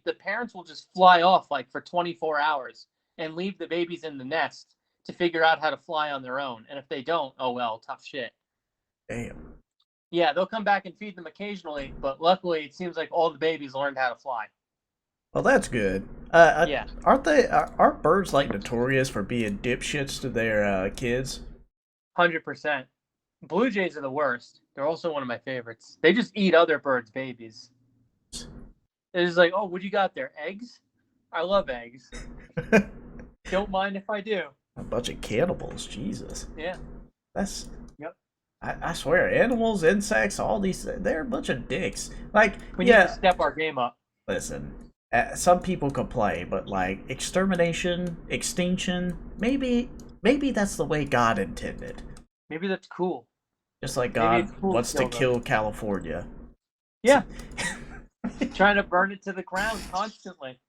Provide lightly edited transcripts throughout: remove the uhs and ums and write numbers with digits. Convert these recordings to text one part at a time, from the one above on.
the parents will just fly off like for 24 hours and leave the babies in the nest to figure out how to fly on their own. And if they don't, oh well, tough shit. Damn. Yeah, they'll come back and feed them occasionally, but luckily it seems like all the babies learned how to fly. Well, that's good. Yeah, Aren't birds like notorious for being dipshits to their kids? 100%. Blue jays are the worst. They're also one of my favorites. They just eat other birds' babies. It's like, oh, what you got there? Eggs? I love eggs. A Don't mind if I do. bunch of cannibals, Jesus. Yeah. That's Yep. I swear, animals, insects, all these, they're a bunch of dicks. Like, We need to yeah, step our game up. listen, some people complain, but like extermination, extinction, maybe that's the way God intended. Maybe that's cool. Just like Maybe it's God cool to wants to kill them. kill California. Yeah. Trying to burn it to the ground constantly.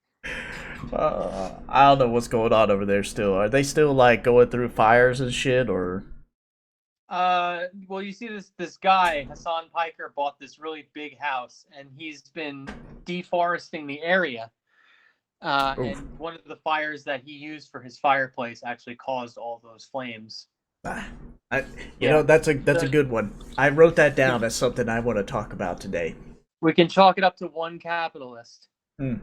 I don't know what's going on over there still. Are they still like going through fires and shit, or? Well, you see this guy, Hasan Piker, bought this really big house, and he's been deforesting the area. Oof. And one of the fires that he used for his fireplace actually caused all those flames. Ah, I, you Yeah. know, that's a good one. I wrote that down as something I want to talk about today. We can chalk it up to one capitalist. Hmm.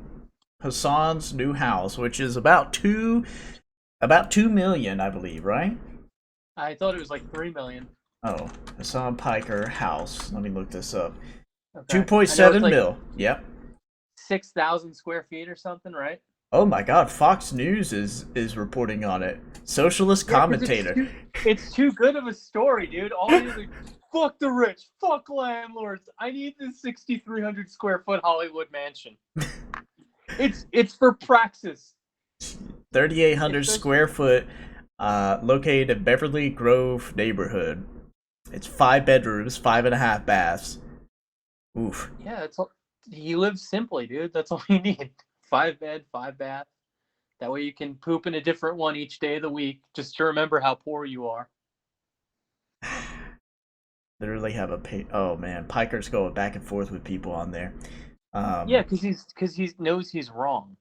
Hassan's new house, which is about 2 million, I believe, right? I thought it was like 3 million. Oh, Hassan Piker house. Let me look this up. Okay. Two point I know it's seven like mil. Yep. 6,000 square feet or something, right? Oh my God, Fox News is reporting on it. Socialist Yeah, 'cause commentator. it's too good of a story, dude. All it is like, fuck the rich, fuck landlords. I need this 6,300 square foot Hollywood mansion. It's for Praxis. 3,800 It's square foot, located in Beverly Grove neighborhood. It's 5 bedrooms, 5.5 baths. Oof. yeah, it's all, he lives simply, dude. That's all you need. 5 bed, 5 bath. That way you can poop in a different one each day of the week, just to remember how poor you are. Literally have a oh man, Piker's going back and forth with people on there. Yeah, Um, because he knows he's wrong.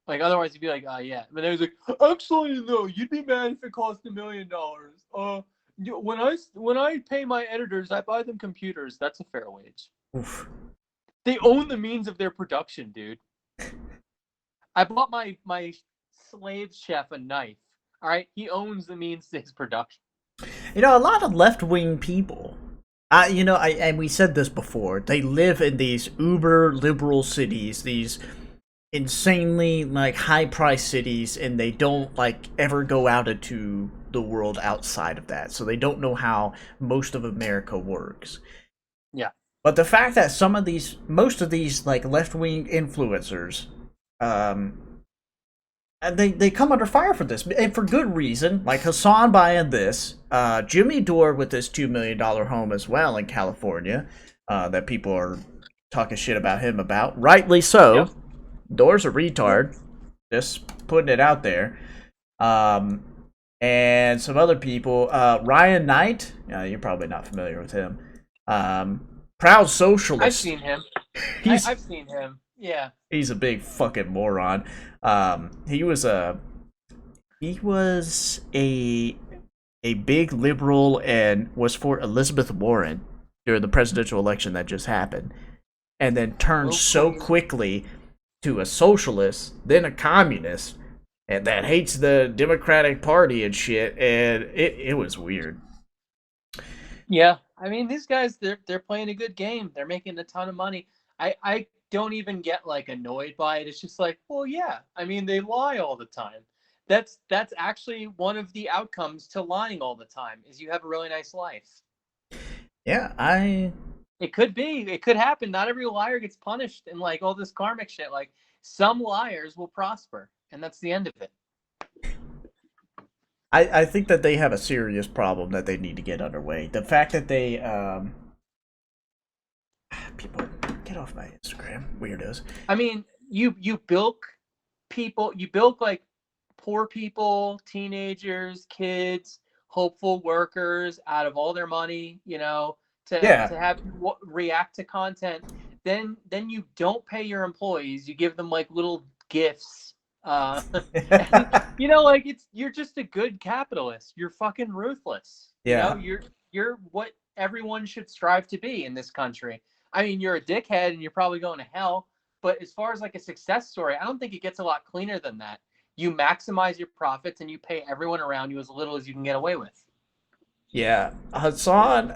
Like otherwise he'd be like, yeah. But then he's like, actually no, you'd be mad if it cost $1 million. When I pay my editors, I buy them computers. That's a fair wage. oof. They own the means of their production, dude. I bought my slave chef a knife. All right, he owns the means to his production. You know, a lot of left wing people. And we said this before. They live in these uber liberal cities, these insanely like high price cities, and they don't like ever go out into the world outside of that. So they don't know how most of America works. Yeah. But the fact that most of these like left wing influencers, um, and they come under fire for this, and for good reason. Like Hassan buying this, Jimmy Dore with this $2 million home as well in California, that people are talking shit about him about, rightly so. Yep. Dore's a retard, just putting it out there. And some other people, Ryan Knight, you're probably not familiar with him. Proud socialist. I've seen him. I've seen him. Yeah. He's a big fucking moron. He was a big liberal and was for Elizabeth Warren during the presidential election that just happened, and then turned so quickly to a socialist, then a communist, and that hates the Democratic Party and shit. And it was weird. Yeah. I mean, these guys, they're playing a good game. They're making a ton of money. I don't even get like annoyed by it. It's just like, well, yeah. I mean, they lie all the time. That's actually one of the outcomes to lying all the time is you have a really nice life. Yeah, It could be. It could happen. Not every liar gets punished and like all this karmic shit. Like some liars will prosper, and that's the end of it. I think that they have a serious problem that they need to get underway. The fact that they people get off my Instagram, weirdos. I mean, you bilk people. You bilk like poor people, teenagers, kids, hopeful workers out of all their money. You know, to Yeah, have you react to content then you don't pay your employees. You give them like little gifts. And like you're just a good capitalist. You're fucking ruthless. Yeah. You're what everyone should strive to be in this country. I mean, you're a dickhead and you're probably going to hell, but as far as like a success story, I don't think it gets a lot cleaner than that. You maximize your profits and you pay everyone around you as little as you can get away with. Yeah. Hasan,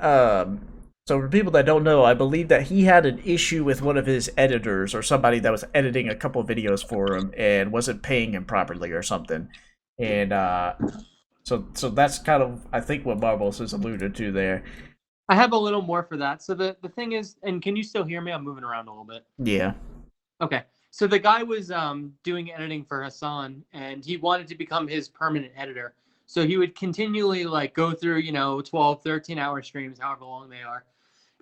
so for people that don't know, I believe that he had an issue with one of his editors or somebody that was editing a couple of videos for him and wasn't paying him properly or something. And so that's kind of, I think, what Marbles has alluded to there. I have a little more for that. So the thing is, and can you still hear me? I'm moving around a little bit. Yeah. Okay. So the guy was doing editing for Hasan, and he wanted to become his permanent editor. So he would continually like go through, 12, 13-hour streams, however long they are.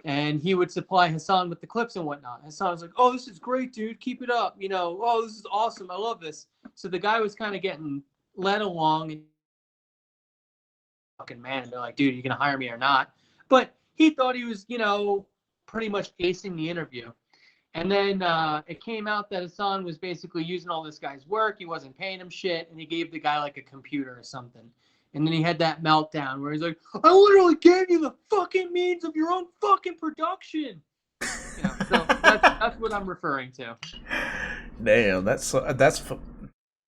And he would supply Hasan with the clips and whatnot. Hasan was like, "Oh, this is great, dude. Keep it up. Oh, this is awesome. I love this." So the guy was kind of getting led along and fucking man. And they're like, "Dude, you gonna hire me or not?" But he thought he was, pretty much acing the interview. And then it came out that Hasan was basically using all this guy's work. He wasn't paying him shit, and he gave the guy like a computer or something. And then he had that meltdown where he's like, "I literally gave you the fucking means of your own fucking production." So that's what I'm referring to. Damn,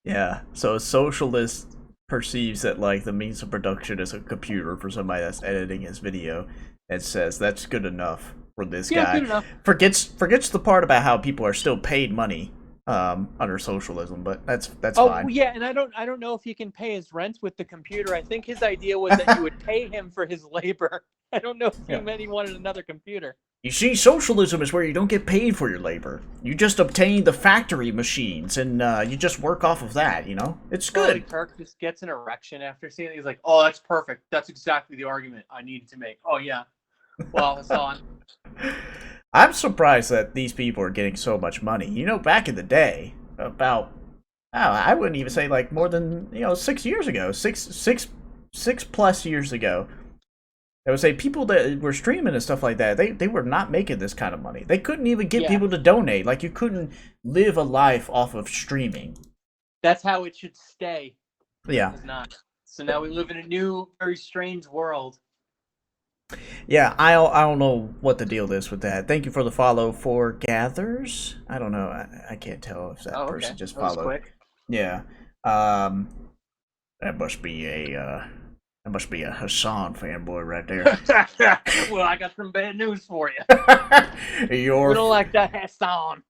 yeah. So a socialist perceives that like the means of production is a computer for somebody that's editing his video, and says that's good enough for this Yeah, guy. good enough. Forgets the part about how people are still paid money under socialism, but that's fine. Oh yeah, and I don't know if he can pay his rent with the computer. I think his idea was that you would pay him for his labor. I don't know if he Yeah. meant he wanted another computer. You see, socialism is where you don't get paid for your labor. You just obtain the factory machines, and you just work off of that. It's Charlie good. Kirk just gets an erection after seeing it. He's like, "Oh, that's perfect. That's exactly the argument I needed to make." Oh yeah. Well, Hasan. I'm surprised that these people are getting so much money. Back in the day, about I wouldn't even say like more than 6 years ago, six plus years ago. I would say people that were streaming and stuff like that, they were not making this kind of money. They couldn't even get people to donate. Like, you couldn't live a life off of streaming. That's how it should stay. Yeah. It's not. So now we live in a new, very strange world. Yeah, I don't know what the deal is with that. Thank you for the follow for Gathers. I don't know. I can't tell if that person just that was followed. quick. Yeah. That must be a Hasan fanboy right there. Well, I got some bad news for you. We don't like that Hasan.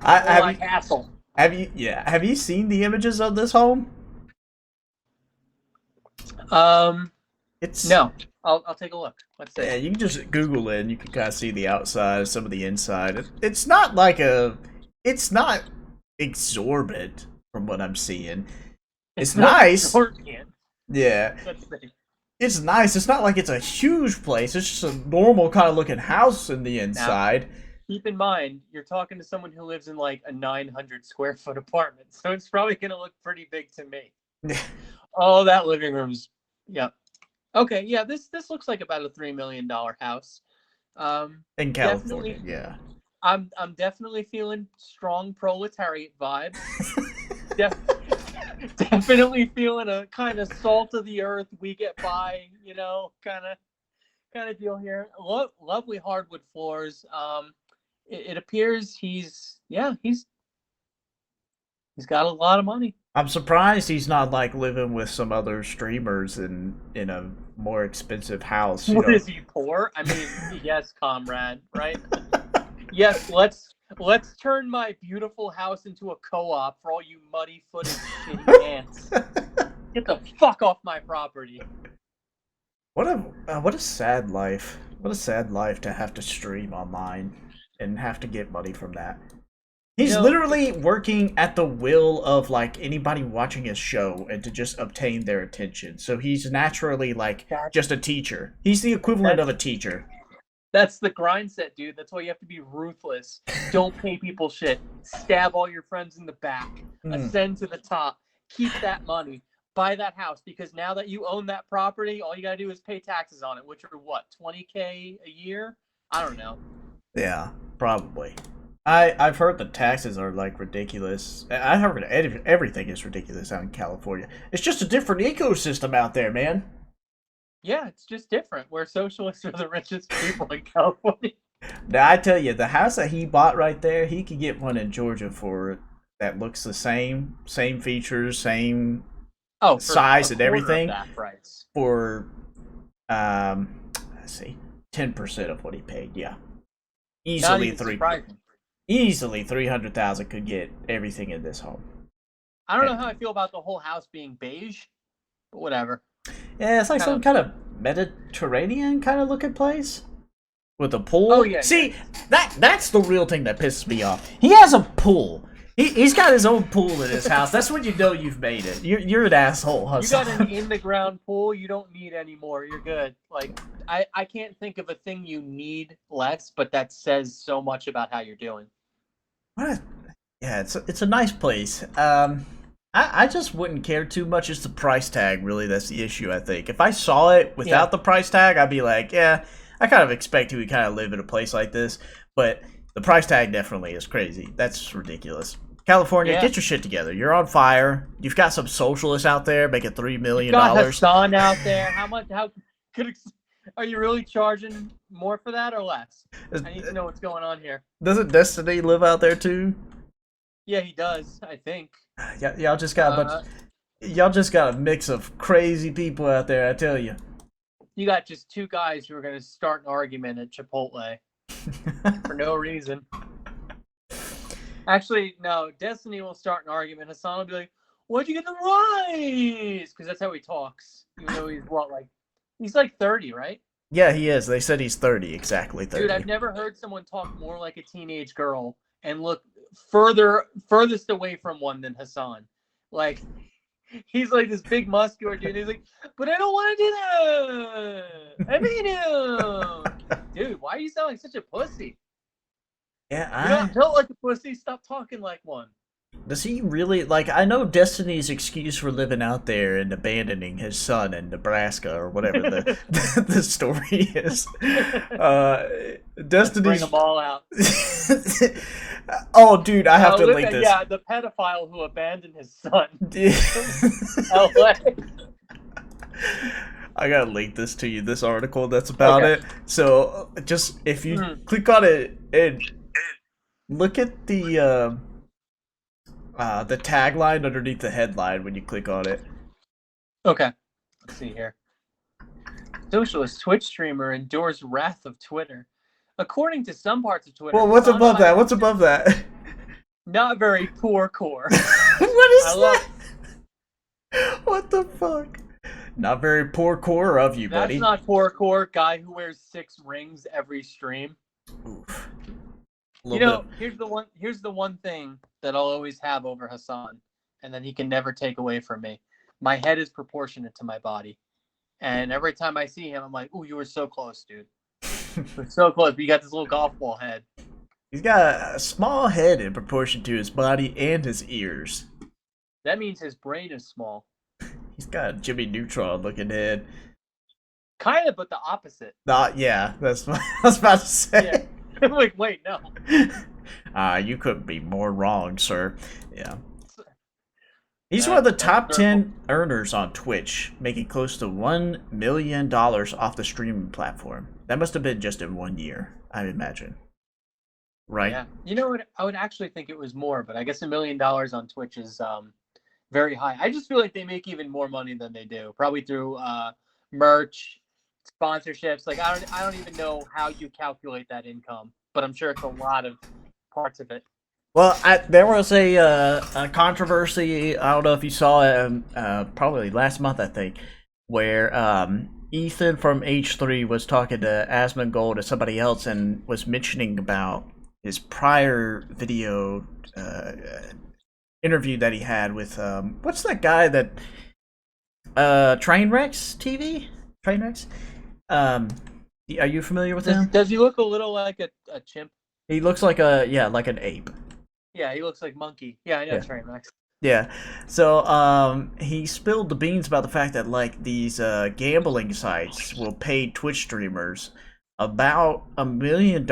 I like hassle. Have you seen the images of this home? No. I'll take a look. Let's see. Yeah, you can just Google it and you can kind of see the outside, some of the inside. It's not exorbitant from what I'm seeing. It's nice. Exorbitant. Yeah. Let's see. It's nice. It's not like it's a huge place. It's just a normal kind of looking house in the inside. Now, keep in mind, you're talking to someone who lives in like a 900 square foot apartment, so it's probably going to look pretty big to me. Oh, that living room's, yeah. Okay, yeah, this looks like about a $3 million house. In California, yeah. I'm definitely feeling strong proletariat vibes. Definitely feeling a kind of salt of the earth, we get by, kind of deal here. Lovely hardwood floors. It appears he's got a lot of money. I'm surprised he's not like living with some other streamers in a more expensive house. Is he poor? I mean, yes, comrade, right? Yes, let's turn my beautiful house into a co-op for all you muddy-footed shitty ants. Get the fuck off my property. What a sad life. What a sad life to have to stream online and have to get money from that. He's literally working at the will of like anybody watching his show and to just obtain their attention. So he's naturally like just a teacher. He's the equivalent of a teacher. That's the grind set, dude. That's why you have to be ruthless. Don't pay people shit. Stab all your friends in the back. Ascend to the top. Keep that money. buy that house, because now that you own that property, all you gotta do is pay taxes on it, which are what, 20K a year? I don't know. Yeah, probably. I've heard the taxes are like ridiculous. I heard everything is ridiculous out in California. It's just a different ecosystem out there, man. Yeah, it's just different. We're socialists are the richest people in California. Now I tell you, the house that he bought right there, he could get one in Georgia for that looks the same features, same Oh, for a size and quarter of everything that price. for let's see, 10% of what he paid. Yeah, Not easily even surprising. easily 300,000 could get everything in this home. I don't know And, how I feel about the whole house being beige, but whatever. yeah, it's like Kind some of. kind of Mediterranean kind of looking place with a Oh pool. yeah, yeah. See, that's the real thing that pisses me off. He has a pool. He's got his own pool in his house. That's when you know you've made it. You're an asshole, You got an Hasan. in the ground pool. You don't need any more. You're good. Like I can't think of a thing you need less, but that says so much about how you're doing. What a, yeah, it's a nice place. I just wouldn't care too much. It's the price tag, really. That's the issue. I think if I saw it Yeah. without the price tag, I'd be like, yeah, I kind of expect you to kind of live in a place like this. But the price tag definitely is crazy. That's ridiculous. California, Yeah. get your shit together. You're on fire. You've got some socialists out there making $3 You've million. got Hasan out there. How much? How could? Are you really charging more for that or less? I need to know what's going on here. Doesn't Destiny live out there too? Yeah, he does. I think. Y'all just got a bunch. Uh, Y'all just got a mix of crazy people out there. I tell you. you got just two guys who are going to start an argument at Chipotle for no reason. Actually, no. Destiny will start an argument. Hasan will be like, "Why'd you get the rice?" Because that's how he talks. Even though he's like 30, right? Yeah, he is. They said he's 30, exactly Dude, 30. I've never heard someone talk more like a teenage girl and look furthest away from one than Hasan. Like, he's like this big muscular dude. He's like, but I don't want to do that. I mean, dude, why are you sounding like such a pussy? You Yeah, don't feel like a pussy. Stop talking like one. does he really like? I know Destiny's excuse for living out there and abandoning his son in Nebraska or whatever the the story is. Let's bring Destiny's. them all out. Oh, dude, I have to Look link at, this. yeah, the pedophile who abandoned his son. LA. I gotta link this to you. This article that's about Okay. it. So just if you click on it and look at the tagline underneath the headline when you click on it. Okay. Let's see here. Socialist Twitch streamer endures wrath of Twitter. According to some parts of Twitter, Well, what's Hasan above that? Biden- What's above that? Not very poor core. What is I love that? What the fuck? Not very poor core of you, That's buddy. not poor core. Guy who wears 6 rings every stream. Oof. You know, here's the one thing that I'll always have over Hasan, and that he can never take away from me. My head is proportionate to my body. And every time I see him, I'm like, ooh, you were so close, dude. We're so close, but you got this little golf ball head. He's got a small head in proportion to his body and his ears. That means his brain is small. He's got a Jimmy Neutron looking head. Kind of, but the opposite. Not, yeah, that's what I was about to say. Yeah. I'm like, wait, no. You couldn't be more wrong, sir. Yeah. He's That- one of the that's top circle. 10 earners on Twitch, making close to $1 million off the streaming platform. That must have been just in 1 year, I imagine. Right? Yeah. You know what? I would actually think it was more, but I guess $1 million on Twitch is very high. I just feel like they make even more money than they do, probably through merch, sponsorships. Like I don't even know how you calculate that income, but I'm sure it's a lot of parts of it. Well, there was a controversy, I don't know if you saw it, probably last month, I think, where Ethan from H3 was talking to Asmongold and somebody else and was mentioning about his prior video interview that he had with, what's that guy that, Trainwrecks TV? Trainwrecks? Are you familiar with him? Does he look a little like a chimp? He looks like like an ape. Yeah, he looks like Monkey. Yeah, I know Yeah. Trainwrecks. Yeah. So he spilled the beans about the fact that like these gambling sites will pay Twitch streamers about $1 million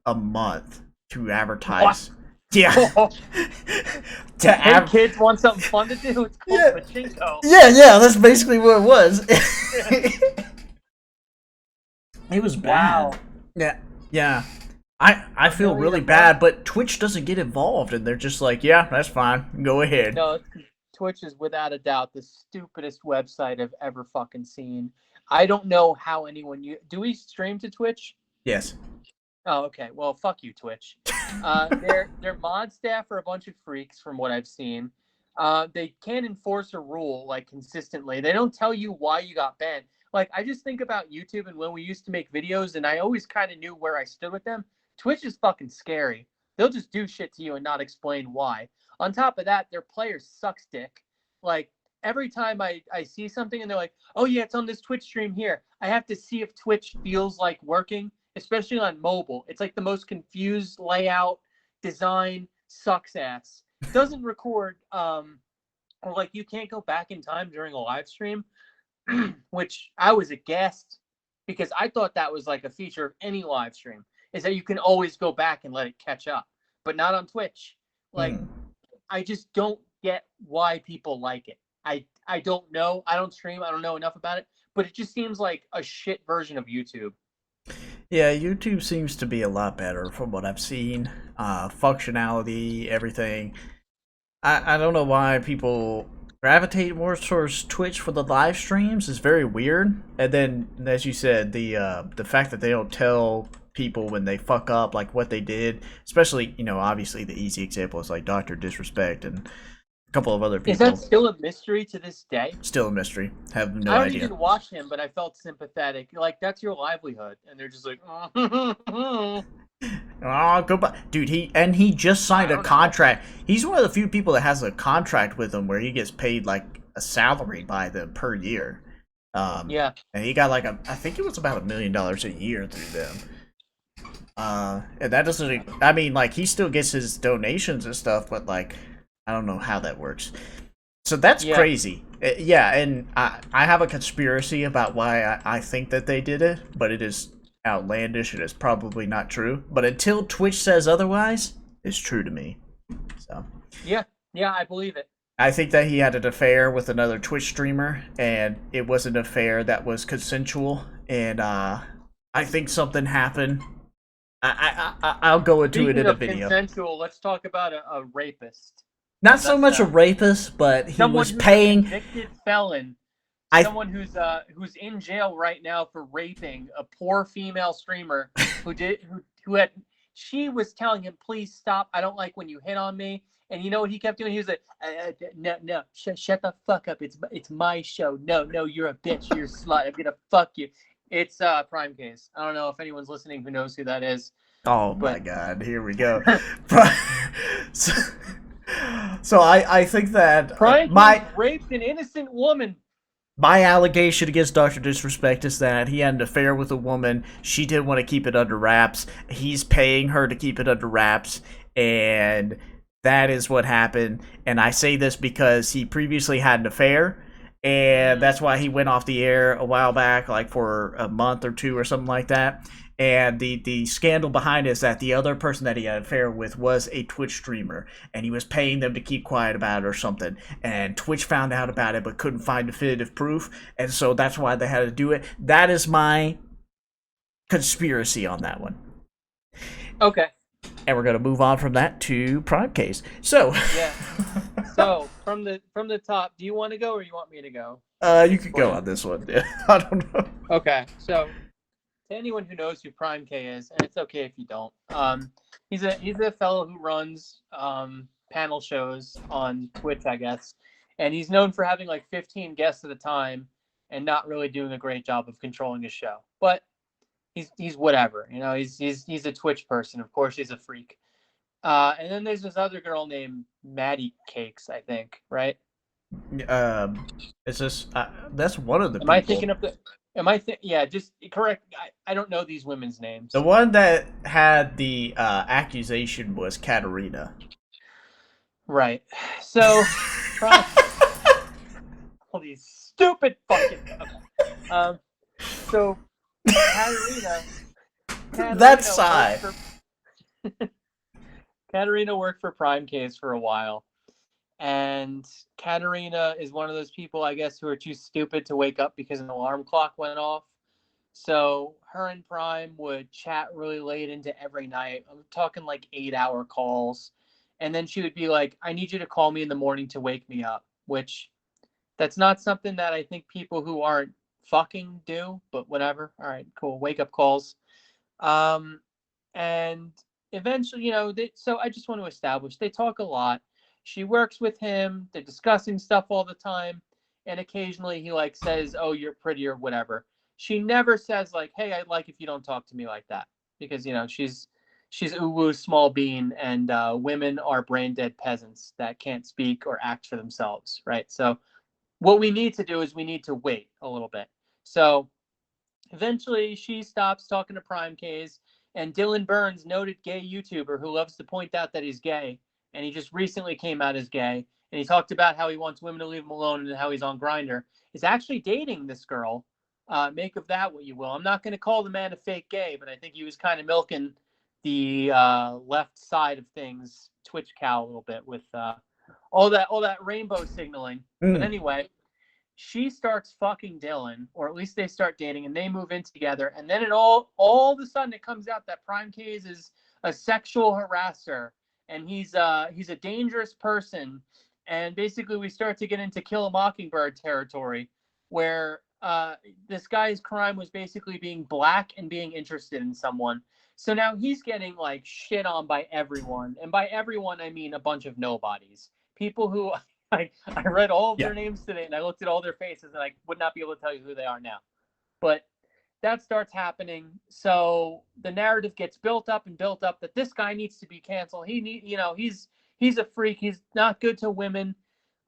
a month to What? advertise. Yeah. to Hey av- kids, want something fun to do? It's called Yeah. pachinko. Yeah, that's basically what it was. It was bad. Wow. Yeah. Yeah. I A feel million a really month? bad, but Twitch doesn't get involved and they're just like, yeah, that's fine. Go ahead. No, Twitch is without a doubt the stupidest website I've ever fucking seen. I don't know how anyone do we stream to Twitch? Yes. Oh, okay. Well, fuck you, Twitch. Their mod staff are a bunch of freaks, from what I've seen. They can't enforce a rule like consistently. They don't tell you why you got banned. Like I just think about YouTube and when we used to make videos, and I always kind of knew where I stood with them. Twitch is fucking scary. They'll just do shit to you and not explain why. On top of that, their players sucks dick. Like every time I see something and they're like, oh yeah, it's on this Twitch stream here. I have to see if Twitch feels like working, especially on mobile. It's like the most confused layout, design, sucks ass. Doesn't record, or like you can't go back in time during a live stream, which I was aghast because I thought that was like a feature of any live stream, is that you can always go back and let it catch up, but not on Twitch. Like, Hmm. I just don't get why people like it. I don't know. I don't stream. I don't know enough about it, but it just seems like a shit version of YouTube. Yeah, YouTube seems to be a lot better from what I've seen. Functionality, everything. I don't know why people gravitate more towards Twitch for the live streams is very weird. And then, as you said, the fact that they don't tell people when they fuck up, like what they did, especially obviously the easy example is like Doctor Disrespect and a couple of other Is that people. still a mystery to this day? Still a mystery. Have no I don't idea. even watch him, but I felt sympathetic. Like that's your livelihood, and they're just like, I Oh, goodbye, dude. He just signed a don't know. contract. He's one of the few people that has a contract with them where he gets paid like a salary by them per year. Yeah, And he got like I think it was about $1 million a year through them. And that doesn't. I mean, like he still gets his donations and stuff, but like I don't know how that works. So that's yeah, crazy. Yeah, and I have a conspiracy about why I think that they did it, but it is outlandish. It is probably not true. But until Twitch says otherwise, it's true to me. So yeah, yeah. I believe it. I think that he had an affair with another Twitch streamer, and it was an affair that was consensual. And I think something happened. I'll go into it Speaking in a of video. consensual, let's talk about a rapist. Not so That's much a rapist, but he someone was who's a paying. convicted felon. I Someone who's in jail right now for raping a poor female streamer who had she was telling him, please stop, I don't like when you hit on me. And you know what he kept doing? He was like, no, shut the fuck up, it's my show. No, you're a bitch, you're a slut, I'm gonna fuck you. It's Primecayes. I don't know if anyone's listening who knows who that is, Oh my but god, here we go. so, so I think that Primecayes raped an innocent woman. my allegation against Dr. Disrespect is that he had an affair with a woman. She didn't want to keep it under wraps. He's paying her to keep it under wraps, and that is what happened. And I say this because he previously had an affair, and that's why he went off the air a while back, like for a month or two or something like that. And the scandal behind it is that the other person that he had an affair with was a Twitch streamer, and he was paying them to keep quiet about it or something. And Twitch found out about it but couldn't find definitive proof, and so that's why they had to do it. That is my conspiracy on that one. Okay. And we're gonna move on from that to Primecayes. So, Yeah. So from the top, do you want to go or you want me to go? you could go on this one. I don't know. Okay. So to anyone who knows who Primecay is, and it's okay if you don't, he's a fellow who runs panel shows on Twitch, I guess, and he's known for having like 15 guests at a time and not really doing a great job of controlling his show. But he's whatever, he's a Twitch person. Of course, he's a freak. And then there's this other girl named Maddie Cakes, I think, right? It's just that's one of the Am I people. thinking of the? Yeah, just correct. I don't know these women's The names. one that had the accusation was Katarina. Right. So, Prime, all these stupid fucking. Okay. Um. So, Katarina, That Katarina worked sigh. for Katarina worked for Primecayes for a while, and Katarina is one of those people, I guess, who are too stupid to wake up because an alarm clock went off. So her and Prime would chat really late into every night. I'm talking like 8-hour calls. And then she would be like, I need you to call me in the morning to wake me up, which that's not something that I think people who aren't fucking do, but whatever. All right, cool. Wake up calls. Um, and eventually, so I just want to establish they talk a lot. She works with him. They're discussing stuff all the time, and occasionally he like says, "Oh, you're pretty" or whatever. She never says like, "Hey, I'd like if you don't talk to me like that," because she's uwu small bean, and women are brain dead peasants that can't speak or act for themselves, right? So what we need to do is we need to wait a little bit. So eventually, she stops talking to Primecayes, and Dylan Burns, noted gay YouTuber who loves to point out that he's gay, and he just recently came out as gay, and he talked about how he wants women to leave him alone and how he's on Grindr, is actually dating this girl. Make of that what you will. I'm not going to call the man a fake gay, but I think he was kind of milking the left side of things, Twitch cow a little bit with all that rainbow signaling. But Mm. anyway, she starts fucking Dylan, or at least they start dating, and they move in together. And then all of a sudden, it comes out that Primecayes is a sexual harasser, and he's a dangerous person. And basically, we start to get into Kill a Mockingbird territory, where this guy's crime was basically being black and being interested in someone. So now he's getting like shit on by everyone, and by everyone I mean a bunch of nobodies, people who I read all of Yeah. their names today and I looked at all their faces and I would not be able to tell you who they are now. But that starts happening. So the narrative gets built up and built up that this guy needs to be canceled. He's a freak. He's not good to women.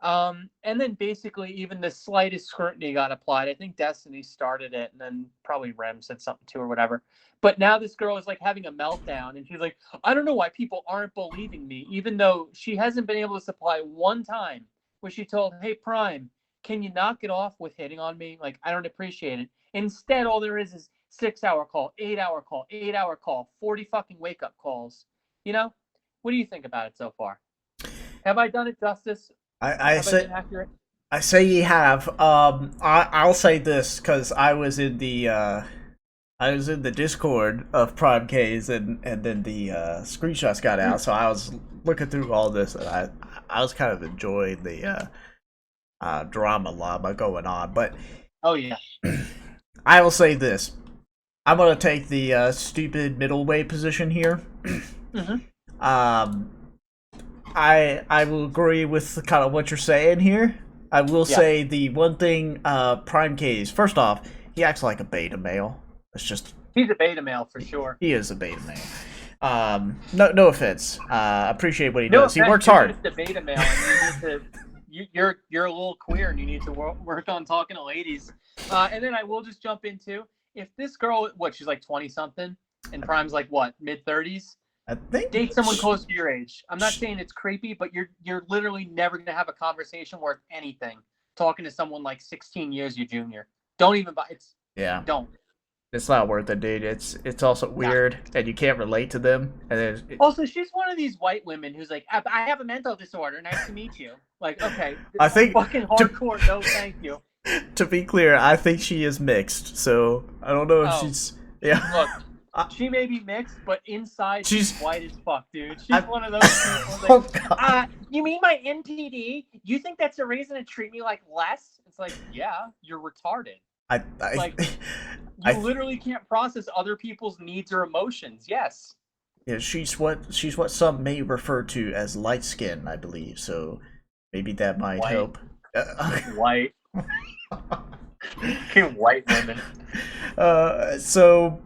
And then basically even the slightest scrutiny got applied. I think Destiny started it and then probably Rem said something too or whatever. But now this girl is like having a meltdown and she's like, I don't know why people aren't believing me, even though she hasn't been able to supply one time where she told, hey, Prime, can you knock it off with hitting on me? Like, I don't appreciate it. Instead, all there is 6-hour call, 8-hour call, 8-hour call, 40 fucking wake up calls. You know, what do you think about it so far? Have I done it justice? I Have I say been accurate? I say ye have. I'll say this because I was in the Discord of Primecayes and then the screenshots got out, so I was looking through all this and I was kind of enjoying the drama llama going on. But Oh yeah. I will say this: I'm gonna take the stupid middleweight position here. Mm-hmm. Um, I will agree with kind of what you're saying here. I will Yeah. say the one thing, Primecayes. First off, he acts like a beta male. It's just He's a beta male for sure. he is a beta male. No offense. Appreciate what he No does. He offense, works you're hard. just a beta male, and you need to. You're a little queer, and you need to work on talking to ladies. And then I will just jump into if this girl, what she's like 20 something, and Prime's like what mid 30s. I think. Date someone close to your age. I'm not saying it's creepy, but you're literally never gonna have a conversation worth anything talking to someone like 16 years your junior. Don't even buy it's Yeah, don't. it's not worth it, dude. It's also Nah. weird, and you can't relate to them. And then Also, she's one of these white women who's like, I have a mental disorder. Nice to meet you. Like, okay, I think fucking to, hardcore. No, thank you. to be clear, I think she is mixed. So I don't know if Oh, she's yeah. look, I- she may be mixed, but inside she's she's white as fuck, dude. She's I, one of those people oh like, god. you mean my NPD? You think that's a reason to treat me like less? It's like, yeah, you're retarded. I Like, you I literally can't process other people's needs or emotions. Yes. yeah, she's what some may refer to as light skin, I believe. So maybe that might White. help. White. Fucking white women. So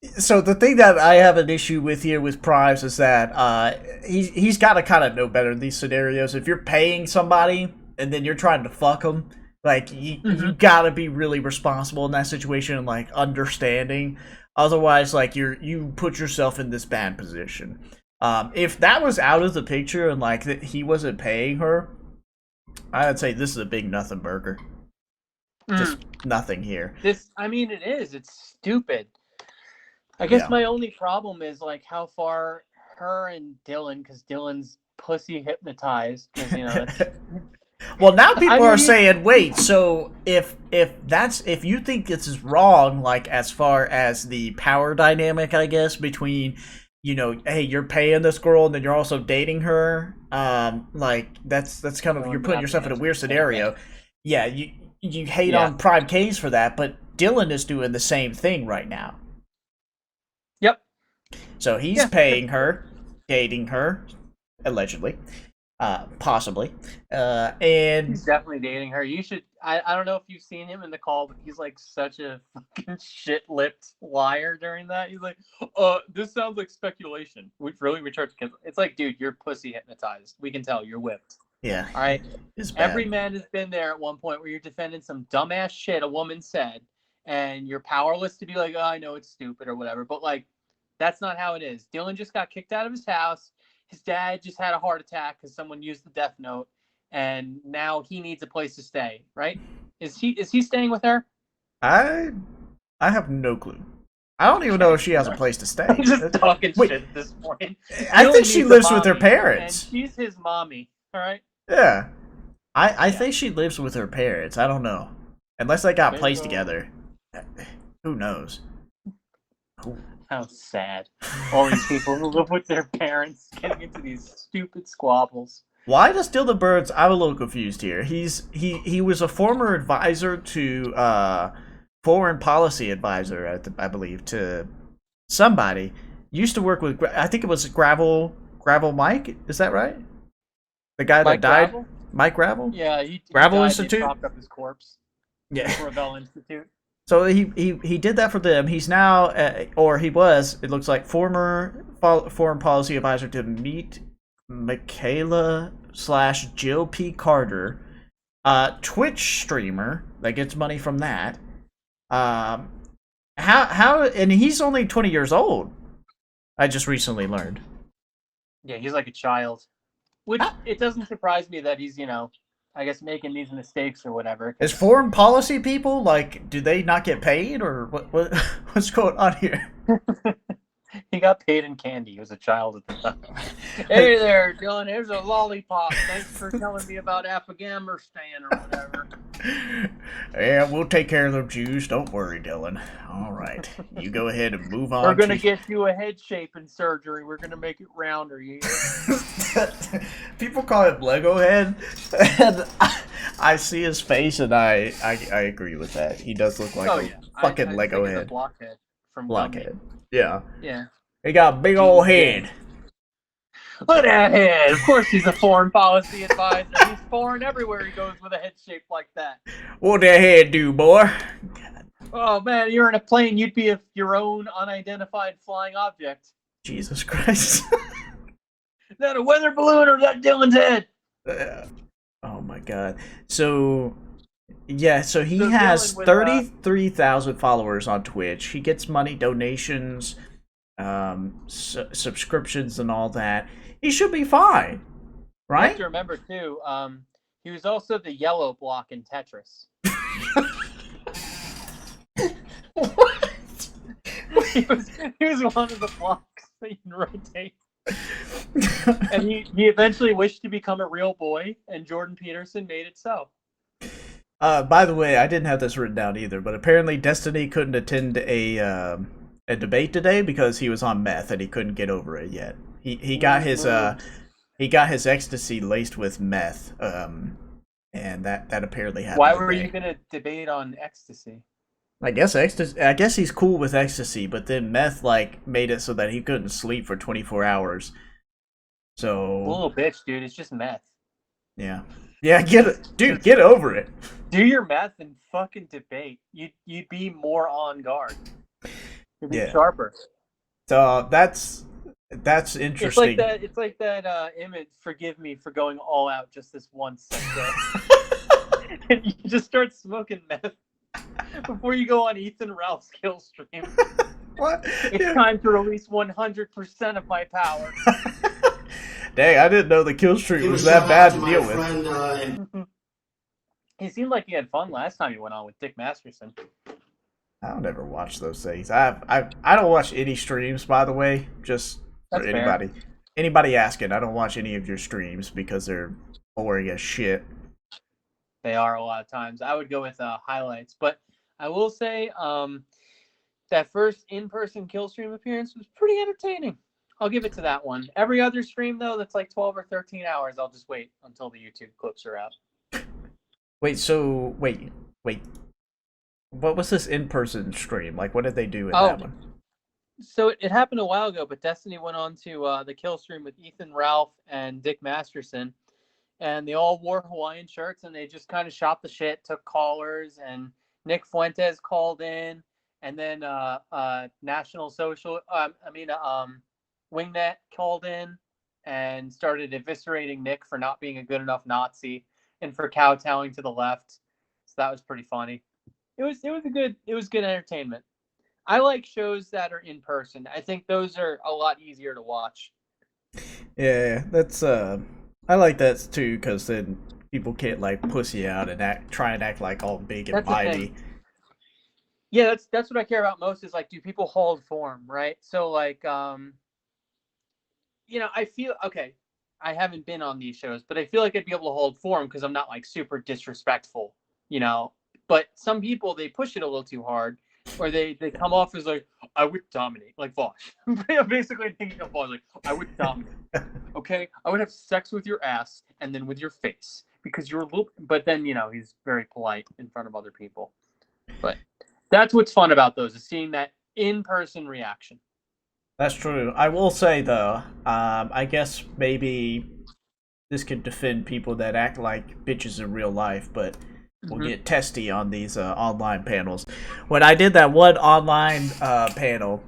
the thing that I have an issue with here with Primes is that he's got to kind of know better in these scenarios. If you're paying somebody and then you're trying to fuck them, like you gotta be really responsible in that situation and like understanding. Otherwise, like you put yourself in this bad position. If that was out of the picture and like that he wasn't paying her, I'd say this is a big nothing burger. Just Mm. nothing here. I mean, it is. It's stupid. I guess Yeah. my only problem is like how far her and Dylan, because Dylan's pussy hypnotized, because it's. Well, now I people are mean, saying, wait, so if you think this is wrong, like as far as the power dynamic, I guess between, hey, you're paying this girl and then you're also dating her, like that's kind of, you're Dylan's putting not the yourself in a answer weird to the same thing. scenario. Yeah, you hate Yeah. on Primecayes for that, but Dylan is doing the same thing right now. Yep. So he's Yeah. paying her, dating her, allegedly, possibly, He's and definitely dating her. You should. I don't know if you've seen him in the call, but he's like such a fucking shit-lipped liar during that. He's like, this sounds like speculation. Which really, we charge. It's like, dude, you're pussy hypnotized. We can tell you're whipped. yeah, All right. it's Every bad. man has been there at one point where you're defending some dumbass shit a woman said, and you're powerless to be like, oh, I know it's stupid or whatever. But like, that's not how it is. Dylan just got kicked out of his house. His dad just had a heart attack because someone used the death note, and now he needs a place to stay. Right? Is he staying with her? I I have no clue. I don't even know Okay. if she has a place to I'm stay. just talking Wait, shit at this point. I think Dylan she needs a lives with her mommy, and parents. she's his mommy. All right. Yeah, I Yeah. think she lives with her parents. I don't know, unless they got placed Bingo. together. Who knows? How sad. All these people who live with their parents getting into these stupid squabbles. Why does Still the Birds? I'm a little confused here. He was a former advisor to foreign policy advisor, I believe, to somebody. Used to work with, I think it was Gravel Mike. Is that right? The guy that Mike died, Gravel? Mike Gravel, Yeah, he Gravel died. They Institute. propped up his corpse. Yeah. Ravel Institute. So he did that for them. He's now, or he was, it looks like, former foreign policy advisor to Meet Michaela / Jill P. Carter, Twitch streamer that gets money from that. Um, and he's only 20 years old. I just recently learned. Yeah, he's like a child. Which How, it doesn't surprise me that he's, I guess making these mistakes or whatever. is 'Cause foreign policy people like? Do they not get paid, or what? What's going on here? he got paid in candy. He was a child at the time. Hey there, Dylan. Here's a lollipop. Thanks for telling me about Afghanistan or whatever. Yeah, we'll take care of them Jews. Don't worry, Dylan. All right, you go ahead and move on. We're gonna get you a head shaping surgery. We're gonna make it rounder. You hear? People call it Lego head, and I see his face, and I agree with that. He does look like a fucking I Lego think of head. the blockhead from Blockhead. Yeah. Yeah. He got a big old head. Look at that head. Of course he's a foreign policy advisor. He's foreign everywhere he goes with a head shaped like that. What that head do, boy? Oh man, you're in a plane, you'd be your own unidentified flying object. Jesus Christ. Is that a weather balloon or is that Dylan's head? Oh my god. So yeah, so he So has Dylan with, 33,000 followers on Twitch. He gets money, donations, subscriptions, and all that. He should be fine, You right? have to remember too, he was also the yellow block in Tetris. What? he was one of the blocks that you can rotate. And he eventually wished to become a real boy, and Jordan Peterson made it so. By the way, I didn't have this written down either, but apparently Destiny couldn't attend a debate today because he was on meth and he couldn't get over it yet. He got his ecstasy laced with meth, and that apparently happened. Why were today. you gonna debate on ecstasy? I guess ecstasy. I guess he's cool with ecstasy, but then meth made it so that he couldn't sleep for 24 hours. So Little bitch, dude. It's just meth. yeah, get over it. Do your meth and fucking debate. You'd be more on guard. You'd be sharper. So that's interesting. It's like that image. Forgive me for going all out just this once. And you just start smoking meth before you go on Ethan Ralph's kill stream. What? It's time to release 100% of my power. Dang, I didn't know the kill streak Give a was that shout out bad to to my deal with. friend. He seemed like he had fun last time he went on with Dick Masterson. I'll never watch those things. I don't watch any streams, by the way. Just for That's fair. anybody asking, I don't watch any of your streams because they're boring as shit. They are a lot of times. I would go with highlights, but I will say that first in-person kill stream appearance was pretty entertaining. I'll give it to that one. Every other stream though, that's like 12 or 13 hours. I'll just wait until the YouTube clips are out. Wait. What was this in-person stream? Like, what did they do in Oh, that one? so it happened a while ago, but Destiny went on to the kill stream with Ethan Ralph and Dick Masterson, and they all wore Hawaiian shirts, and they just kind of shot the shit, took callers, and Nick Fuentes called in, and then National Social, Wingnet called in and started eviscerating Nick for not being a good enough Nazi and for kowtowing to the left. So that was pretty funny. It was good entertainment. I like shows that are in person. I think those are a lot easier to watch. Yeah, that's I like that too because then people can't like pussy out and try and act like all big and That's the thing. mighty. Yeah, that's what I care about most is like, do people hold form, right? So like I feel okay. I haven't been on these shows, but I feel like I'd be able to hold form because I'm not like super disrespectful, you know. But some people they push it a little too hard, or they come off as like I would dominate, like Vosh. Basically thinking of Vosh like I would dominate. Okay, I would have sex with your ass and then with your face because you're a little. But then he's very polite in front of other people. But that's what's fun about those is seeing that in-person reaction. That's true. I will say though, I guess maybe this could defend people that act like bitches in real life, but will Mm-hmm. get testy on these online panels. When I did that one online panel,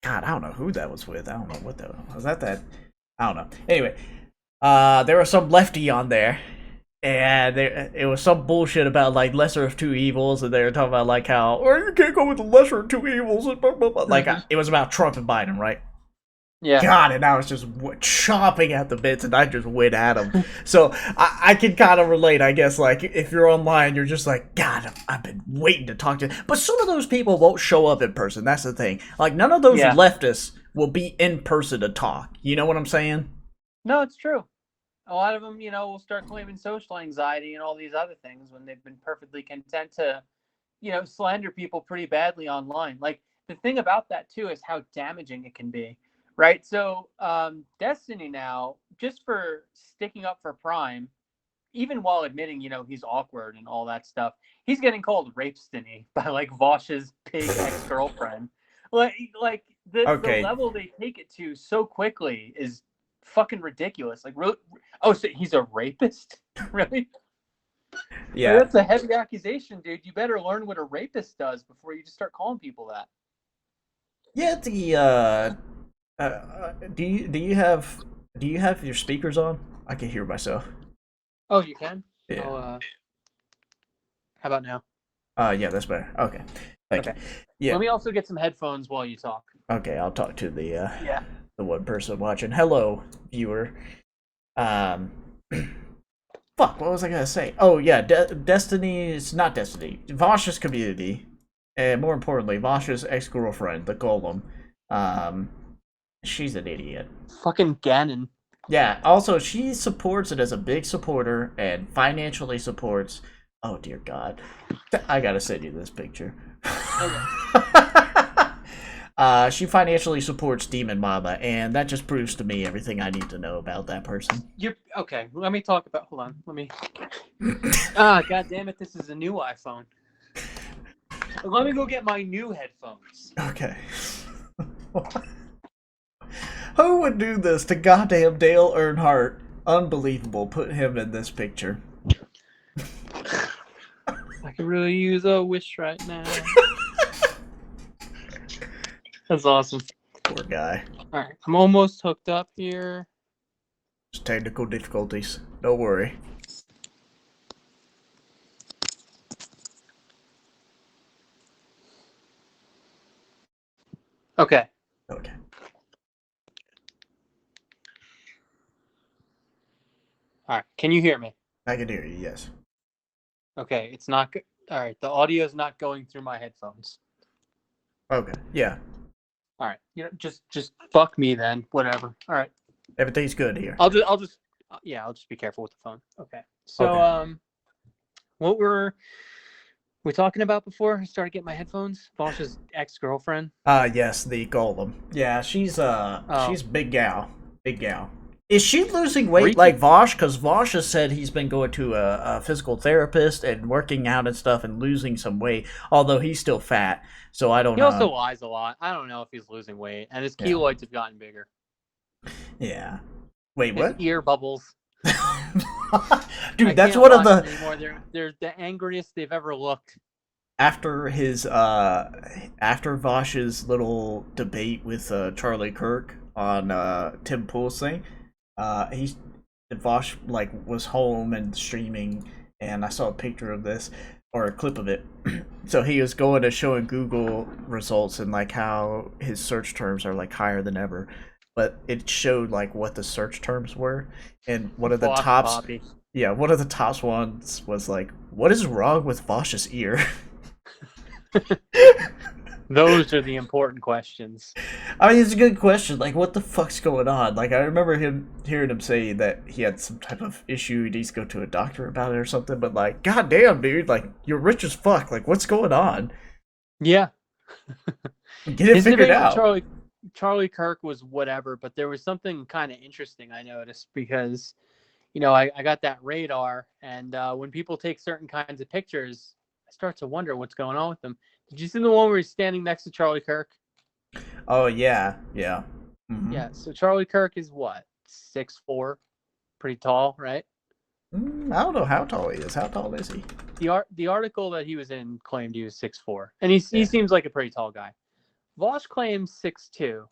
God, I don't know who that was with. I don't know what that was. That? I don't know. Anyway, there was some lefty on there, and it was some bullshit about like lesser of two evils, and they were talking about like how or you can't go with the lesser of two evils, and blah, blah, blah. Like Mm-hmm. it was about Trump and Biden, right? Yeah. God, and I was just chomping at the bits, and I just went at him. So I can kind of relate, I guess. Like if you're online, you're just like, God, I've been waiting to talk to. But some of those people won't show up in person. That's the thing. Like none of those Yeah. leftists will be in person to talk. You know what I'm saying? No, it's true. A lot of them, will start claiming social anxiety and all these other things when they've been perfectly content to, slander people pretty badly online. Like the thing about that too is how damaging it can be, right? So Destiny now, just for sticking up for Prime, even while admitting, he's awkward and all that stuff, he's getting called Rapestiny by like Vosh's pig ex-girlfriend. Like the Okay. level they take it to so quickly is fucking ridiculous. Like, really? Oh, so he's a rapist? Really? Like, Yeah. that's a heavy accusation, dude. You better learn what a rapist does before you just start calling people that. Yeah. Do you have your speakers on? I can hear myself. Oh, you can? Yeah. Oh, how about now? Yeah, that's better. Okay. Thank you. Okay. Yeah. Let me also get some headphones while you talk. Okay, I'll talk to Yeah. the one person watching. Hello, viewer. Um, fuck. What was I gonna say? Oh yeah, Destiny's not Destiny. Vosh's community, and more importantly, Vosh's ex-girlfriend, the Golem. Um, she's an idiot. Fucking Ganon. Yeah. Also, she supports it as a big supporter and financially supports. Oh dear God, I gotta send you this picture. Okay. She financially supports Demon Mama, and that just proves to me everything I need to know about that person. You're okay. Let me talk about. Hold on. Let me. God damn it! This is a new iPhone. Let me go get my new headphones. Okay. Who would do this to goddamn Dale Earnhardt? Unbelievable. Put him in this picture. I could really use a wish right now. That's awesome. Poor guy. All right, I'm almost hooked up here. Just technical difficulties. Don't worry. Okay. Okay. All right. Can you hear me? I can hear you, yes. Okay. It's not. All right. The audio is not going through my headphones. Okay. Yeah. All right. Just fuck me then. Whatever. All right. Everything's good here. Yeah, I'll just be careful with the phone. Okay. So, Okay. what were we talking about before I started getting my headphones? Bosch's ex-girlfriend. Yes, the golem. Yeah, Oh, she's big gal. Big gal. Is she losing weight freaky. like Vosh? Because Vosh has said he's been going to a physical therapist and working out and stuff and losing some weight, although he's still fat. So I don't He also know. lies a lot. I don't know if he's losing weight, and his Yeah. keloids have gotten bigger. Yeah. Wait, His what? ear bubbles. I Dude, that's can't one of watch them the anymore. They're the angriest they've ever looked. after his after Vosh's little debate with Charlie Kirk on Tim Pool's thing. He Vosh like was home and streaming, and I saw a picture of this or a clip of it. So he was going to showing Google results and like how his search terms are like higher than ever, but it showed like what the search terms were, and one of the Vosh tops, Poppy. yeah, one of the tops ones was like, "What is wrong with Vosh's ear?" Those are the important questions. I mean, it's a good question. Like, what the fuck's going on? Like, I remember him hearing him say that he had some type of issue. He needs to go to a doctor about it or something. But like, goddamn, dude, like you're rich as fuck. Like, what's going on? Yeah. Get it His figured debate with out. Charlie Kirk was whatever, but there was something kind of interesting I noticed because I got that radar, and when people take certain kinds of pictures, I start to wonder what's going on with them. Did you see the one where he's standing next to Charlie Kirk? Oh yeah, yeah. Yeah. So Charlie Kirk is what, 6'4", pretty tall, right? I don't know how tall he is. How tall is he? The article that he was in claimed he was 6'4", and he Yeah. seems like a pretty tall guy. Vosh claims 6'2".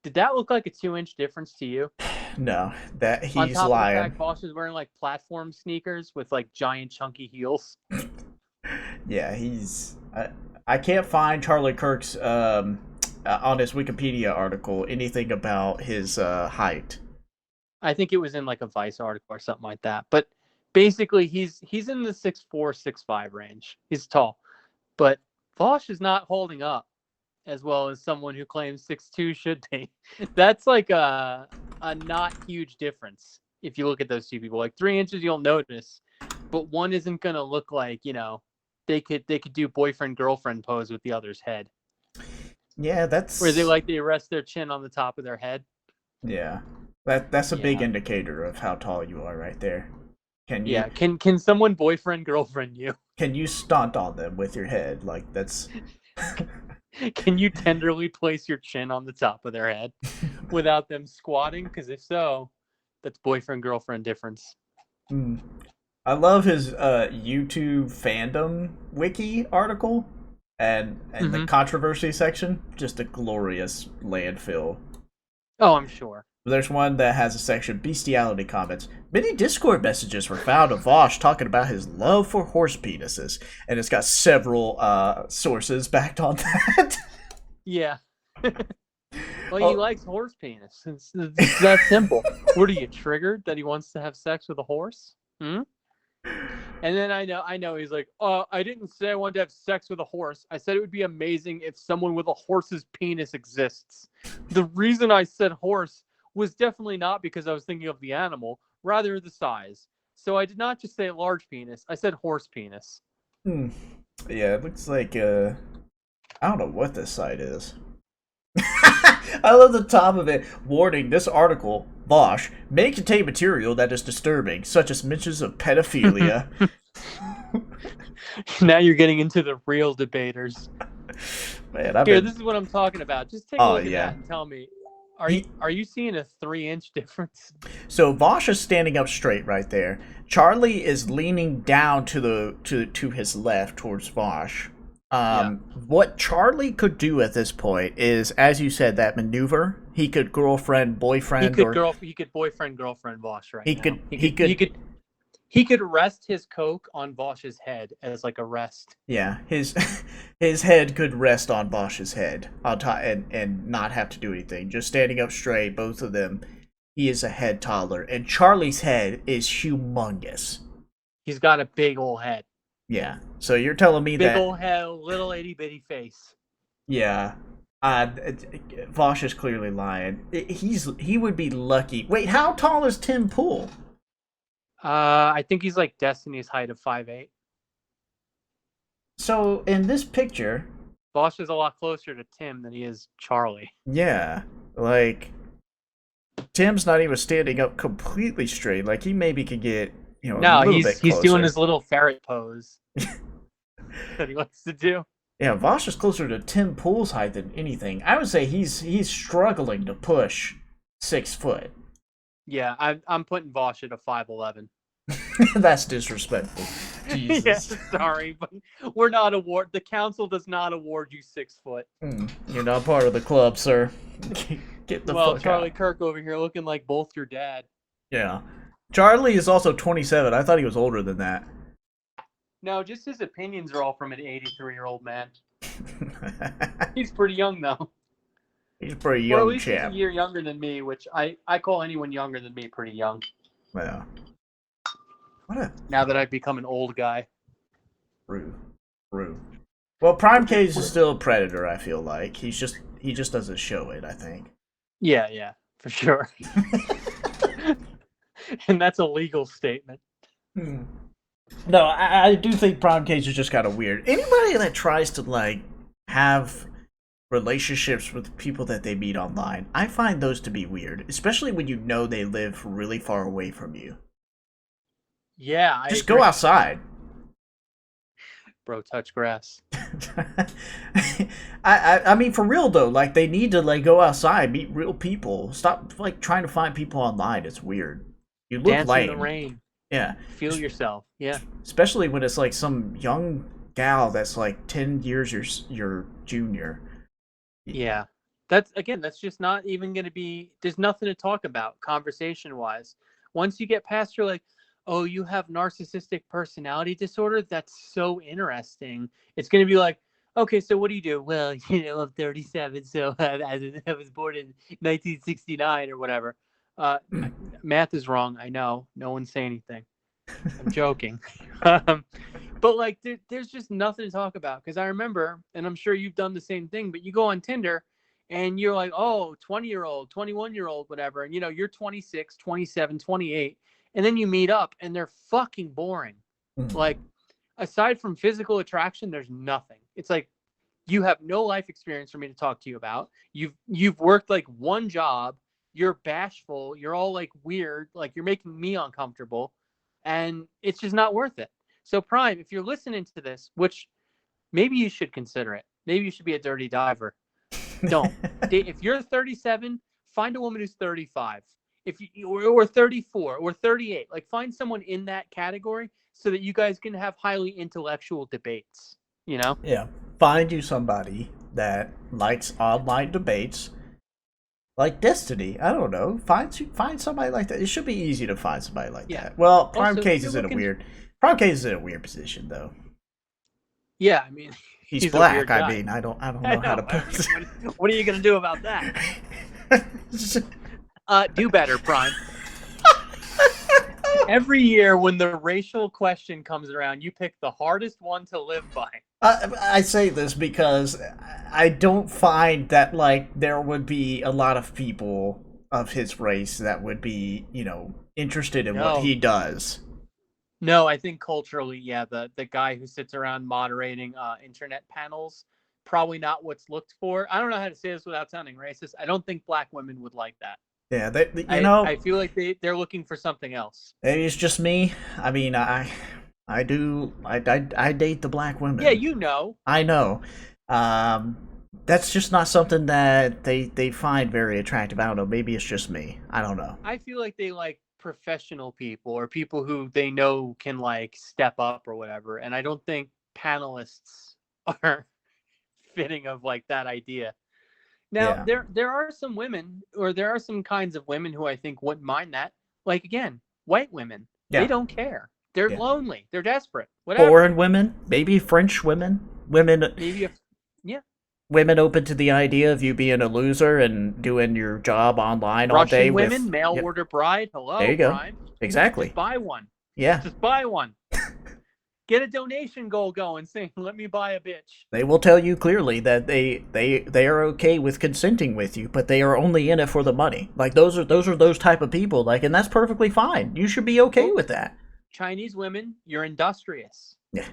Did that look like a 2-inch difference to you? No, that On he's top of the lying. fact Vosh is wearing like platform sneakers with like giant chunky heels. Yeah, I can't find Charlie Kirk's on his Wikipedia article anything about his height. I think it was in like a Vice article or something like that. But basically, he's in the 6'4", 6'5" range. He's tall, but Vosh is not holding up as well as someone who claims 6'2" should be. That's like a not huge difference if you look at those two people. Like 3 inches, you'll notice, but one isn't gonna look like they could do boyfriend girlfriend pose with the other's head, Yeah, where they that's like they rest their chin on the top of their head. yeah. That's a big Yeah. indicator of how tall you are right there. Can you Yeah, can someone boyfriend girlfriend you? can you stunt on them with your head? Like that's Can you tenderly place your chin on the top of their head without them squatting? Because if so, that's boyfriend girlfriend difference. Hmm. I love his YouTube fandom wiki article and the Mm-hmm. controversy section. Just a glorious landfill. Oh, I'm sure. There's one that has a section bestiality comments. Many Discord messages were found of Vosh talking about his love for horse penises, and it's got several sources backed on that. Yeah. Well, he Oh. likes horse penis. It's that simple. What are you triggered that he wants to have sex with a horse? Hmm? And then I know he's like, I didn't say I wanted to have sex with a horse. I said it would be amazing if someone with a horse's penis exists. The reason I said horse was definitely not because I was thinking of the animal, rather the size. So I did not just say large penis. I said horse penis. Hmm. Yeah, it looks like I don't know what this site is. I love the top of it. Warning: this article, Bosch, may contain material that is disturbing, such as mentions of pedophilia. Now you're getting into the real debaters. Man, I've Here, been. this is what I'm talking about. Just take a Oh look at yeah. that and tell me, are you He are you seeing a 3-inch difference? So Vosh is standing up straight right there. Charlie is leaning down to his left towards Vosh. Yeah. What Charlie could do at this point is, as you said, that maneuver. He could girlfriend, He boyfriend, could or boyfriend girlfriend Vosh right he now. could He he could he could could He could rest his coke on Vosh's head as like a rest. Yeah, his his head could rest on Bosch's head on top and not have to do anything. Just standing up straight, both of them. He is a head toddler, and Charlie's head is humongous. He's got a big old head. Yeah. So you're telling me Big that? old head, little itty bitty face. Yeah. Vosh is clearly lying. He would be lucky. Wait, how tall is Tim Pool? I think he's like Destiny's height of 5'8". So in this picture, Vosh is a lot closer to Tim than he is Charlie. yeah, like Tim's not even standing up completely straight. Like he maybe could get a No, little bit he's closer. doing his little ferret pose that he likes to do. Yeah, Vosh is closer to Tim Pool's height than anything. I would say he's struggling to push 6 foot. Yeah, I'm putting Vosh at a 5'11". That's disrespectful. Jesus. Yes, sorry, but we're not award. The council does not award you 6 foot. You're not part of the club, sir. Get the fuck Charlie out. Kirk over here looking like both your dad. Yeah. Charlie is also 27. I thought he was older than that. No, just his opinions are all from an 83-year-old man. He's pretty young though. He's a pretty young Or at least chap. he's a year younger than me, which I call anyone younger than me pretty young. Yeah. What a Now that I've become an old guy. rude. Well, Primecayes is still a predator. I feel like he just doesn't show it. I think. Yeah, for sure. And that's a legal statement. No, I do think Primecayes is just kind of weird. Anybody that tries to like have relationships with people that they meet online, I find those to be weird, especially when you know they live really far away from you. Yeah, Just go outside. Bro, touch grass. I mean, for real though, like they need to like go outside, meet real people. Stop like trying to find people online. It's weird. You look Dance lame. in the rain. Yeah. Feel yourself. Yeah. Especially when it's like some young gal that's like 10 years your junior. Yeah. That's just not even going to be, there's nothing to talk about conversation wise. Once you get past, you're like, oh, you have narcissistic personality disorder? That's so interesting. It's going to be like, okay, so what do you do? Well, I'm 37, so I was born in 1969 or whatever. Math is wrong. I know. No one say anything. I'm joking. But like, there's just nothing to talk about. Because I remember, and I'm sure you've done the same thing, but you go on Tinder and you're like, oh, 20-year-old, 21-year-old, whatever. And, you're 26, 27, 28. And then you meet up and they're fucking boring. Like, aside from physical attraction, there's nothing. It's like, you have no life experience for me to talk to you about. You've worked like one job. You're bashful. You're all like weird. Like, you're making me uncomfortable. And it's just not worth it. So Prime, if you're listening to this, which maybe you should consider it. Maybe you should be a dirty diver. Don't. If you're 37, find a woman who's 35. If you or 34 or 38, like find someone in that category so that you guys can have highly intellectual debates, Yeah. Find you somebody that likes online debates. Like Destiny, I don't know. Find somebody like that. It should be easy to find somebody like that. Well, Primecayes is in a weird position though. Yeah, I mean, he's black. I mean, I don't know how to put it. What are you gonna do about that? Do better, Prime. Every year when the racial question comes around, you pick the hardest one to live by. I say this because I don't find that like there would be a lot of people of his race that would be, interested in what he does. No, I think culturally, yeah, the guy who sits around moderating internet panels, probably not what's looked for. I don't know how to say this without sounding racist. I don't think black women would like that. Yeah, I feel like they're looking for something else. Maybe it's just me. I mean, I date the black women. Yeah, I know. That's just not something that they find very attractive. I don't know. Maybe it's just me. I don't know. I feel like they like professional people or people who they know can like step up or whatever. And I don't think panelists are fitting of like that idea. Now, there are some women, or there are some kinds of women who I think wouldn't mind that. Like, again, white women. Yeah. They don't care. They're Yeah. lonely. They're desperate. Whatever. Foreign women, maybe French women, Maybe if yeah, women open to the idea of you being a loser and doing your job online all day Russian with. women, mail Yep. order bride. There Hello, you go. Prime. Just Exactly. buy one. Yeah. Just buy one. Get a donation goal going. Saying, "Let me buy a bitch." They will tell you clearly that they are okay with consenting with you, but they are only in it for the money. Like those are those type of people. Like, and that's perfectly fine. You should be okay Well, with that. Chinese women, you're industrious. Yeah.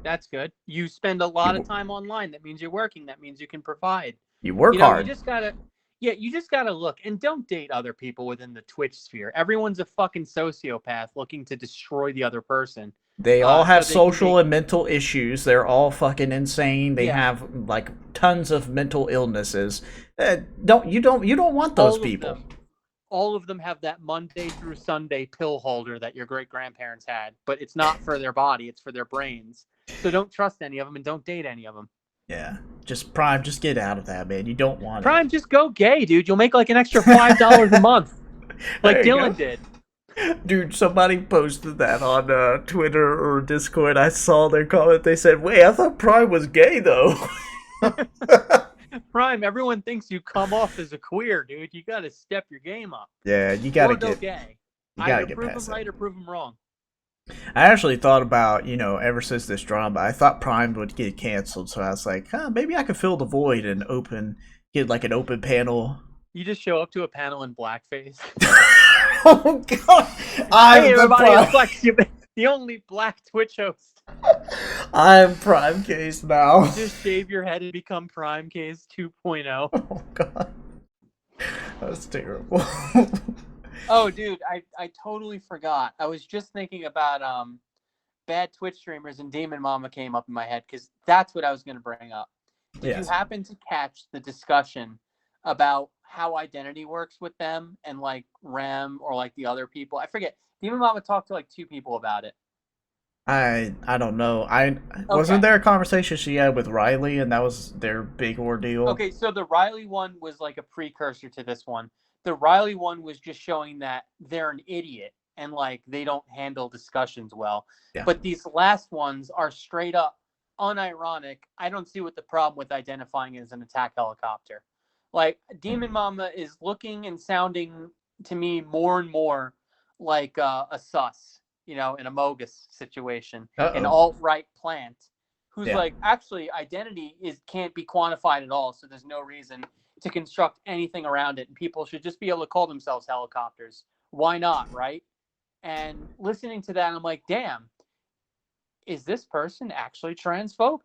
That's good. You spend a lot of You time online. That means you're working. That means you can provide. you work You hard. just gotta, yeah, you just gotta look and don't date other people within the Twitch sphere. Everyone's a fucking sociopath looking to destroy the other person, They all have so they can social make, and mental issues. They're all fucking insane. They yeah, have like tons of mental illnesses. You don't want those all of people. them. All of them have that Monday through Sunday pill holder that your great grandparents had, but it's not for their body, it's for their brains. So don't trust any of them and don't date any of them. Yeah, just Prime. Just get out of that, man. You don't want it. Prime, just go gay, dude. You'll make like an extra $5 a month, like There you go. Dylan did. Dude, somebody posted that on Twitter or Discord. I saw their comment. They said, "Wait, I thought Prime was gay, though." Prime, everyone thinks you come off as a queer, dude. You got to step your game up Yeah, or go gay. you gotta Either get prove them past that. right or prove them wrong. I actually thought about, ever since this drama, I thought Prime would get canceled. So I was like, maybe I could fill the void and get like an open panel. You just show up to a panel in blackface. Oh God, Hey, I'm the everybody, it's Prime. Flex, the only black Twitch host. I'm Prime Case now. Just shave your head and become Prime Case 2.0. Oh God, that's terrible. Oh, dude, I totally forgot. I was just thinking about bad Twitch streamers, and Demon Mama came up in my head because that's what I was going to bring up. Did you Yes. happen to catch the discussion about how identity works with them and like Rem or like the other people? I forget. Demon Mama talked to like two people about it. I don't know. I wasn't Okay. there a conversation she had with Riley, and that was their big ordeal. Okay, so the Riley one was like a precursor to this one. The Riley one was just showing that they're an idiot and like they don't handle discussions well. Yeah. But these last ones are straight up unironic. I don't see what the problem with identifying as an attack helicopter. Like Demon Mama is looking and sounding to me more and more like a sus, an Amogus situation, Uh an oh. alt-right plant who's Yeah. like, actually identity can't be quantified at all, so there's no reason to construct anything around it, and people should just be able to call themselves helicopters. Why not, right? And listening to that, I'm like, damn, is this person actually transphobic?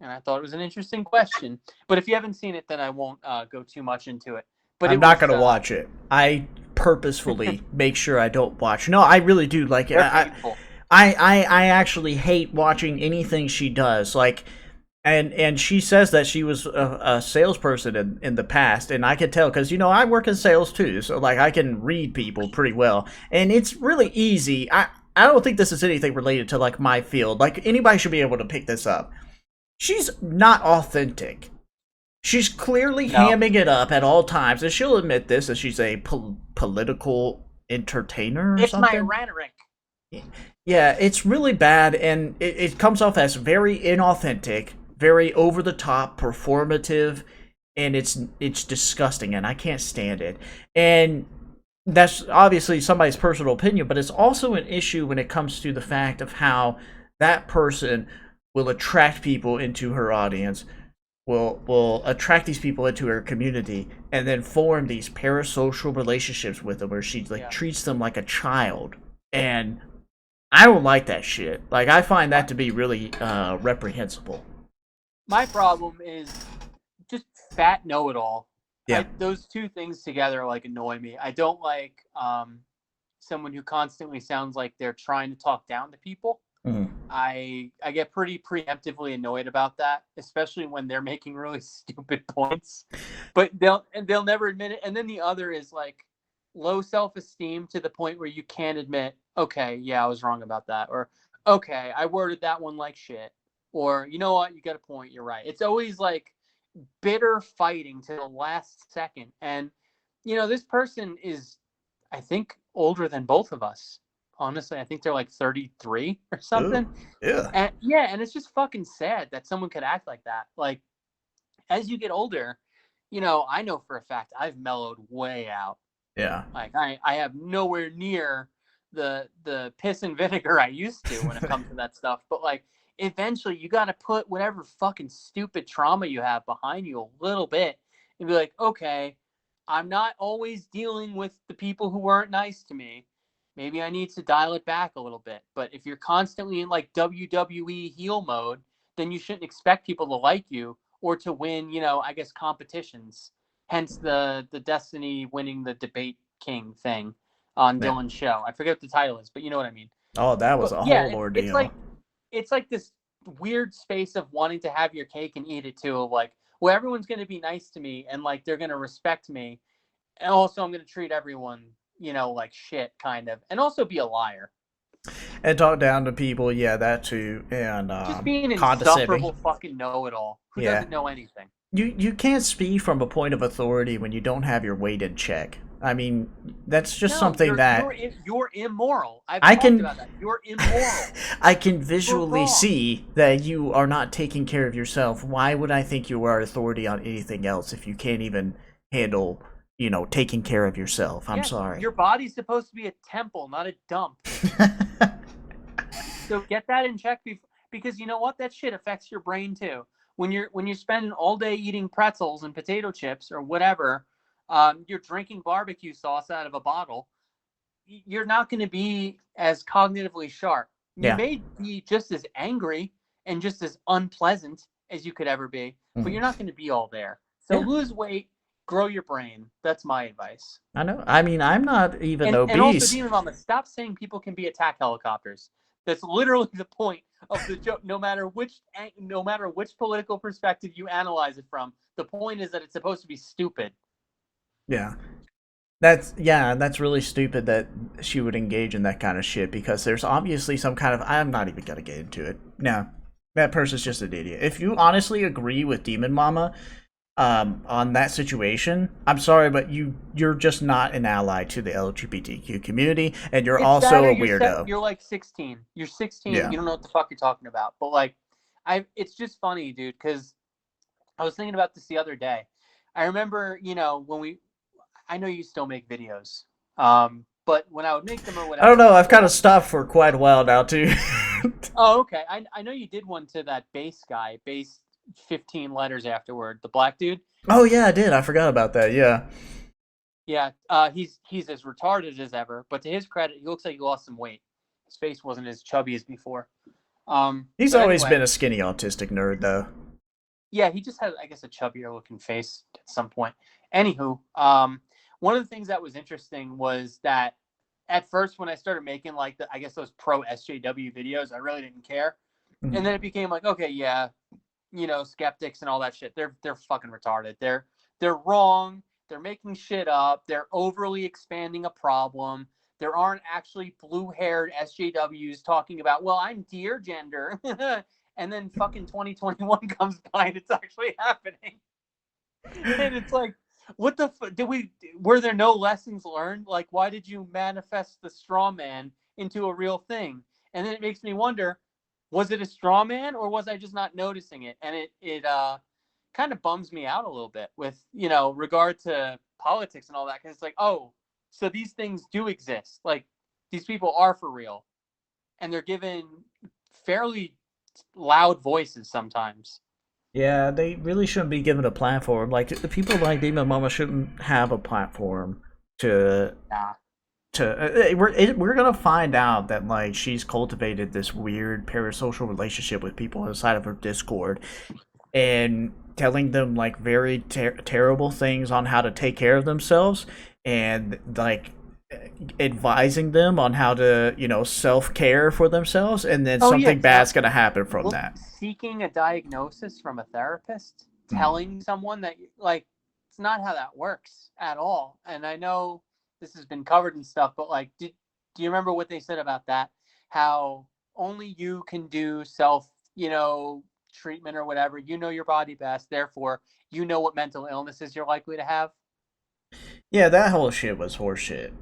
And I thought it was an interesting question. But if you haven't seen it, then I won't go too much into it. But I'm it not was gonna watch it. I purposefully make sure I don't watch. No, I really do. Like they're painful. I actually hate watching anything she does. Like, and she says that she was a salesperson in the past, and I could tell because I work in sales too, so like I can read people pretty well, and it's really easy. I don't think this is anything related to like my field. Like anybody should be able to pick this up. She's not authentic. She's clearly No. hamming it up at all times, and she'll admit this that she's a political entertainer or It's my something. rhetoric. Yeah, it's really bad, and it comes off as very inauthentic, very over the top, performative, and it's disgusting, and I can't stand it. And that's obviously somebody's personal opinion, but it's also an issue when it comes to the fact of how that person will attract people into her audience, will attract these people into her community, and then form these parasocial relationships with them, where she like Yeah. treats them like a child, and I don't like that shit. Like, I find that to be really reprehensible. My problem is just fat know-it-all. Yeah. Those two things together like annoy me. I don't like someone who constantly sounds like they're trying to talk down to people. Mhm. I get pretty preemptively annoyed about that, especially when they're making really stupid points. But they'll never admit it. And then the other is like low self-esteem to the point where you can't admit, okay, yeah, I was wrong about that, or okay, I worded that one like shit, or you know what, you got a point, you're right. It's always like bitter fighting to the last second. And this person is, I think, older than both of us. Honestly, I think they're like 33 or something. Ooh, yeah, And yeah, and it's just fucking sad that someone could act like that. Like as you get older, I know for a fact I've mellowed way out. yeah. Like I have nowhere near the piss and vinegar I used to when it comes to that stuff. But like eventually you got to put whatever fucking stupid trauma you have behind you a little bit and be like, okay, I'm not always dealing with the people who weren't nice to me. Maybe I need to dial it back a little bit. But if you're constantly in like WWE heel mode, then you shouldn't expect people to like you or to win, I guess competitions. Hence the Destiny winning the debate king thing on Yeah. Dylan's show. I forget what the title is, but you know what I mean. Oh, that was But a yeah, whole it's ordeal. like this weird space of wanting to have your cake and eat it too. Of like, well, everyone's going to be nice to me and like they're going to respect me, and also I'm going to treat everyone, like shit, kind of, and also be a liar. And talk down to people, yeah, that too, and Just be an condescending. insufferable fucking know-it-all who Yeah, doesn't know anything. you can't speak from a point of authority when you don't have your weight in check. I mean, that's just No, something that you're immoral. I've I talked can about that. You're immoral. I can You're visually wrong. see that you are not taking care of yourself. Why would I think you are authority on anything else if you can't even handle, taking care of yourself? I'm Yeah, sorry. your body's supposed to be a temple, not a dump. So get that in check because you know what? That shit affects your brain too. When you're spending all day eating pretzels and potato chips or whatever, you're drinking barbecue sauce out of a bottle. You're not going to be as cognitively sharp. You Yeah. may be just as angry and just as unpleasant as you could ever be, but Mhm. you're not going to be all there. So Yeah. lose weight, grow your brain. That's my advice. I know. I mean, I'm not even And also, obese. Demon Mama, stop saying people can be attack helicopters. That's literally the point of the joke. No matter which political perspective you analyze it from, the point is that it's supposed to be stupid. Yeah. That's really stupid that she would engage in that kind of shit because there's obviously some kind of I'm not even gonna get into it. No. That person's just an idiot. If you honestly agree with Demon Mama, on that situation, I'm sorry, but you're just not an ally to the LGBTQ community, and you're It's that also or a weirdo. you're like 16. You're 16. Yeah. You don't know what the fuck you're talking about. But like, it's just funny, dude, because I was thinking about this the other day. I remember, I know you still make videos, but when I would make them or I don't whatever, know. I've kind of stopped for quite a while now too. oh, okay. I know you did one to that bass guy, bass 15 letters afterward, the black dude. Oh yeah, I did. I forgot about that. Yeah. Yeah, he's as retarded as ever, but to his credit, he looks like he lost some weight. His face wasn't as chubby as before. He's But always anyway, been a skinny autistic nerd though. yeah, he just had, I guess, a chubbier looking face at some point. Anywho, one of the things that was interesting was that at first when I started making like I guess those pro SJW videos, I really didn't care, and then Mhm. it became like, okay, yeah, skeptics and all that shit. They're fucking retarded. They're wrong. They're making shit up. They're overly expanding a problem. There aren't actually blue-haired SJWs talking about, well, I'm dear gender. And then fucking 2021 comes by and it's actually happening. And it's like, what the did we were there no lessons learned? Like, why did you manifest the straw man into a real thing? And then it makes me wonder, was it a straw man or was I just not noticing it? And it kind of bums me out a little bit with, regard to politics and all that, because it's like, oh, so these things do exist. Like, these people are for real, and they're given fairly loud voices sometimes. Yeah, they really shouldn't be given a platform. Like the people like Demon Mama shouldn't have a platform to Nah. we're gonna find out that like she's cultivated this weird parasocial relationship with people inside of her Discord and telling them like very terrible things on how to take care of themselves and like advising them on how to self-care for themselves, and then Oh yeah, something bad's gonna happen from that. seeking a diagnosis from a therapist, Mm. telling someone that like it's not how that works at all. And I know this has been covered and stuff, but like, do you remember what they said about that? How only you can do self, treatment or whatever. You know your body best, therefore you know what mental illnesses you're likely to have. Yeah, that whole shit was horseshit.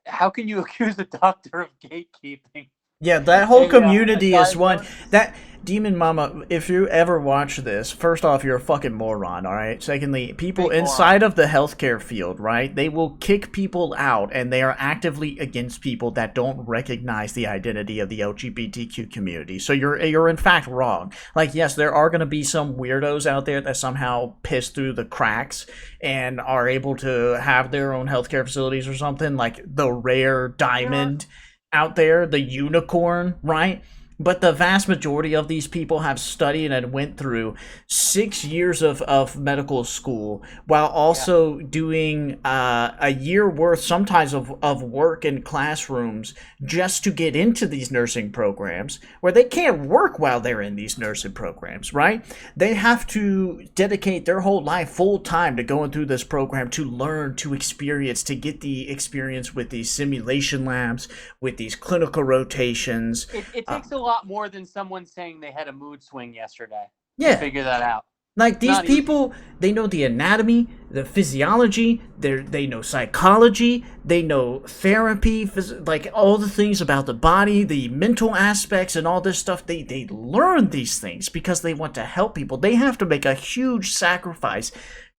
how can you accuse a doctor of gatekeeping Yeah, that whole a community is one diagnosis? that Demon Mama. If you ever watch this, first off, you're a fucking moron. All right. Secondly, people Big moron. inside of the healthcare field, right? They will kick people out, and they are actively against people that don't recognize the identity of the LGBTQ community. So you're in fact wrong. Like, yes, there are going to be some weirdos out there that somehow piss through the cracks and are able to have their own healthcare facilities or something, like the rare There are diamond out there, the unicorn, right? But the vast majority of these people have studied and went through 6 years of medical school while yeah. also doing a year worth sometimes of work in classrooms just to get into these nursing programs where they can't work while they're in these nursing programs, right? They have to dedicate their whole life full time to going through this program to learn, to experience, to get the experience with these simulation labs, with these clinical rotations. It Uh, takes a lot more than someone saying they had a mood swing yesterday to yeah, figure that out. like It's these not easy. people, they know the anatomy, the physiology, they know psychology, they know therapy, like all the things about the body, the mental aspects, and all this stuff. They learn these things because they want to help people. They have to make a huge sacrifice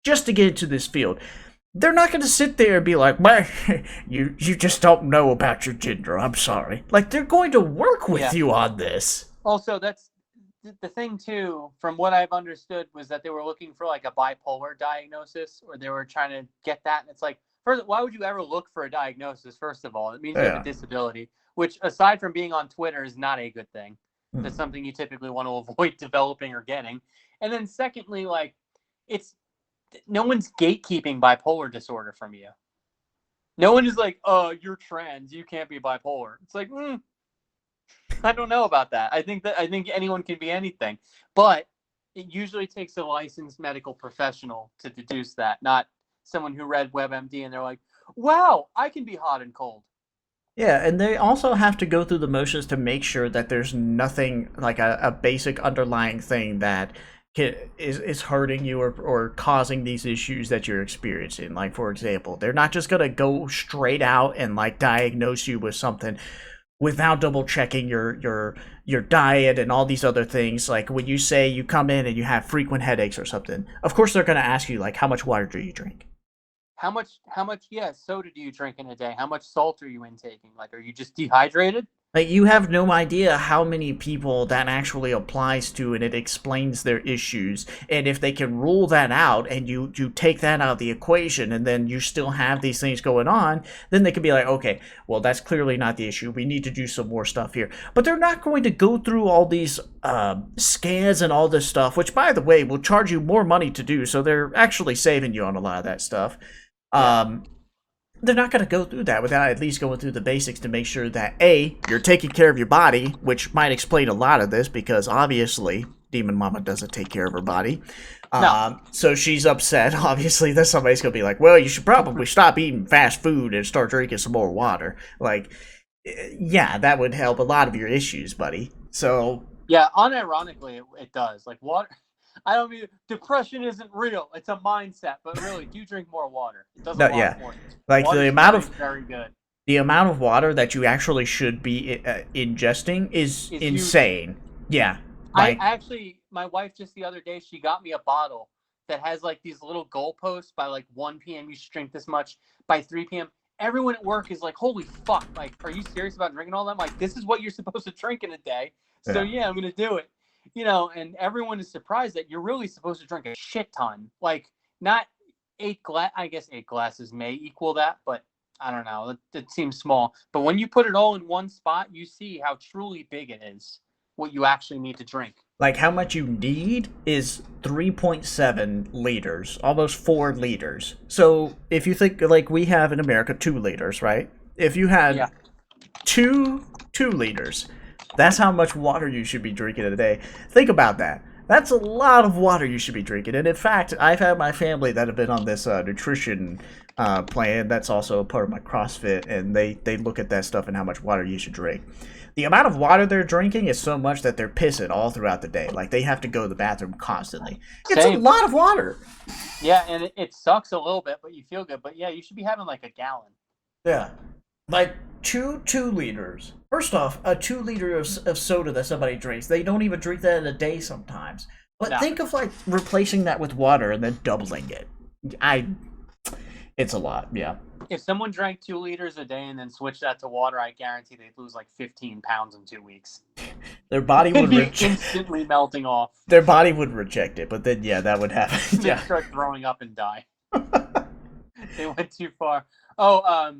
just to get into this field. They're not going to sit there and be like, well, you just don't know about your gender. I'm sorry. Like, they're going to work with Yeah. you on this. Also, that's the thing too. From what I've understood, was that they were looking for like a bipolar diagnosis, or they were trying to get that. And it's like, first, why would you ever look for a diagnosis? First of all, it means you have a Yeah. disability, which, aside from being on Twitter, is not a good thing. That's Hmm. something you typically want to avoid developing or getting. And then, secondly, like, it's no one's gatekeeping bipolar disorder from you. No one is like, "Oh, you're trans, you can't be bipolar." It's like, I don't know about that. I think anyone can be anything, but it usually takes a licensed medical professional to deduce that, not someone who read WebMD and they're like, "Wow, I can be hot and cold." Yeah, and they also have to go through the motions to make sure that there's nothing like a basic underlying thing that is hurting you or causing these issues that you're experiencing. Like, for example, they're not just going to go straight out and like diagnose you with something without double checking your diet and all these other things. Like when you say you come in and you have frequent headaches or something, of course they're going to ask you like, how much water do you drink? How much yeah, soda do you drink in a day? How much salt are you intaking? Like, are you just dehydrated? Like, you have no idea how many people that actually applies to, and it explains their issues. And if they can rule that out and you take that out of the equation and then you still have these things going on, then they can be like, okay, well, that's clearly not the issue. We need to do some more stuff here. But they're not going to go through all these scans and all this stuff, which, by the way, will charge you more money to do. So they're actually saving you on a lot of that stuff. Yeah. Um, they're not going to go through that without at least going through the basics to make sure that A, you're taking care of your body, which might explain a lot of this because obviously Demon Mama doesn't take care of her body. No. So she's upset, obviously, that somebody's going to be like, well, you should probably stop eating fast food and start drinking some more water. Like, yeah, that would help a lot of your issues, buddy. So, Yeah, unironically, it does. Like, water. I don't mean depression isn't real. It's a mindset, but really, do drink more water. It does a no, lot yeah. for you. Like, Water's very, very good. the amount of water that you actually should be ingesting is Is huge. insane. Yeah, I like actually, my wife just the other day, she got me a bottle that has like these little goalposts. By like 1 p.m., you should drink this much. By 3 p.m., everyone at work is like, "Holy fuck! Like, are you serious about drinking all that?" I'm like, this is what you're supposed to drink in a day. So yeah. yeah, I'm gonna do it. And everyone is surprised that you're really supposed to drink a shit ton. Like, not 8 glass. I guess 8 glasses may equal that, but I don't know. It seems small. But when you put it all in one spot, you see how truly big it is. What you actually need to drink. Like how much you need is 3.7 liters, almost 4 liters. So if you think like we have in America 2 liters, right? If you Yeah. had 2 liters, that's how much water you should be drinking a day. Think about that. That's a lot of water you should be drinking. And in fact, I've had my family that have been on this nutrition plan. That's also a part of my CrossFit, and they look at that stuff and how much water you should drink. The amount of water they're drinking is so much that they're pissing all throughout the day. Like they have to go to the bathroom constantly. It's a Same. lot of water. Yeah, and it sucks a little bit, but you feel good. But yeah, you should be having like a gallon. Yeah. Like two liters. First off, a 2 liter of soda that somebody drinks, they don't even drink that in a day sometimes. But No. think of like replacing that with water and then doubling it. I It's a lot, yeah. If someone drank 2 liters a day and then switched that to water, I guarantee they'd lose like 15 pounds in 2 weeks. Their body They'd would be reject instantly melting off. their body would reject it, but then yeah, that would happen. They'd Yeah. start throwing up and die. They went too far. Oh,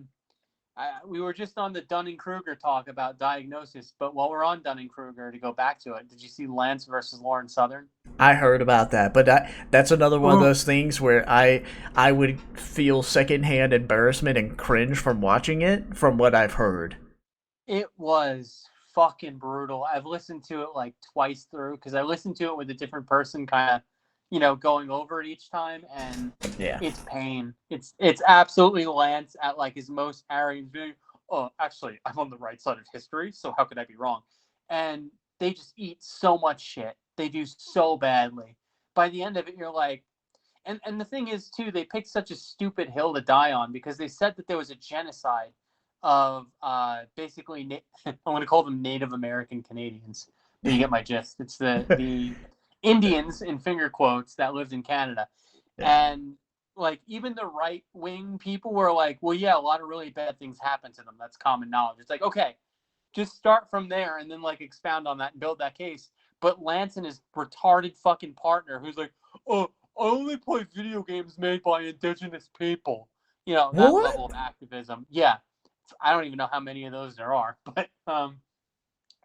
we were just on the Dunning-Kruger talk about diagnosis, but while we're on Dunning-Kruger, to go back to it, did you see Lance versus Lauren Southern? I heard about that, but that's another one of Ooh. those things where I would feel secondhand embarrassment and cringe from watching it from what I've heard. It was fucking brutal. I've listened to it like twice through because I listened to it with a different person, kind of, going over it each time, and Yeah. it's pain. It's absolutely Lance at like his most arrogant, being, oh, actually, I'm on the right side of history, so how could I be wrong? And they just eat so much shit. They do so badly. By the end of it, you're like, and the thing is too, they picked such a stupid hill to die on because they said that there was a genocide of basically I'm going to call them Native American Canadians, but you get my gist. It's the Indians in finger quotes that lived in Canada, Yeah. and like even the right wing people were like, well, yeah, a lot of really bad things happened to them. That's common knowledge. It's like, okay, just start from there and then like expound on that and build that case. But Lance and his retarded fucking partner, who's like, oh, I only play video games made by indigenous people. That What? level of activism. Yeah, I don't even know how many of those there are, but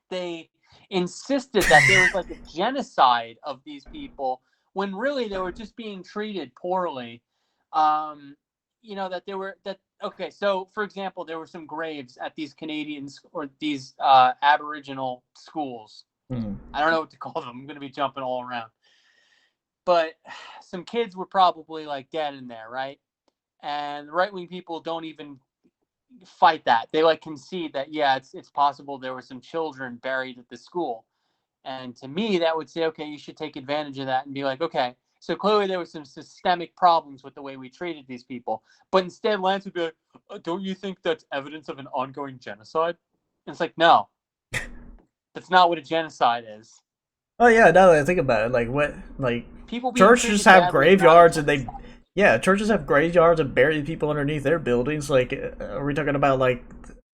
they insisted that there was like a genocide of these people when really they were just being treated poorly. Um, that they were that okay. So, for example, there were some graves at these Canadians or these Aboriginal schools. Hmm. I don't know what to call them. I'm going to be jumping all around, but some kids were probably like dead in there, right? And the right wing people don't even fight that. They like concede that yeah, it's possible there were some children buried at the school. And to me, that would say, okay, you should take advantage of that and be like, okay, so clearly there was some systemic problems with the way we treated these people. But instead, Lance would be like, don't you think that's evidence of an ongoing genocide? And it's like, no, that's not what a genocide is. Oh yeah, now that I think about it, like what, like People being churches treated have badly is not a graveyards and they, genocide. yeah, churches have graveyards and bury people underneath their buildings. Like, are we talking about like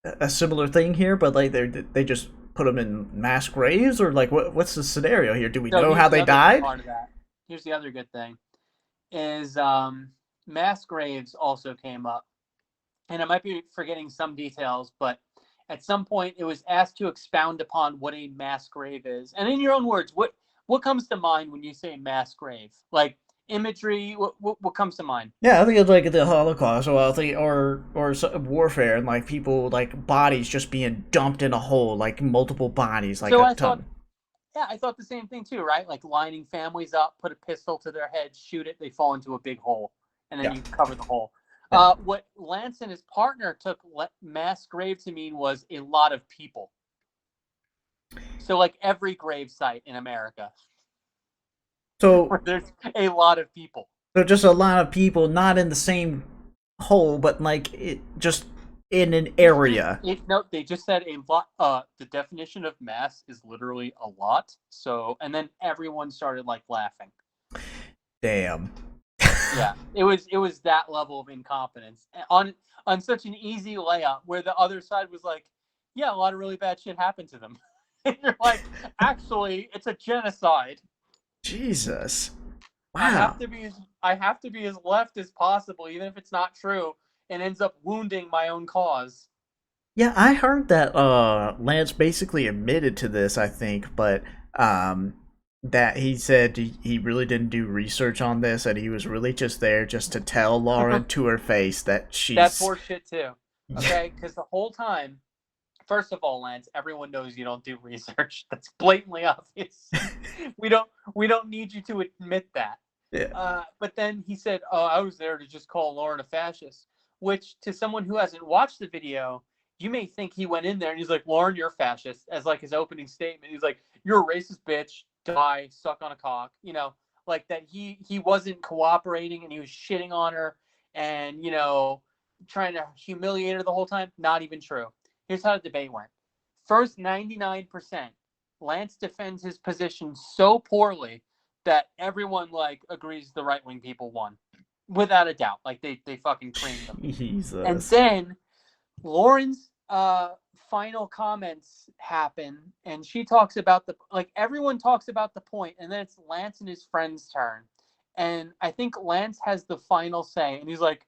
a similar thing here? But like they just put them in mass graves, or like what's the scenario here? Do we So know here's how the they other good died? part of that. Here's the other good thing is mass graves also came up. And I might be forgetting some details, but at some point it was asked to expound upon what a mass grave is. And in your own words, what comes to mind when you say mass grave? Like imagery, what comes to mind? Yeah, I think it's like the Holocaust, or I think, or warfare, and like people like bodies just being dumped in a hole, like multiple bodies, like So a I thought, ton. yeah, I thought the same thing too, right? Like lining families up, put a pistol to their head, shoot it, they fall into a big hole, and then Yeah, you cover the hole. yeah. What Lance and his partner took mass grave to mean was a lot of people. So like every grave site in America, So where there's a lot of people. so just a lot of people not in the same hole, but like it just in an area. No, they just said a lot. The definition of mass is literally a lot. So, and then everyone started like laughing. Damn. Yeah, it was that level of incompetence on such an easy layup where the other side was like, yeah, a lot of really bad shit happened to them. And you're like, actually, it's a genocide. Jesus. I Wow. have to be as I have to be as left as possible, even if it's not true, and ends up wounding my own cause. Yeah, I heard that Lance basically admitted to this, I think, but um that he said he really didn't do research on this and he was really just there just to tell Lauren to her face that That's she's horseshit too. Okay, because the whole time, first of all, Lance, everyone knows you don't do research. That's blatantly obvious. We don't need you to admit that. yeah. But then he said, "Oh, I was there to just call Lauren a fascist," which to someone who hasn't watched the video, you may think he went in there and he's like, "Lauren, you're a fascist," as like his opening statement. He's like, "You're a racist bitch. Die, suck on a cock." Like that he wasn't cooperating and he was shitting on her and trying to humiliate her the whole time. Not even true. Here's how the debate went. First 99%, Lance defends his position so poorly that everyone like agrees the right wing people won, without a doubt. Like they fucking creamed them. And Jesus. then Lauren's final comments happen, and she talks about everyone talks about the point, and then it's Lance and his friend's turn, and I think Lance has the final say, and he's like,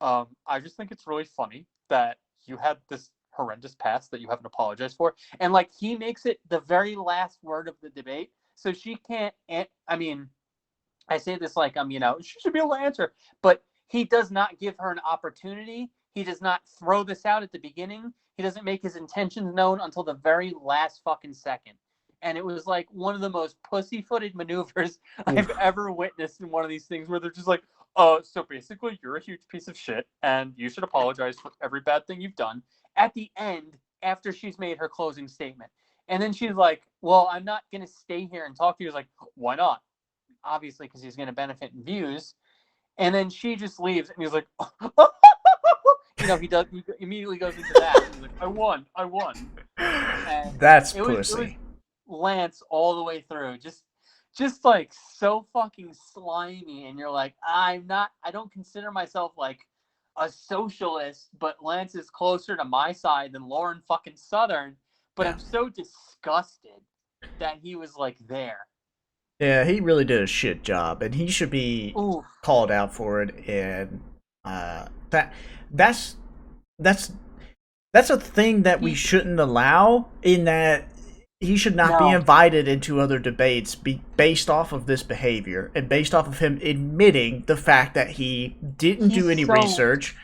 I just think it's really funny that you had this horrendous past that you haven't apologized for, and like he makes it the very last word of the debate, so she can't. I mean, I say this like she should be able to answer, but he does not give her an opportunity. He does not throw this out at the beginning. He doesn't make his intentions known until the very last fucking second. And it was like one of the most pussy-footed maneuvers I've ever witnessed in one of these things where they're just like, so basically you're a huge piece of shit and you should apologize for every bad thing you've done at the end after she's made her closing statement. And then she's like, well, I'm not going to stay here and talk to you. He's like, why not? Obviously, because he's going to benefit in views. And then she just leaves, and he's like, he does. He immediately goes into that. He's like, I won. And That's it was pussy. Lance all the way through, just like so fucking slimy. And you're like, I don't consider myself like a socialist, but Lance is closer to my side than Lauren fucking Southern. But I'm so disgusted that he was like there. Yeah, he really did a shit job, and he should be Ooh. called out for it. And that's that's a thing that we shouldn't allow. In that he should not be invited into other debates based off of this behavior and based off of him admitting the fact that he didn't do any research.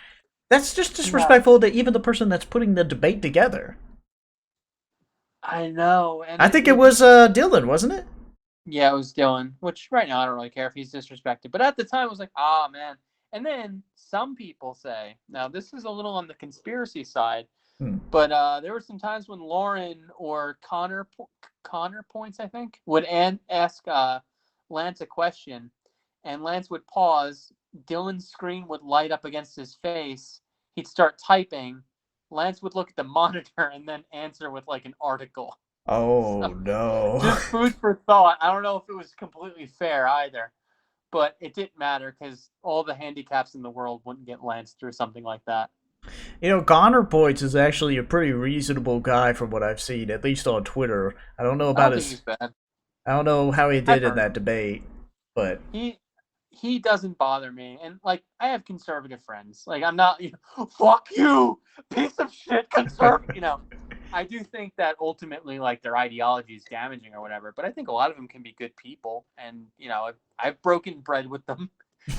That's just disrespectful to even the person that's putting the debate together. I know. And I think it was Dylan, wasn't it? Yeah, it was Dylan, which right now I don't really care if he's disrespected. But at the time, I was like, man. And then some people say, now this is a little on the conspiracy side, but there were some times when Lauren or Connor Points, I think, would ask Lance a question, and Lance would pause. Dylan's screen would light up against his face. He'd start typing. Lance would look at the monitor and then answer with like an article. Oh, so, no. Just food for thought. I don't know if it was completely fair either, but it didn't matter because all the handicaps in the world wouldn't get Lance through something like that. Connor Points is actually a pretty reasonable guy from what I've seen, at least on Twitter. I don't know about he's bad. I don't know how he did in that debate, but he doesn't bother me. And like, I have conservative friends. Like, I'm not, fuck you, piece of shit, conservative. I do think that ultimately, like, their ideology is damaging or whatever. But I think a lot of them can be good people, and I've broken bread with them.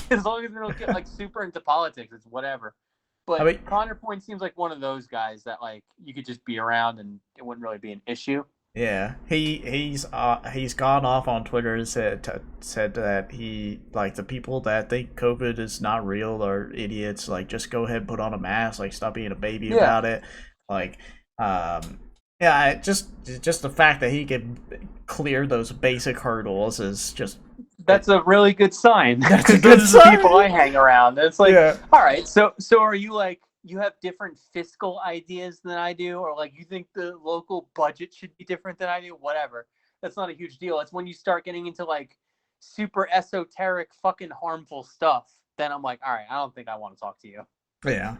As long as they don't get like super into politics, it's whatever. But Connor Point seems like one of those guys that like you could just be around and it wouldn't really be an issue. Yeah, he's gone off on Twitter and said that he, like, the people that think COVID is not real are idiots. Like, just go ahead and put on a mask. Like, stop being a baby about it. Like, just the fact that he can clear those basic hurdles is just. That's a really good sign. That's a good sign. Those are the people I hang around. It's like, all right, so are you like, you have different fiscal ideas than I do, or like you think the local budget should be different than I do? Whatever. That's not a huge deal. It's when you start getting into like super esoteric, fucking harmful stuff, then I'm like, all right, I don't think I want to talk to you. Yeah.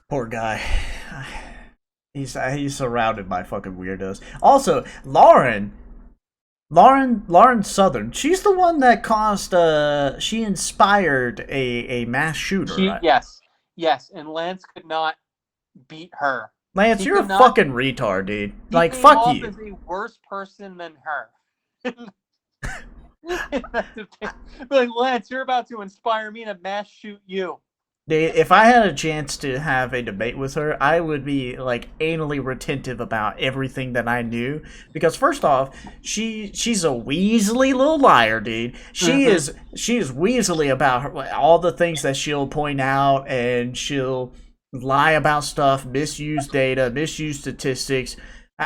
Poor guy. He's surrounded by fucking weirdos. Also, Lauren Southern, she's the one that caused she inspired a mass shooter, right? Yes, and Lance could not beat her. Lance, you're a fucking retard, dude. Like, fuck you. He is a worse person than her. Like, Lance, you're about to inspire me to mass shoot you. If I had a chance to have a debate with her, I would be like anally retentive about everything that I knew. Because first off, she's a weaselly little liar, dude. She is weaselly about all the things that she'll point out, and she'll lie about stuff, misuse data, misuse statistics.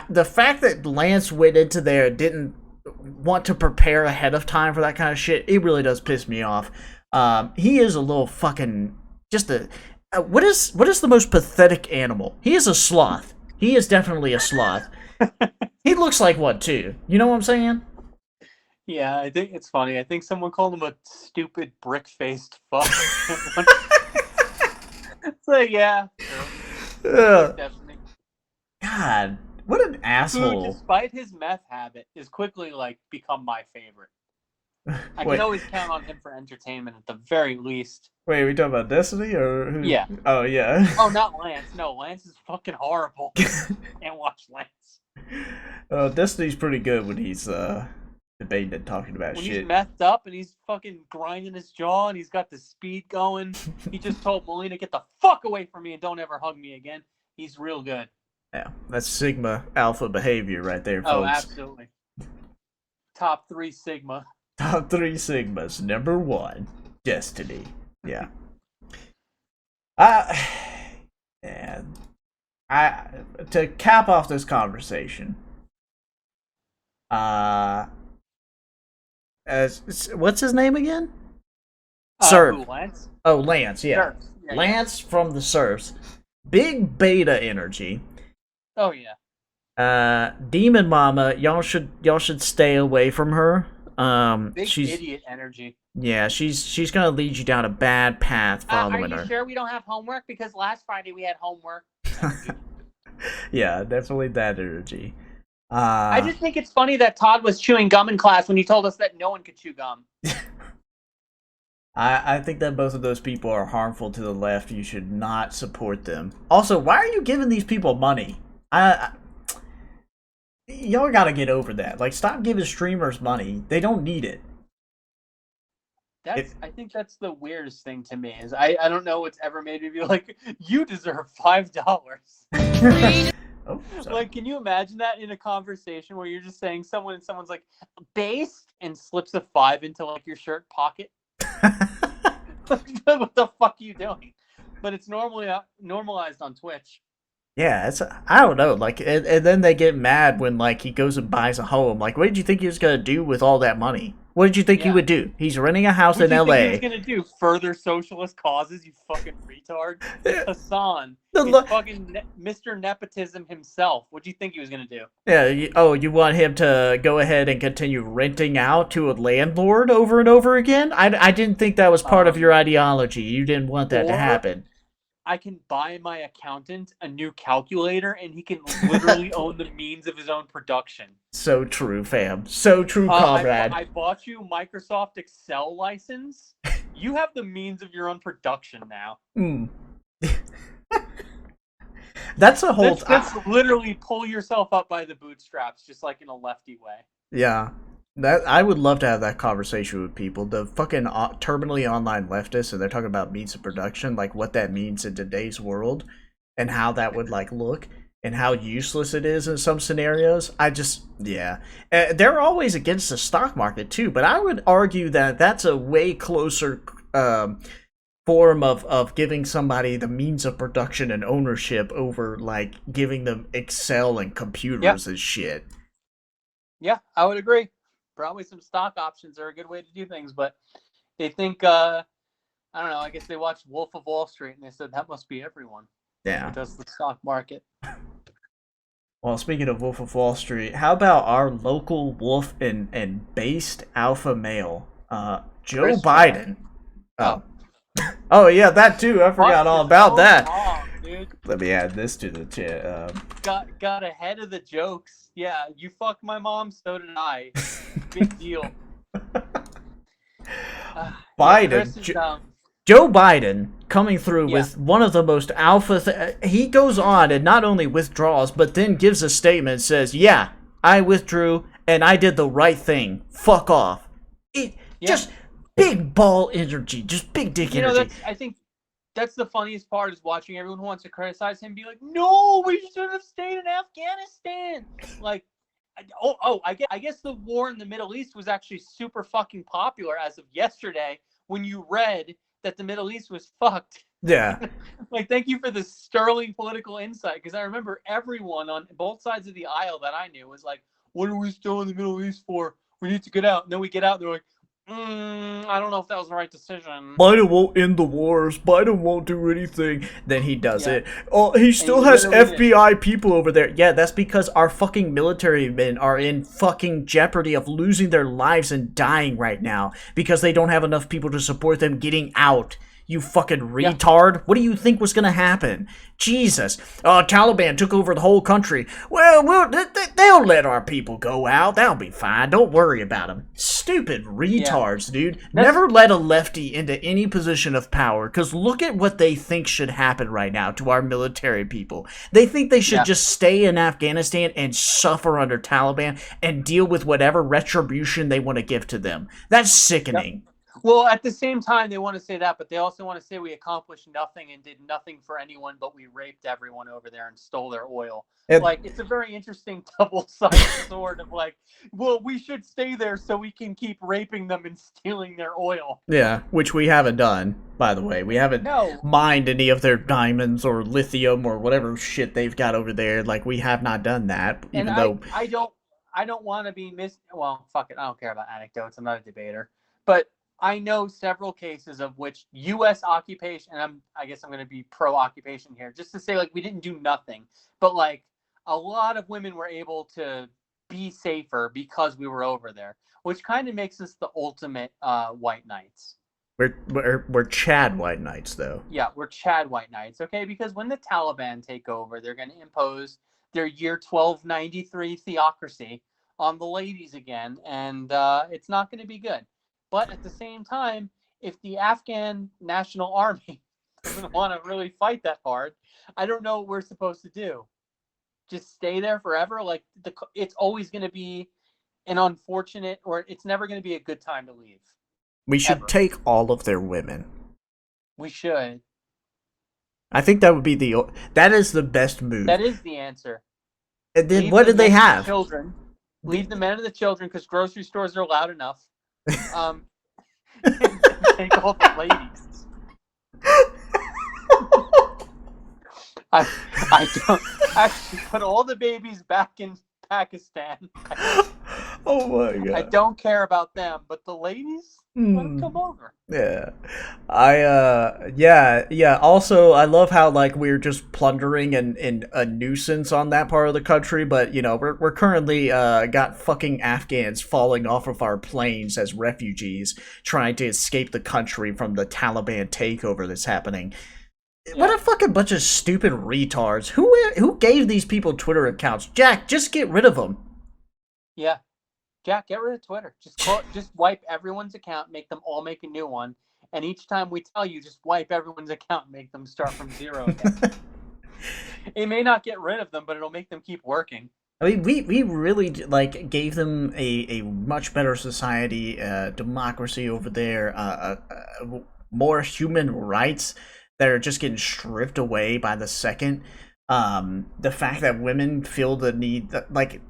The fact that Lance went into there and didn't want to prepare ahead of time for that kind of shit, it really does piss me off. He is a little fucking. Just what is the most pathetic animal? He is a sloth. He is definitely a sloth. He looks like one too. You know what I'm saying? Yeah, I think it's funny. I think someone called him a stupid brick-faced fuck. So yeah, true. He's Ugh. definitely God, what an who, asshole. despite his meth habit, is quickly like become my favorite. I can Wait, always count on him for entertainment at the very least. wait, are we talking about Destiny or who? Yeah. Oh yeah. Oh, not Lance. No, Lance is fucking horrible. Can't watch Lance. Destiny's pretty good when he's debating and talking about When he's shit. methed up and he's fucking grinding his jaw and he's got the speed going, he just told Melina, "Get the fuck away from me and don't ever hug me again." He's real good. Yeah, that's Sigma Alpha behavior right there, Oh, folks. absolutely. Top 3 Sigma. Top three Sigmas. Number one, Destiny. Yeah. Uh, and to cap off this conversation, uh, what's his name again? Who, Serf. Lance? Oh, Lance. Yeah, Sure. Yeah, yeah. Lance from the Serfs. Big beta energy. Oh, yeah. Demon Mama, y'all should stay away from her. Big She's idiot energy. yeah, she's gonna lead you down a bad path Are following you her. sure we don't have homework? Because last Friday we had homework. Yeah, definitely that energy. I just think it's funny that Todd was chewing gum in class when he told us that no one could chew gum. I think that both of those people are harmful to the left. You should not support them. Also, why are you giving these people money? Y'all gotta get over that. Like, stop giving streamers money. They don't need it. I think that's the weirdest thing to me is I don't know what's ever made me be like, you deserve $5. Oh, sorry. Like, can you imagine that in a conversation where you're just saying someone's like based and slips a 5 into like your shirt pocket? What the fuck are you doing? But it's normally normalized on Twitch. Yeah, I don't know. Like, and then they get mad when like he goes and buys a home. Like, what did you think he was gonna do with all that money? What did you think he Yeah. would do? He's renting a house What in do you think he was L.A. gonna do? Further socialist causes? You fucking retard. It's Hasan. The He's lo- fucking Mr. Nepotism himself. What do you think he was gonna do? Yeah. You want him to go ahead and continue renting out to a landlord over and over again? I didn't think that was part of your ideology. You didn't want that to Or happen. I can buy my accountant a new calculator, and he can literally own the means of his own production. So true, fam. So true, comrade. I bought you Microsoft Excel license. You have the means of your own production now. Mm. That's a whole. That's literally pull yourself up by the bootstraps, just like in a lefty way. Yeah. That I would love to have that conversation with people. The fucking terminally online leftists, and they're talking about means of production, like what that means in today's world, and how that would like look, and how useless it is in some scenarios. Yeah, they're always against the stock market too. But I would argue that that's a way closer form of giving somebody the means of production and ownership over like giving them Excel and computers and shit. Yeah, I would agree. Probably some stock options are a good way to do things, but they think I don't know, I guess they watched Wolf of Wall Street and they said that must be everyone Yeah. who does the stock market. Well, speaking of Wolf of Wall Street, how about our local wolf and based alpha male, Joe Chris Biden? Oh. Oh yeah, that too. I forgot all about that. Wrong, dude. Let me add this to the chat. Got ahead of the jokes. Yeah, you fucked my mom, so did I. Big deal. Biden. Yeah, Joe Biden coming through with one of the most alpha. He goes on and not only withdraws, but then gives a statement and says, "Yeah, I withdrew and I did the right thing. Fuck off." Just big ball energy, just big dick energy. I think that's the funniest part is watching everyone who wants to criticize him be like, "No, we should have stayed in Afghanistan." Like, I guess the war in the Middle East was actually super fucking popular as of yesterday when you read that the Middle East was fucked. Yeah. Like, thank you for the sterling political insight, because I remember everyone on both sides of the aisle that I knew was like, "What are we still in the Middle East for? We need to get out." And then we get out, and they're like, I don't know if that was the right decision. Biden won't end the wars. Biden won't do anything. Then he does Yeah, it. Oh, he and he still has literally did. FBI people over there. Yeah, that's because our fucking military men are in fucking jeopardy of losing their lives and dying right now because they don't have enough people to support them getting out. You fucking Yeah, retard. What do you think was gonna happen? Jesus. Taliban took over the whole country. Well, they'll let our people go out. That'll be fine. Don't worry about them. Stupid yeah. retards, dude. That's Never let a lefty into any position of power, because look at what they think should happen right now to our military people. They think they should yeah, just stay in Afghanistan and suffer under Taliban and deal with whatever retribution they want to give to them. That's yep. sickening. Well, at the same time, they want to say that, but they also want to say we accomplished nothing and did nothing for anyone, but we raped everyone over there and stole their oil. It, Like, it's a very interesting double-sided sword of like, well, we should stay there so we can keep raping them and stealing their oil. Yeah, which we haven't done, by the way. We haven't No, mined any of their diamonds or lithium or whatever shit they've got over there. Like, we have not done that, and even though. I don't want to be well, fuck it, I don't care about anecdotes. I'm not a debater. But I know several cases of which US occupation, and I guess I'm going to be pro occupation here, just to say like we didn't do nothing, but like a lot of women were able to be safer because we were over there, which kind of makes us the ultimate white knights. We're Chad White Knights, though. Yeah, we're Chad White Knights, okay? Because when the Taliban take over, they're going to impose their year 1293 theocracy on the ladies again, and it's not going to be good. But at the same time, if the Afghan National Army doesn't want to really fight that hard, I don't know what we're supposed to do. Just stay there forever? Like, it's always going to be an unfortunate, or it's never going to be a good time to leave, We should ever. take all of their women. We should. I think that would be that is the best move. That is the answer. And then Leave what the did they men and the have? children. Leave the men and the children because grocery stores are loud enough. Um, and take all the ladies. I I don't actually put all the babies back in Pakistan. Oh my I god. don't care about them, but the ladies, let them Hmm. come over. Yeah. Yeah. Also, I love how, like, we're just plundering and a nuisance on that part of the country, but, we're currently, got fucking Afghans falling off of our planes as refugees, trying to escape the country from the Taliban takeover that's happening. What Yeah, a fucking bunch of stupid retards. Who gave these people Twitter accounts? Jack, just get rid of them. yeah. Jack, get rid of Twitter. Just wipe everyone's account, make them all make a new one, and each time we tell you, just wipe everyone's account, and make them start from zero again. It may not get rid of them, but it'll make them keep working. I mean, we really like gave them a much better society, democracy over there, more human rights that are just getting stripped away by the second. The fact that women feel the need, like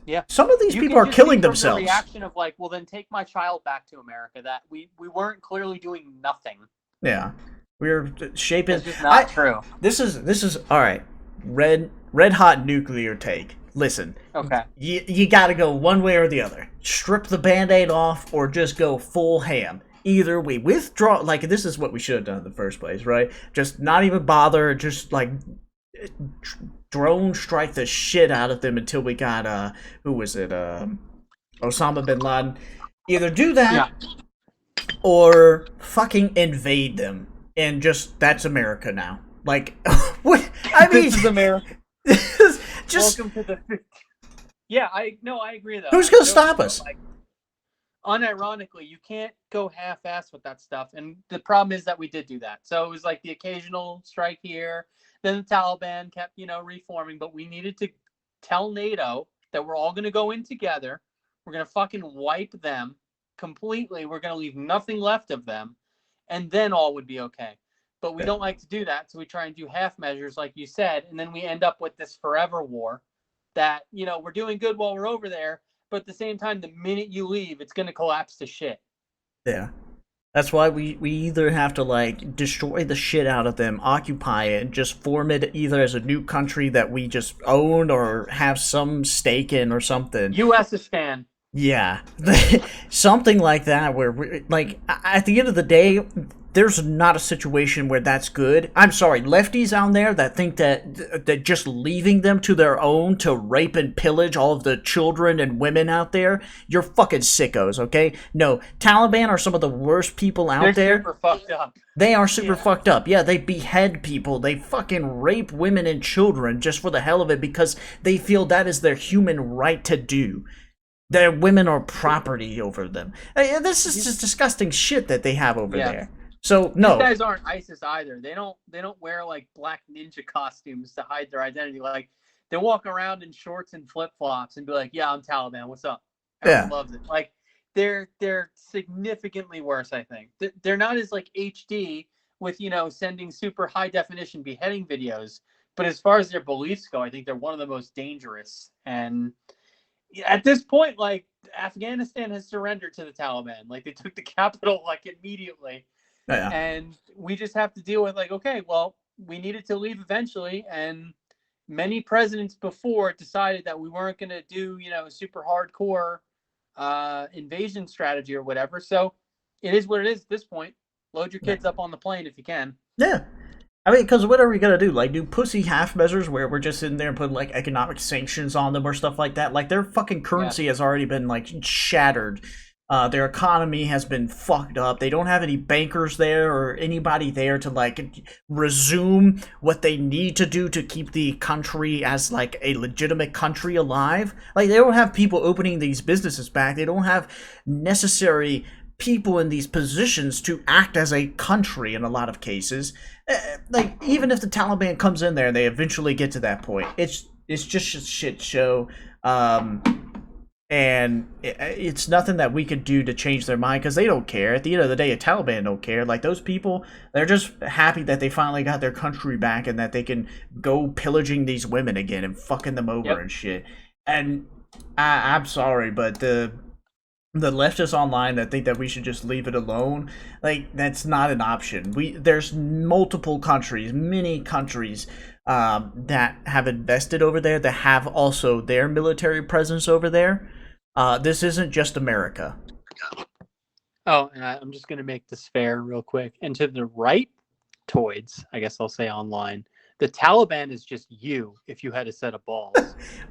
Yeah. some of these You people can are just see killing from the themselves. reaction of like, well, then take my child back to America. That we weren't clearly doing nothing. Yeah, we're shaping. It's just I not true. this is all right. Red hot nuclear take. Listen, Okay. you got to go one way or the other. Strip the band-aid off or just go full ham. Either we withdraw, like this is what we should have done in the first place, right? Just not even bother, just like drone strike the shit out of them until we got who was it? Osama bin Laden. Either do Yeah. that or fucking invade them and just that's America now. Like what I mean This is America. just Welcome to the. Yeah, I agree though. who's I gonna totally stop feel us? like, unironically, you can't go half-ass with that stuff. And the problem is that we did do that. So it was like the occasional strike here. Then the Taliban kept, reforming. But we needed to tell NATO that we're all going to go in together. We're going to fucking wipe them completely. We're going to leave nothing left of them. And then all would be okay. But we don't like to do that. So we try and do half measures, like you said. And then we end up with this forever war that, we're doing good while we're over there, but at the same time, the minute you leave, it's going to collapse to shit. Yeah. That's why we either have to like destroy the shit out of them, occupy it, and just form it either as a new country that we just own or have some stake in or something. USistan. Yeah, something like that. Where like at the end of the day, there's not a situation where that's good. I'm sorry, lefties out there that think that just leaving them to their own to rape and pillage all of the children and women out there, you're fucking sickos. Okay, no, Taliban are some of the worst people out They're there. super fucked up. They are super Yeah. fucked up. Yeah, they behead people. They fucking rape women and children just for the hell of it because they feel that is their human right to do. Their women are property over them. This is just disgusting shit that they have over Yeah. there. So These no, guys aren't ISIS either. They don't wear like black ninja costumes to hide their identity. Like they walk around in shorts and flip flops and be like, "Yeah, I'm Taliban. What's up?" Everyone yeah, loves it. Like they're significantly worse. I think they're not as like HD with sending super high definition beheading videos. But as far as their beliefs go, I think they're one of the most dangerous. And at this point, like Afghanistan has surrendered to the Taliban. Like they took the capital like immediately, yeah. and we just have to deal with like, okay, well, we needed to leave eventually, and many presidents before decided that we weren't going to do a super hardcore invasion strategy or whatever. So it is what it is at this point. Load your kids up on the plane if you can. Yeah. I mean, because what are we gonna do? Like, do pussy half measures where we're just sitting there and putting like economic sanctions on them or stuff like that? Like, their fucking Yeah. currency has already been like shattered. Their economy has been fucked up. They don't have any bankers there or anybody there to like resume what they need to do to keep the country as like a legitimate country alive. Like, they don't have people opening these businesses back. They don't have necessary people in these positions to act as a country in a lot of cases. Like, even if the Taliban comes in there and they eventually get to that point, it's just a shit show. And it's nothing that we could do to change their mind because they don't care. At the end of the day, a Taliban don't care. Like, those people, they're just happy that they finally got their country back and that they can go pillaging these women again and fucking them over Yep. and shit. And I'm sorry, but the leftists online that think that we should just leave it alone, like, that's not an option. There's multiple countries, many countries that have invested over there, that have also their military presence over there. This isn't just America. Oh, and I'm just going to make this fair real quick. And to the right, toids, I guess I'll say online, the Taliban is just you if you had a set of balls.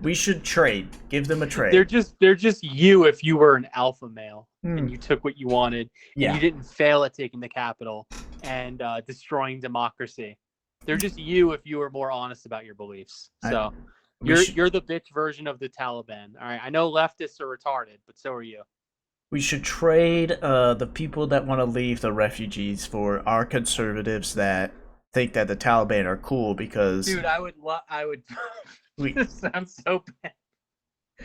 We should trade. Give them a They're trade. just you if you were an alpha male and Hmm. you took what you wanted and Yeah. you didn't fail at taking the capital and destroying democracy. They're just you if you were more honest about your beliefs. So We should you're the bitch version of the Taliban. All right, I know leftists are retarded, but so are you. we should trade the people that want to leave the refugees for our conservatives that think that the Taliban are cool because Dude, I would. we This sounds so bad.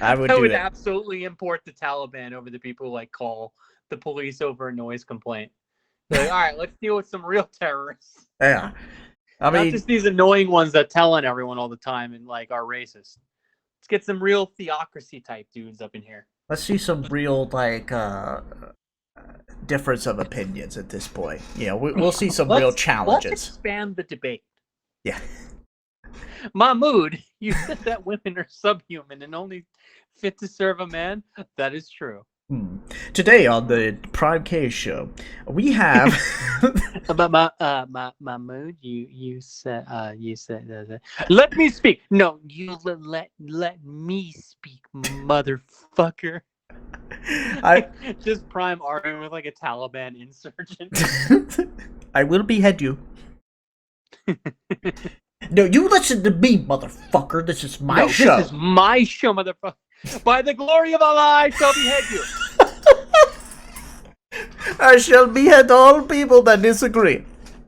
I would I do would it. absolutely import the Taliban over the people who like call the police over a noise complaint. Like, all right, let's deal with some real terrorists, Yeah. I not mean, just these annoying ones that tell on everyone all the time and like are racist. Let's get some real theocracy type dudes up in here. let's see some real like difference of opinions at this point. You know, we'll see some real Let's challenges. expand the debate. Yeah. Mahmoud, you said that women are subhuman and only fit to serve a man. That is true. Today on the Primecayes show, we have But Mahmoud, you said let me speak. No, you let me speak, motherfucker. I Just Prime arguing with like a Taliban insurgent. I will behead you. No, you listen to me, motherfucker. This is my show. This is my show, motherfucker. By the glory of Allah, I shall behead you. I shall behead all people that disagree.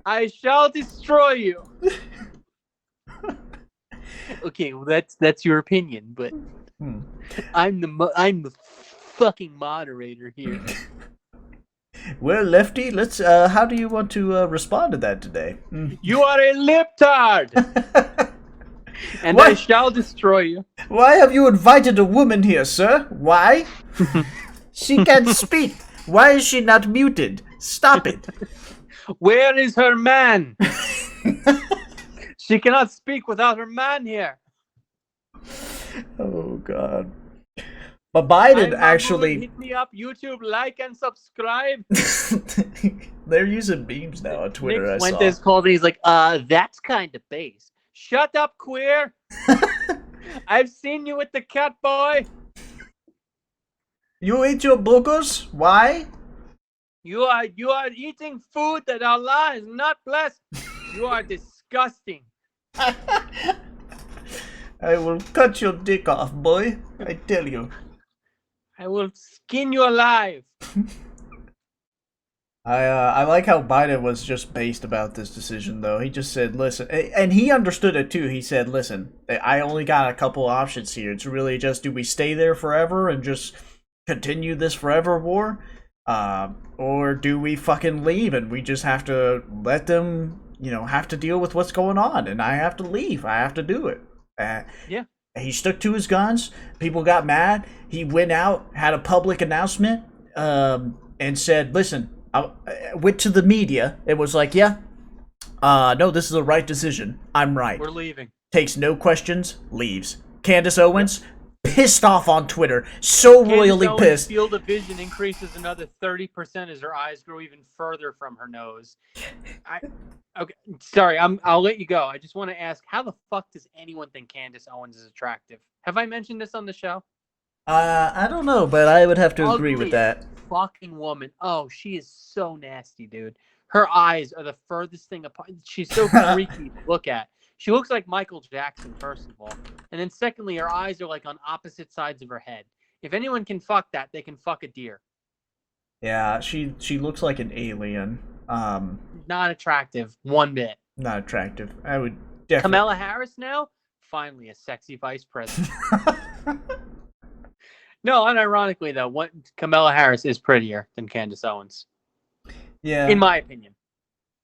I shall destroy you. Okay, well, that's your opinion, but I'm the fucking moderator here. Well, Lefty, let's. How do you want to respond to that today? You are a liptard, and What? I shall destroy you. Why have you invited a woman here, sir? Why? She can't speak. Why is she not muted? Stop it. Where is her man? She cannot speak without her man here. Oh, God. But Hi, Biden Mamoon, actually, hit me up, YouTube, like and subscribe. they're using memes now on Nick Twitter. I saw. Fuentes called and he's like, that's kind of base. Shut up, queer. I've seen you with the cat boy. You eat your boogers? Why? You are eating food that Allah has not blessed. You are disgusting. I will cut your dick off, boy. I tell you. I will skin you alive. I like how Biden was just based about this decision, though. He just said, listen, and he understood it, too. He said, listen, I only got a couple options here. It's really just, do we stay there forever and just continue this forever war? Or do we fucking leave and we just have to let them, have to deal with what's going on? And I have to leave. I have to do it. Yeah. He stuck to his guns. People got mad. He went out, had a public announcement, and said, listen, I went to the media. It was like, yeah, no, this is the right decision. I'm right. We're leaving. Takes no questions, leaves. Candace Owens, pissed off on Twitter. So royally Owens' pissed. Field of vision increases another 30% as her eyes grow even further from her nose. Okay, sorry, I'll let you go. I just want to ask, how the fuck does anyone think Candace Owens is attractive? Have I mentioned this on the show? I don't know, but I would have to agree with that. Fucking woman. Oh, she is so nasty, dude. Her eyes are the furthest thing apart. She's so freaky to look at. She looks like Michael Jackson, first of all. And then secondly, her eyes are like on opposite sides of her head. If anyone can fuck that, they can fuck a deer. Yeah, she looks like an alien. Not attractive, one bit. Not attractive. I would definitely. Kamala Harris now? Finally, a sexy vice president. No, unironically though, Kamala Harris is prettier than Candace Owens. Yeah. In my opinion.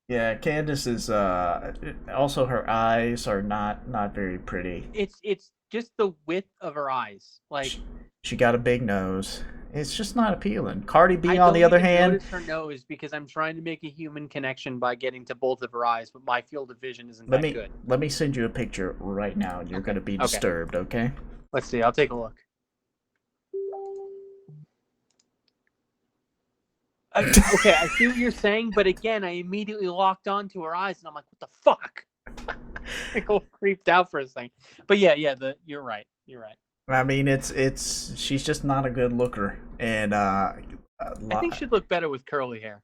Yeah, Candace is also her eyes are not very pretty. It's just the width of her eyes. Like she got a big nose. It's just not appealing. Cardi B, on the other hand, notice her nose because I'm trying to make a human connection by getting to both of her eyes, but my field of vision isn't that good. Let me send you a picture right now. You're gonna be disturbed, okay? Let's see. I'll take a look. Okay, I see what you're saying, but again, I immediately locked onto her eyes, and I'm like, "What the fuck?" I go creeped out for a second. But yeah, you're right. You're right. I mean, she's just not a good looker, and I think she'd look better with curly hair.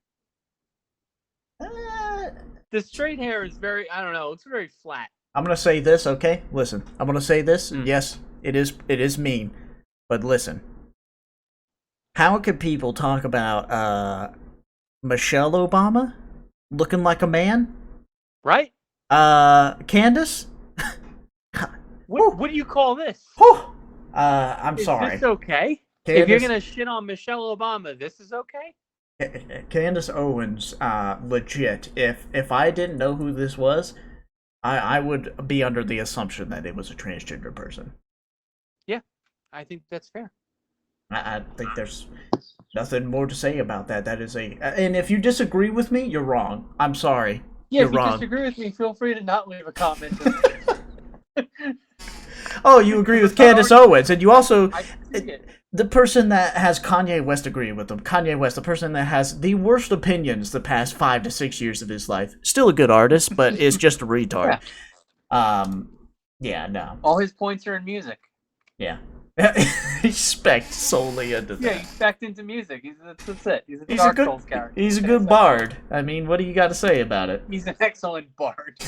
The straight hair is very, I don't know, it's very flat. I'm gonna say this, okay? Listen, I'm gonna say this. Yes, it is mean, but listen. How could people talk about Michelle Obama looking like a man? Right? Candace? What do you call this? I'm sorry. Is this okay? Candace, if you're gonna shit on Michelle Obama, this is okay? Candace Owens, legit. If I didn't know who this was, I would be under the assumption that it was a transgender person. Yeah, I think that's fair. I think there's nothing more to say about that. That is and if you disagree with me, you're wrong. I'm sorry. Yeah, you're if you wrong. disagree with me, feel free to not leave a comment. Oh, you agree with Candace Owens, and you also the person that has Kanye West agree with him. Kanye West, the person that has the worst opinions the past 5 to 6 years of his life, still a good artist, but is just a retard. Yeah, no. All his points are in music. Yeah. He's specced solely into that. Yeah, he's specced into music. That's it. He's a Dark Souls character. He's a good bard. I mean, what do you got to say about it? He's an excellent bard.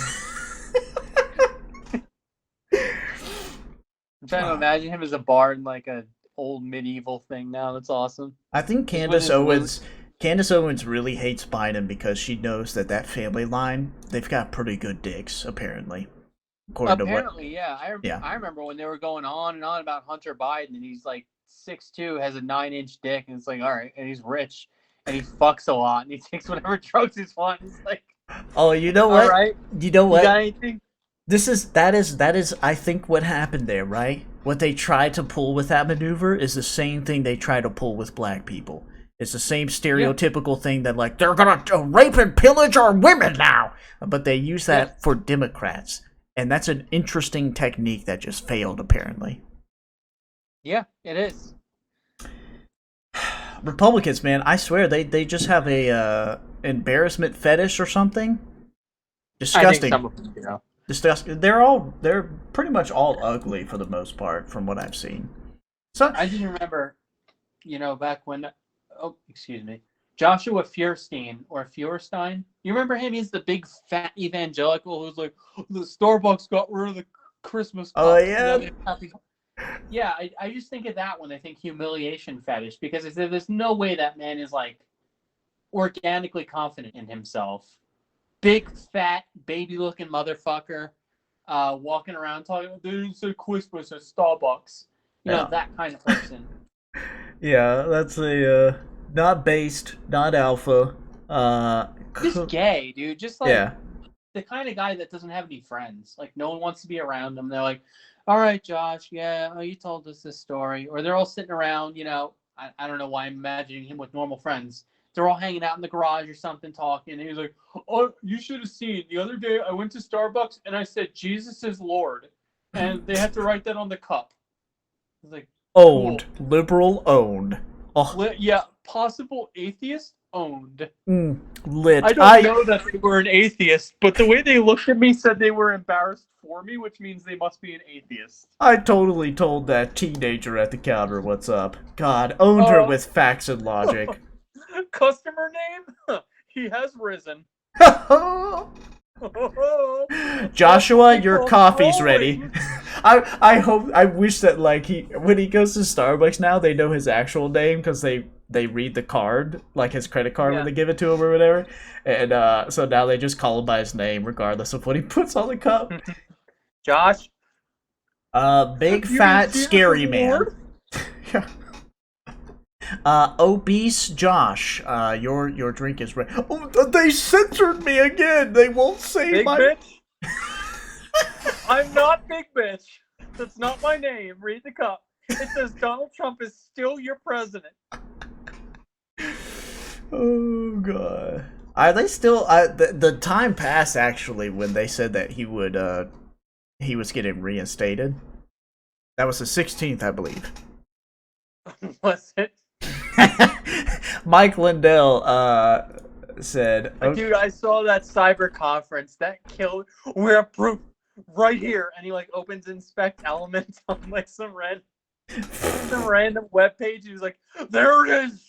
I'm trying to imagine him as a bard in like a old medieval thing now. That's awesome. I think Candace Owens really hates Biden because she knows that family line, they've got pretty good dicks, apparently. Yeah. I remember when they were going on and on about Hunter Biden, and he's like 6'2", has a 9-inch dick, and it's like, all right, and he's rich, and he fucks a lot, and he takes whatever drugs he wants. It's like, oh, you know what? All right, you know what? You got anything? That is I think what happened there, right? What they tried to pull with that maneuver is the same thing they try to pull with black people. It's the same stereotypical thing that, like, they're gonna rape and pillage our women now, but they use that for Democrats. And that's an interesting technique that just failed, apparently. Yeah, it is. Republicans, man, I swear they just have a embarrassment fetish or something. I think Disgusting. some of them, Disgusting. They're pretty much all ugly for the most part, from what I've seen. So I just remember, back when, oh, excuse me, Joshua Feuerstein or Feuerstein. You remember him? He's the big fat evangelical who's like, the Starbucks got rid of the Christmas oh cups. Now yeah. they have happy. Yeah, I just think of that when I think humiliation fetish, because I said there's no way that man is like organically confident in himself. Big fat baby looking motherfucker, walking around talking. They didn't say Christmas at Starbucks. Yeah. That kind of person. Yeah, that's a not based, not alpha. Uh, Just gay, dude. Just like yeah. the kind of guy that doesn't have any friends. Like no one wants to be around him. They're like, "All right, Josh, yeah, oh, you told us this story," or they're all sitting around. I don't know why I'm imagining him with normal friends. They're all hanging out in the garage or something, talking. And he's like, "Oh, you should have seen the other day. I went to Starbucks and I said Jesus is Lord, and they had to write that on the cup." I was like, Owned, "Cool, liberal owned. Oh, yeah, possible atheist owned." lit. I don't know that they were an atheist, but the way they looked at me said they were embarrassed for me, which means they must be an atheist. I totally told that teenager at the counter what's up. God, owned her Uh, with facts and logic. Customer name? He has risen. Joshua, your People coffee's ready. rolling. I wish that like when he goes to Starbucks now they know his actual name because they read the card, like his credit card when Yeah. they give it to him or whatever, and so now they just call him by his name regardless of what he puts on the cup. Josh? Big You fat mean scary Jesus man. Lord? Obese Josh, your drink is ready. Oh, they censored me again. They won't say Big my. bitch? I'm not Big Bitch. That's not my name. Read the cup. It says Donald Trump is still your president. Oh god. Are they still? The time passed actually when they said that he was getting reinstated. That was the 16th, I believe. Was it? Mike Lindell said, Dude, I saw that cyber conference. That killed. We have proof right here. And he like opens inspect elements on like some random web page. He was like, there it is.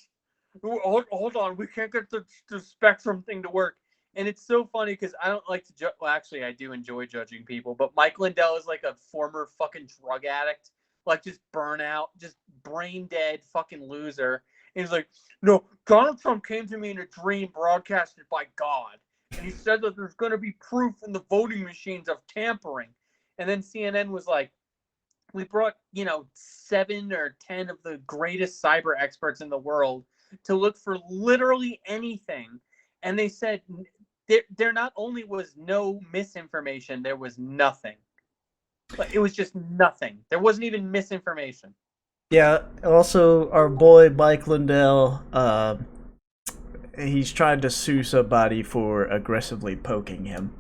Hold on. We can't get the Spectrum thing to work. And it's so funny because I don't like to judge. Well, actually, I do enjoy judging people. But Mike Lindell is like a former fucking drug addict. Like just burnout, just brain dead fucking loser. And he's like, no, Donald Trump came to me in a dream broadcasted by God. And he said that there's going to be proof in the voting machines of tampering. And then CNN was like, we brought, 7 or 10 of the greatest cyber experts in the world to look for literally anything. And they said there not only was no misinformation, there was nothing. Like, it was just nothing. There wasn't even misinformation. yeah, also our boy Mike Lindell, he's trying to sue somebody for aggressively poking him.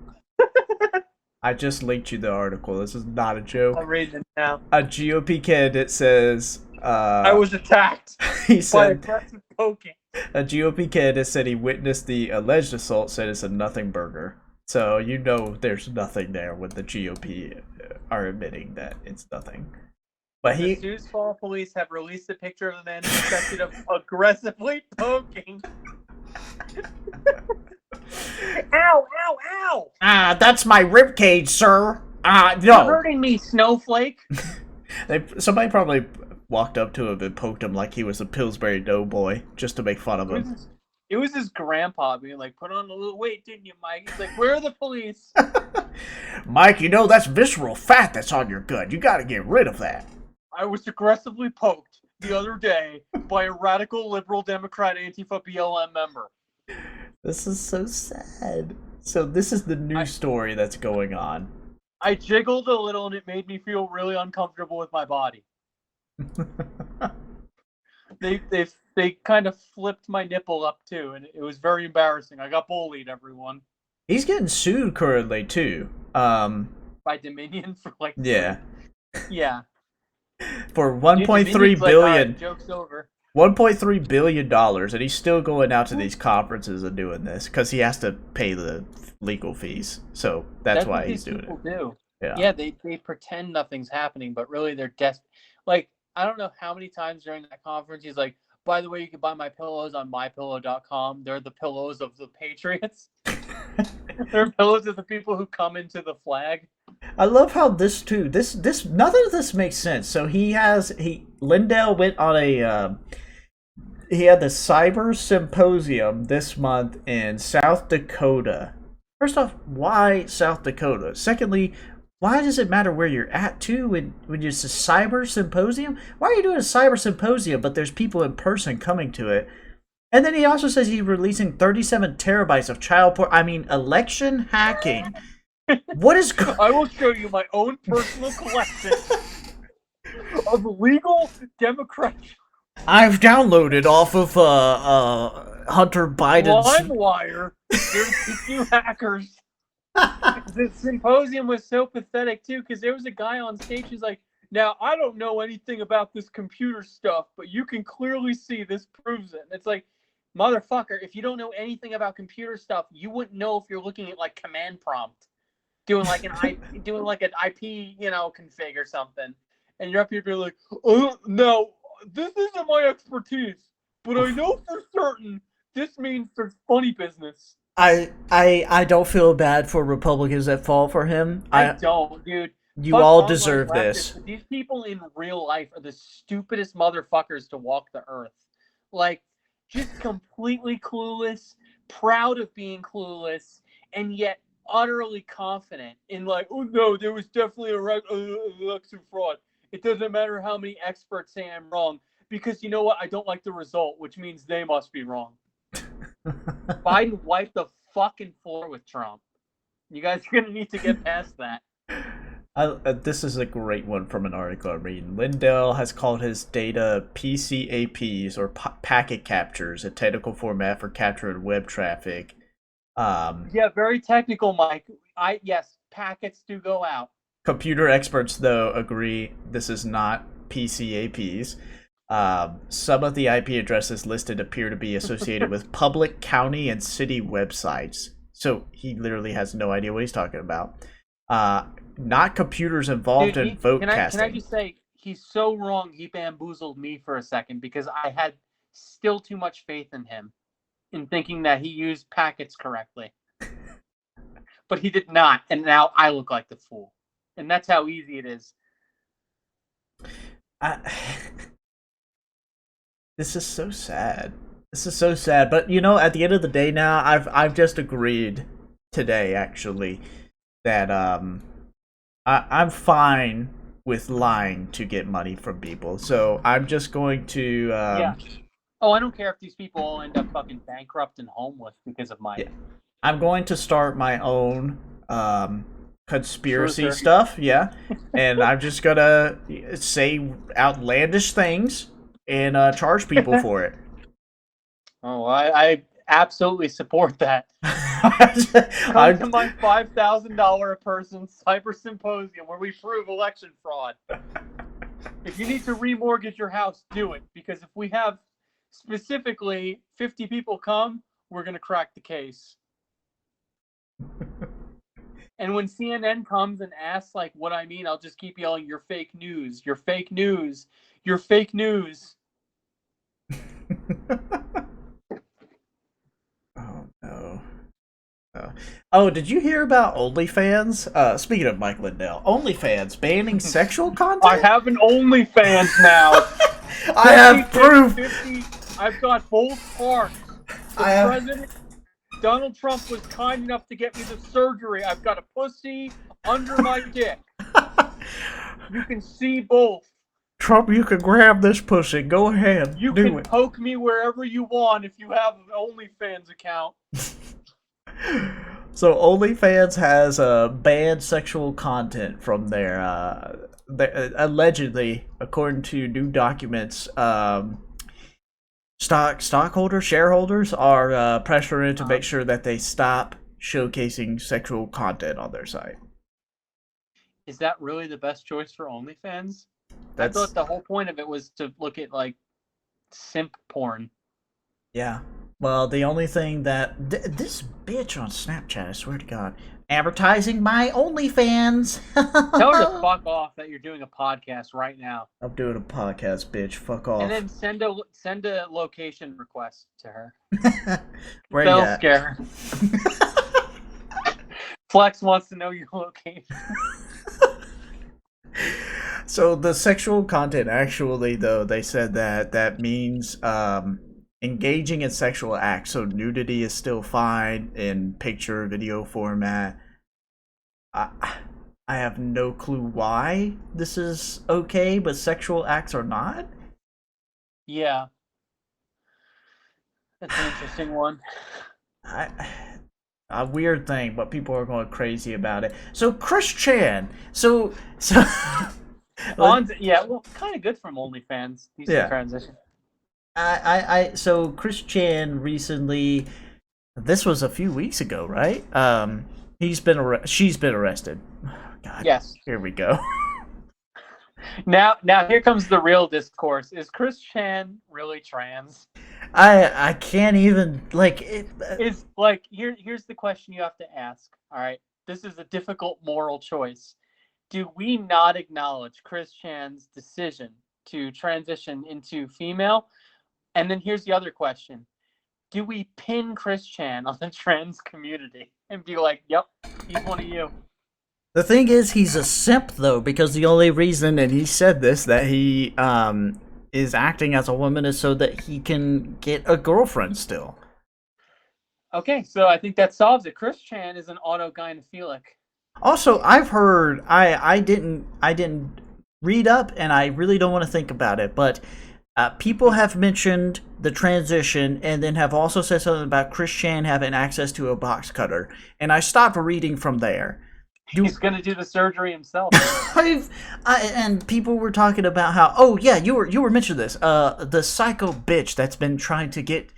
I just linked you the article. This is not a joke. I'm reading it now. A GOP candidate says, I was attacked he by said, aggressive poking. a GOP candidate said he witnessed the alleged assault, said it's a nothing burger. So you know there's nothing there when the GOP are admitting that it's nothing. But The Sioux Falls police have released a picture of the man suspected of aggressively poking. Ow, ow, ow! that's my ribcage, sir. You're No. hurting me, Snowflake. Somebody probably walked up to him and poked him like he was a Pillsbury Doughboy just to make fun of him. It was his grandpa being like, put on a little weight, didn't you, Mike? He's like, where are the police? Mike, that's visceral fat that's on your gut. You gotta get rid of that. I was aggressively poked the other day by a radical liberal Democrat Antifa BLM member. This is so sad. So this is the new story that's going on. I jiggled a little and it made me feel really uncomfortable with my body. They kind of flipped my nipple up too, and it was very embarrassing. I got bullied, everyone. He's getting sued currently too. By Dominion for yeah. Yeah. For 1.3 Dominion's like, billion. all right, joke's over. $1.3 billion, and he's still going out to these conferences and doing this because he has to pay the legal fees. So that's That's what why these he's doing it. people do. Yeah. Yeah, they pretend nothing's happening, but really they're desperate. Like, I don't know how many times during that conference he's like, by the way, you can buy my pillows on mypillow.com. They're the pillows of the patriots. They're pillows of the people who come into the flag. I love how this too. This none of this makes sense. So Lindell went on a he had the cyber symposium this month in South Dakota. First off, why South Dakota? Secondly, why does it matter where you're at too when it's a cyber symposium? Why are you doing a cyber symposium but there's people in person coming to it? And then he also says he's releasing 37 terabytes of child porn. I mean, election hacking. What is I will show you my own personal collection of legal Democratic I've downloaded off of Hunter Biden's LimeWire. There's a few hackers. The symposium was so pathetic too, because there was a guy on stage who's like, now I don't know anything about this computer stuff, but you can clearly see this proves it. And it's like, motherfucker, if you don't know anything about computer stuff, you wouldn't know if you're looking at like command prompt, doing like an IP, config or something. And you're up here being like, oh no, this isn't my expertise, but I know for certain this means there's funny business. I don't feel bad for Republicans that fall for him. I don't, dude. You Fuck all online deserve leftists, this. but these people in real life are the stupidest motherfuckers to walk the earth. Like, just completely clueless, proud of being clueless, and yet utterly confident in like, oh no, there was definitely election fraud. It doesn't matter how many experts say I'm wrong, because you know what? I don't like the result, which means they must be wrong. Biden wiped the fucking floor with Trump. You guys are gonna need to get past that. This is a great one from an article I'm reading. Lindell has called his data PCAPs, or packet captures, a technical format for capturing web traffic. Yeah, very technical, Mike. Yes, packets do go out. Computer experts, though, agree this is not PCAPs. Some of the IP addresses listed appear to be associated with public county and city websites. So he literally has no idea what he's talking about. Not computers involved in vote casting. Can I just say, he's so wrong, he bamboozled me for a second, because I had still too much faith in him in thinking that he used packets correctly. But he did not, and now I look like the fool. And that's how easy it is. This is so sad. This is so sad. But you know, at the end of the day now, I've just agreed today actually that I'm fine with lying to get money from people. So I'm just going to yeah. Oh, I don't care if these people all end up fucking bankrupt and homeless because of my. Yeah. I'm going to start my own conspiracy stuff, yeah. And I'm just gonna say outlandish things and charge people for it. Oh, I absolutely support that. Come to my $5,000 a person cyber symposium where we prove election fraud. If you need to remortgage your house, do it. Because if we have specifically 50 people come, we're going to crack the case. And when CNN comes and asks like what I mean, I'll just keep yelling, "You're fake news. You're fake news. You're fake news." Oh no. Oh, did you hear about OnlyFans? Speaking of Mike Lindell, OnlyFans banning sexual content? I have an OnlyFans now. I have proof. 50, I've got both parts. President Donald Trump was kind enough to get me the surgery. I've got a pussy under my dick. You can see both. Trump, you can grab this pussy. Go ahead. You can poke me wherever you want if you have an OnlyFans account. So OnlyFans has banned sexual content from their allegedly, according to new documents, shareholders are pressuring to make sure that they stop showcasing sexual content on their site. Is that really the best choice for OnlyFans? I thought the whole point of it was to look at like simp porn. Yeah. Well, the only thing that this bitch on Snapchat, I swear to God, advertising my OnlyFans. Tell her to fuck off that you're doing a podcast right now. I'm doing a podcast, bitch. Fuck And off. then send a location request to her. Where you That'll at? scare her. Flex wants to know your location. So the sexual content, actually, though, they said that that means engaging in sexual acts. So nudity is still fine in picture, video format. I, I have no clue why this is okay, but sexual acts are not. Yeah, that's an interesting one. I, a weird thing, but people are going crazy about it. So Chris Chan, so Yeah, well, kind of good from OnlyFans. Decent yeah, transition. so Chris Chan recently, this was a few weeks ago, right? She's been arrested. Oh, God, Yes. here we go. Now here comes the real discourse. Is Chris Chan really trans? I can't even like it. Is like here's the question you have to ask. All right, this is a difficult moral choice. Do we not acknowledge Chris Chan's decision to transition into female? And then here's the other question. Do we pin Chris Chan on the trans community and be like, yep, he's one of you? The thing is, he's a simp though, because the only reason, and he said this, that he is acting as a woman is so that he can get a girlfriend still. Okay, so I think that solves it. Chris Chan is an autogynephilic. Also, I've heard I didn't read up, and I really don't want to think about it, but people have mentioned the transition, and then have also said something about Chris Chan having access to a box cutter, and I stopped reading from there. He's gonna do the surgery himself. And people were talking about how, oh yeah, you were mentioning this, the psycho bitch that's been trying to get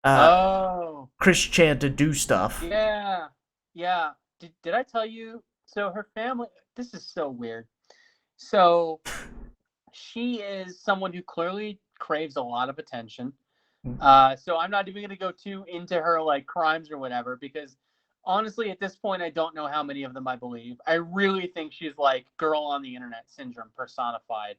Oh, Chris Chan to do stuff. yeah, yeah. Did I tell you? So her family. This is so weird. So she is someone who clearly craves a lot of attention. So I'm not even going to go too into her like crimes or whatever, because honestly, at this point, I don't know how many of them I believe. I really think she's like girl on the internet syndrome personified.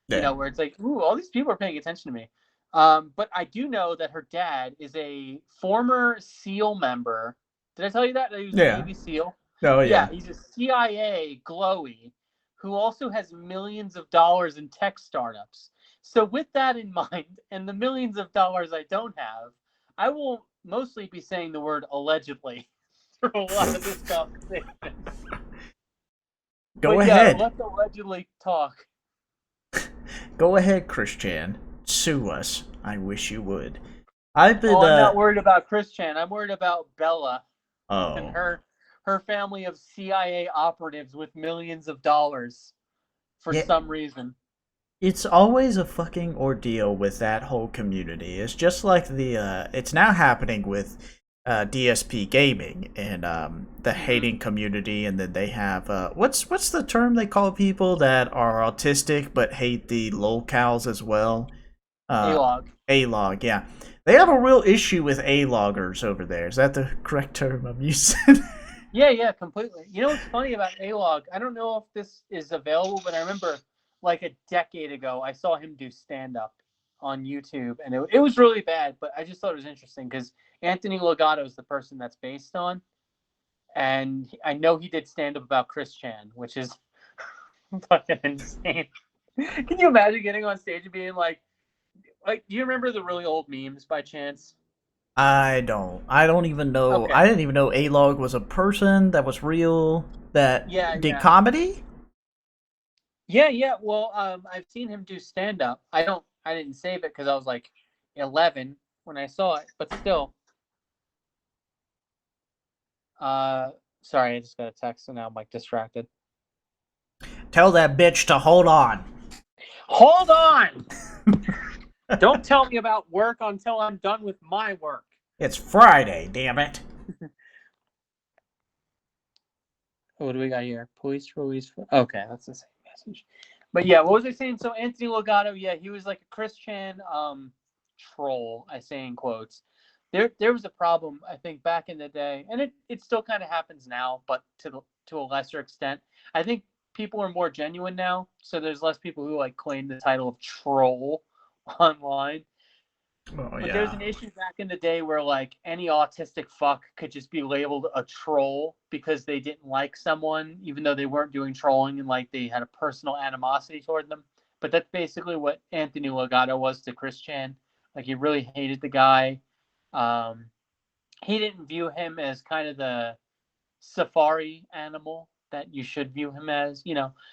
You Yeah, know, where it's like, ooh, all these people are paying attention to me. But I do know that her dad is a former SEAL member. Did I tell you that? He was a yeah. Navy SEAL. Oh Yeah, yeah. he's a CIA glowy who also has millions of dollars in tech startups. So with that in mind, and the millions of dollars I don't have, I will mostly be saying the word allegedly through a lot of this conversation. Go But yeah, ahead. let's allegedly talk. Go ahead, Chris Chan. Sue us. I wish you would. I've been Oh, I'm not worried about Chris Chan. I'm worried about Bella and oh. her family of CIA operatives with millions of dollars for Yeah, some reason. it's always a fucking ordeal with that whole community. It's just like it's now happening with DSP gaming and the Mm-hmm. hating community, and then they have what's the term they call people that are autistic but hate the locals as well? Uh, A-Log. A-log, yeah. They have a real issue with A-loggers over there. Is that the correct term I'm using? Yeah, yeah, completely. You know what's funny about A-Log? I don't know if this is available, but I remember like a decade ago, I saw him do stand-up on YouTube, and it was really bad, but I just thought it was interesting because Anthony Legato is the person that's based on, and I know he did stand-up about Chris Chan, which is fucking insane. Can you imagine getting on stage and being like, do you remember the really old memes by chance? I don't. I don't even know. Okay. I didn't even know A-log was a person that was real that Yeah, did yeah. comedy. Yeah, yeah. Well, I've seen him do stand up. I didn't save it because I was like 11 when I saw it, but still. Uh, sorry, I just got a text and now I'm like distracted. Tell that bitch to hold on. Hold on! Don't tell me about work until I'm done with my work. It's Friday, damn it. What do we got here? Police release. Okay, that's the same message. But yeah, what was I saying? So Anthony Legato, yeah, he was like a Christian troll, I say in quotes. There was a problem, I think, back in the day, and it still kind of happens now, but to a lesser extent. I think people are more genuine now, so there's less people who like claim the title of troll online. Oh But there's yeah. an issue back in the day where like any autistic fuck could just be labeled a troll because they didn't like someone, even though they weren't doing trolling and like they had a personal animosity toward them. But that's basically what Anthony Legato was to Chris Chan. Like he really hated the guy. Um, he didn't view him as kind of the safari animal that you should view him as,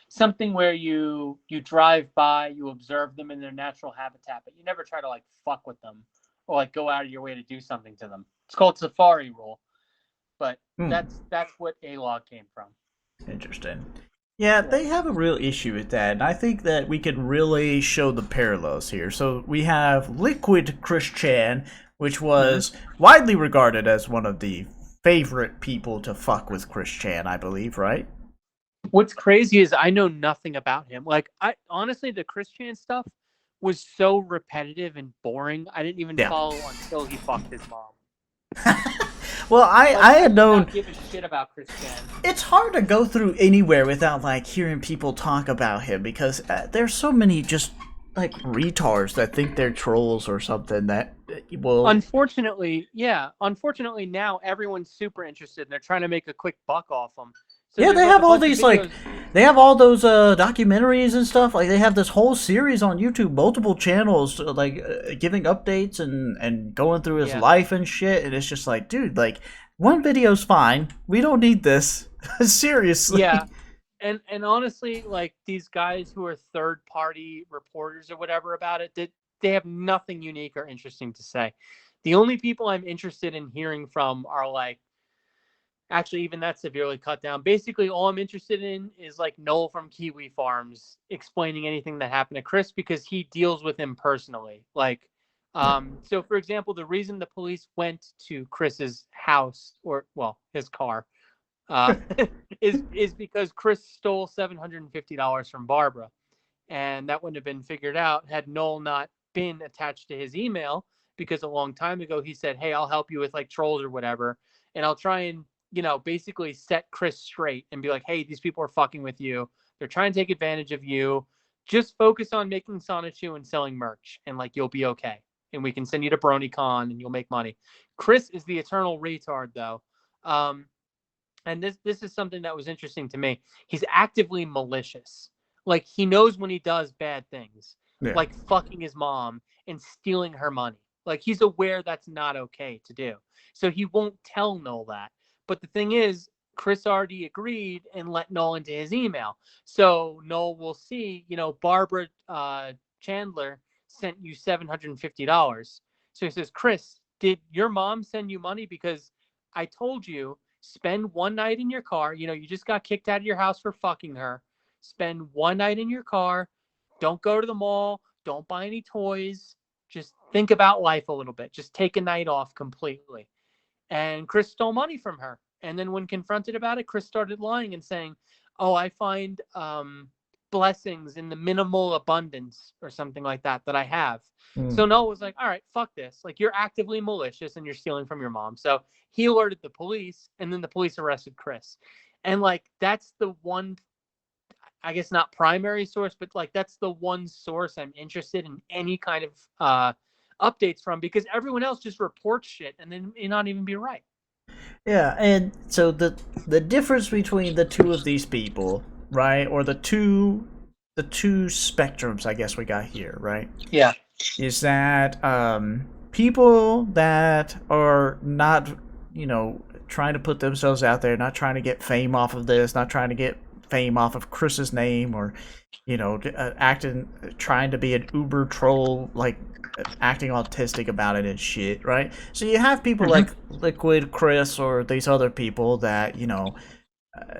something where you drive by, you observe them in their natural habitat, but you never try to like fuck with them or like go out of your way to do something to them. It's called safari rule, but Hmm. that's what a log came from. Interesting. Yeah, Yeah. they have a real issue with that, and I think that we could really show the parallels here. So we have Liquid Christian, which Mm-hmm. was widely regarded as one of the favorite people to fuck with Christian, I believe, right? What's crazy is I know nothing about him. Like I honestly, the Christian stuff was so repetitive and boring. I didn't even Yeah. follow until he fucked his mom. Well, Like I I had did known not give a shit about Christian. it's hard to go through anywhere without like hearing people talk about him because there's so many just like retards that think they're trolls or something that well Unfortunately, yeah. Unfortunately, now everyone's super interested and they're trying to make a quick buck off them. So yeah, there's they like a have all bunch of these like videos. they have all those documentaries and stuff. Like they have this whole series on YouTube, multiple channels giving updates and going through his Yeah, life and shit. And it's just like, dude, like one video's fine. We don't need this. yeah. Seriously. And honestly, like these guys who are third party reporters or whatever about it, they have nothing unique or interesting to say. The only people I'm interested in hearing from are like actually even that's severely cut down. Basically, all I'm interested in is like Noel from Kiwi Farms explaining anything that happened to Chris because he deals with him personally. Like, so for example, the reason the police went to Chris's house or well, his car, uh, is because Chris stole $750 from Barbara, and that wouldn't have been figured out had Noel not been attached to his email because a long time ago he said, "Hey, I'll help you with like trolls or whatever, and I'll try and basically set Chris straight and be like, hey, these people are fucking with you. They're trying to take advantage of you. Just focus on making Sonichu and selling merch, and like you'll be okay. And we can send you to BronyCon, and you'll make money." Chris is the eternal retard, though. Um, and this is something that was interesting to me. He's actively malicious. Like he knows when he does bad things, Yeah. like fucking his mom and stealing her money. Like he's aware that's not okay to do. So he won't tell Noel that. But the thing is, Chris already agreed and let Noel into his email. So Noel will see, Barbara Chandler sent you $750. So he says, Chris, did your mom send you money? Because I told you spend one night in your car. You just got kicked out of your house for fucking her. Spend one night in your car. Don't go to the mall. Don't buy any toys. Just think about life a little bit. Just take a night off completely. And Chris stole money from her. And then when confronted about it, Chris started lying and saying, "Oh, I find blessings in the minimal abundance or something like that I have." So Mm. Noah was like, "All right, fuck this. Like you're actively malicious and you're stealing from your mom." So he alerted the police, and then the police arrested Chris. And like that's the one, I guess not primary source, but like that's the one source I'm interested in any kind of updates from because everyone else just reports shit and then may not even be right. Yeah, and so the difference between the two of these people, right, or the two spectrums, I guess we got here, right, Yeah. is that people that are not, trying to put themselves out there, not trying to get fame off of this, not trying to get fame off of Chris's name, or acting, trying to be an uber troll, like acting autistic about it and shit, right? So you have people Mm-hmm. like Liquid Chris or these other people that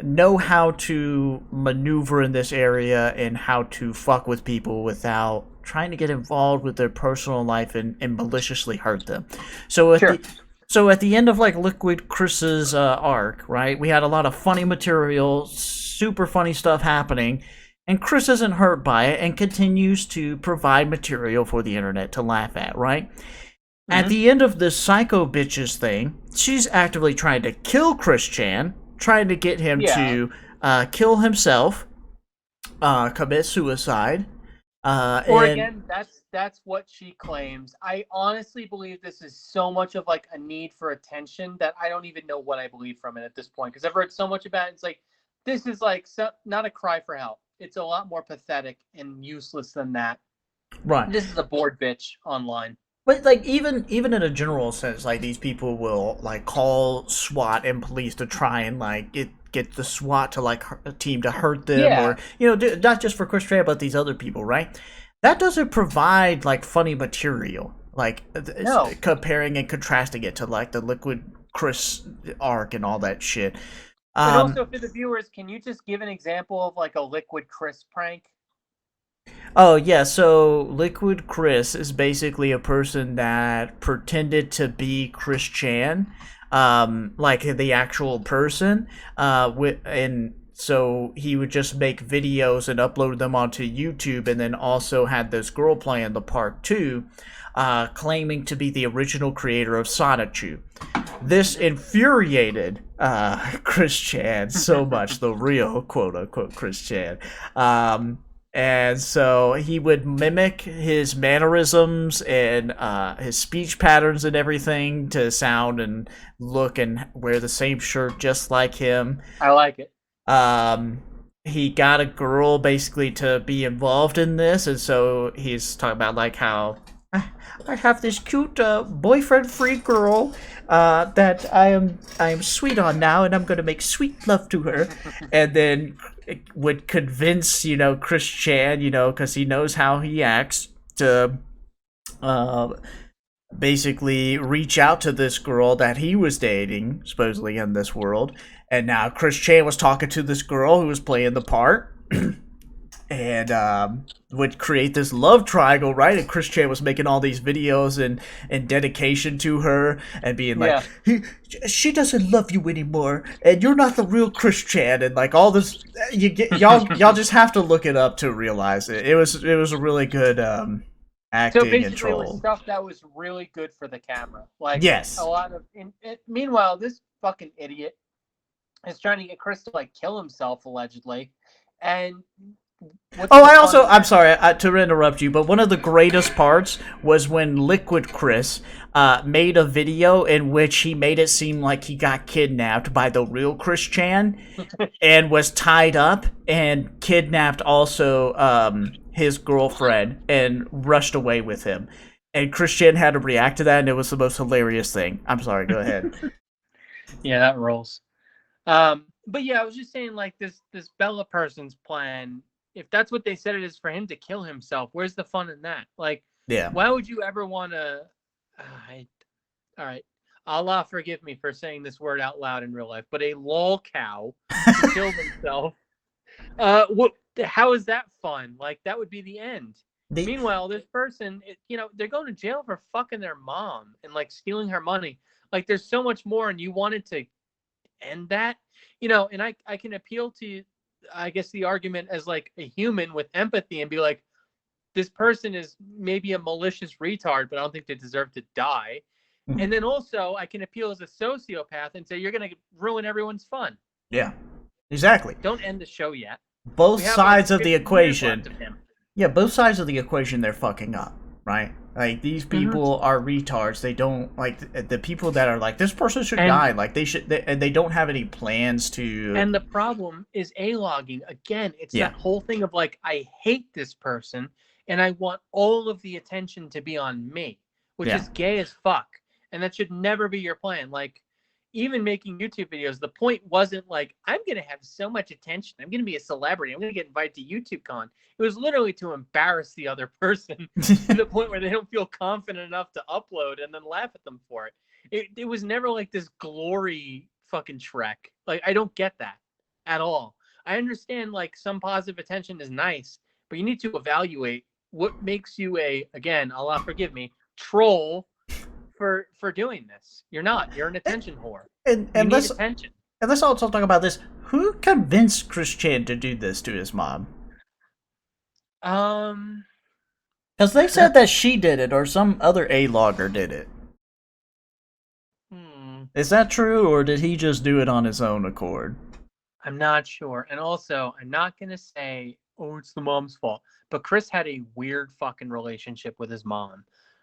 know how to maneuver in this area and how to fuck with people without trying to get involved with their personal life and maliciously hurt them. So at Sure. the so at the end of like Liquid Chris's arc, right? We had a lot of funny material, super funny stuff happening, And Chris isn't hurt by it and continues to provide material for the internet to laugh at, right? At Hmm. the end of this psycho bitches thing, she's actively trying to kill Chris Chan, trying to get him Yeah. to kill himself, commit suicide, Or and again, that's what she claims. I honestly believe this is so much of like a need for attention that I don't even know what I believe from it at this point because I've heard so much about it. It's like this is like not a cry for help. It's a lot more pathetic and useless than that. right. This is a bored bitch online. But like even in a general sense, like these people will like call SWAT and police to try and like get the SWAT to like a team to hurt them, or Yeah. not just for Chris Trey but these other people, right? That doesn't provide like funny material, like No. comparing and contrasting it to like the Liquid Chris arc and all that shit. And Um, also for the viewers, can you just give an example of like a Liquid Chris prank? Oh yeah, so Liquid Chris is basically a person that pretended to be Chris Chan, like the actual person, and so he would just make videos and upload them onto YouTube, and then also had this girl playing the part too, claiming to be the original creator of Sonichu. This infuriated Chris Chan so much, the real quote unquote Chris Chan. And so he would mimic his mannerisms and his speech patterns and everything to sound and look and wear the same shirt just like him. I like it. Um, he got a girl basically to be involved in this, and so he's talking about like how I have this cute boyfriend-free girl that I am sweet on now, and I'm gonna make sweet love to her, and then would convince Chris Chan, because he knows how he acts, to uh, basically reach out to this girl that he was dating, supposedly in this world. And now Chris Chan was talking to this girl who was playing the part, and would create this love triangle, right? And Chris Chan was making all these videos and dedication to her, and being like, Yeah. she doesn't love you anymore, and you're not the real Chris Chan, and like all this. Y'all just have to look it up to realize it. It was a really good So acting and basically, it was troll. stuff that was really good for the camera. Like a Yes. lot of. Meanwhile, this fucking idiot is trying to get Chris to like kill himself allegedly, and what's Oh, the fun in I'm that? sorry to interrupt you, but one of the greatest parts was when Liquid Chris made a video in which he made it seem like he got kidnapped by the real Chris Chan and was tied up and kidnapped also his girlfriend and rushed away with him. And Chris Chan had to react to that, and it was the most hilarious thing. I'm sorry, go ahead. Yeah, that rolls. But yeah, I was just saying, like this Bella person's plan. If that's what they said it is for him to kill himself, where's the fun in that? Like, Yeah. why would you ever want to? I all right. Allah forgive me for saying this word out loud in real life, but a lol cow who killed himself. What? How is that fun? Like that would be the end. The Meanwhile, this person, they're going to jail for fucking their mom and like stealing her money. Like, there's so much more, and you wanted to end that, and I can appeal to, I guess, the argument as like a human with empathy and be like, this person is maybe a malicious retard, but I don't think they deserve to die. And then also I can appeal as a sociopath and say you're going to ruin everyone's fun. yeah. Exactly. Don't end the show yet. Both We have like sides of the 50 years left equation. of him. Yeah, both sides of the equation they're fucking up, right? Like these Mm-hmm. people are retards. They don't like the people that are like this person should and die. Like and they don't have any plans to. and the problem is a-logging again. It's Yeah, that whole thing of like, I hate this person and I want all of the attention to be on me, which yeah, is gay as fuck. And that should never be your plan. Like, even making YouTube videos, the point wasn't like, I'm going to have so much attention, I'm going to be a celebrity, I'm going to get invited to YouTube Con. It was literally to embarrass the other person to the point where they don't feel confident enough to upload and then laugh at them for it. It was never like this glory fucking trek. Like, I don't get that at all. I understand like some positive attention is nice, but you need to evaluate what makes you again, Allah forgive me, troll for doing this. You're an attention whore. and You and need let's attention. and let's also talk about this. Who convinced Chris Chan to do this to his mom? Um, Because they said that she did it or some other A-logger did it. hmm, Is that true, or did he just do it on his own accord? I'm not sure. And also, I'm not gonna say, oh, it's the mom's fault. But Chris had a weird fucking relationship with his mom. All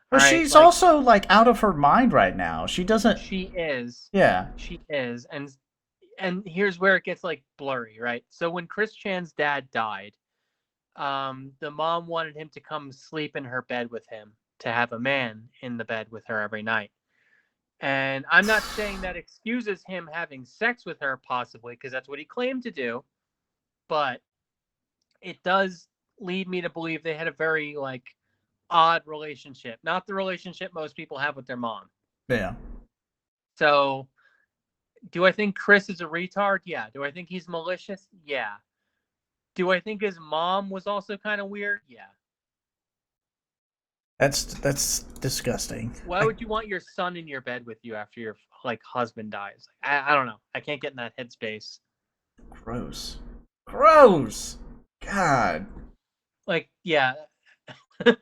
But right, she's like also, like, out of her mind right now. She doesn't... she is, Yeah. she is, and here's where it gets like blurry, right? So when Chris Chan's dad died, the mom wanted him to come sleep in her bed with him, to have a man in the bed with her every night. And I'm not saying that excuses him having sex with her, possibly, because that's what he claimed to do, but it does lead me to believe they had a very like odd relationship, not the relationship most people have with their mom. Yeah. So, do I think Chris is a retard? Yeah. Do I think he's malicious? Yeah. Do I think his mom was also kind of weird? Yeah. That's disgusting. Why would you want your son in your bed with you after your like husband dies? I don't know. I can't get in that headspace. Gross. Gross! God. Like, yeah. I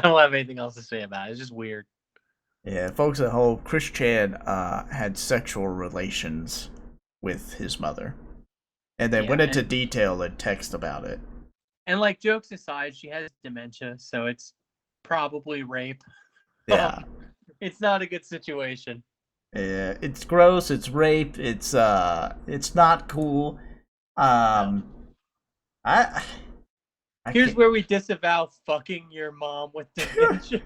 don't have anything else to say about it. It's just weird. Yeah, folks at home, Chris Chan had sexual relations with his mother. And then Yeah, went into detail in text about it. and like jokes aside, she has dementia, so it's probably rape. Yeah. It's not a good situation. Yeah, it's gross, it's rape, it's not cool. No. Um I I Here's can't... where we disavow fucking your mom with dementia.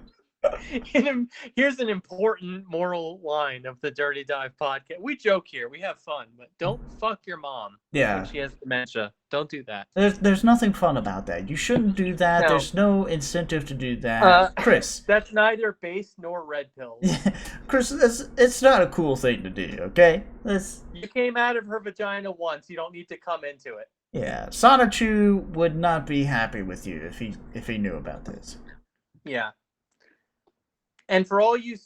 Here's an important moral line of the Dirty Dive podcast. We joke here, we have fun, but don't fuck your mom when Yeah. she has dementia. Don't do that. There's nothing fun about that. You shouldn't do that. No, There's no incentive to do that. Chris. that's neither base nor red pills. Chris, it's not a cool thing to do, okay? That's... You came out of her vagina once. You don't need to come into it. Yeah. Sonichu would not be happy with you if he knew about this. Yeah. And for all you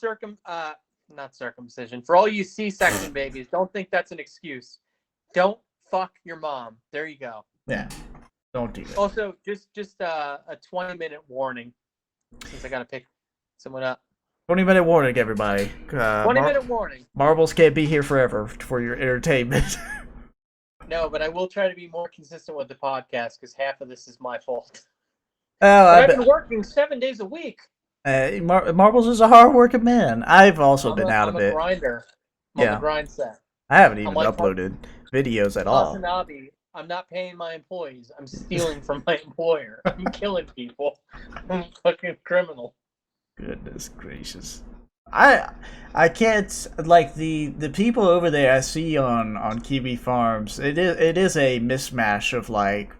not circumcision, for all you C-section babies, don't think that's an excuse. Don't fuck your mom. There you go. Yeah. Don't do that. Also, just a 20-minute warning, since I gotta pick someone up. 20-minute warning, everybody. 20-minute warning. Marbles can't be here forever for your entertainment. No, but I will try to be more consistent with the podcast because half of this is my fault. Oh, I've been working 7 days a week. Marbles is a hard-working man. I've also been out of it. I'm a grinder. I'm on the grind set. I haven't even like uploaded videos at all. Hasan, I'm not paying my employees. I'm stealing from my employer. I'm killing people. I'm a fucking criminal. Goodness gracious. I can't, like, the people over there I see on Kiwi Farms. It is a mismatch of like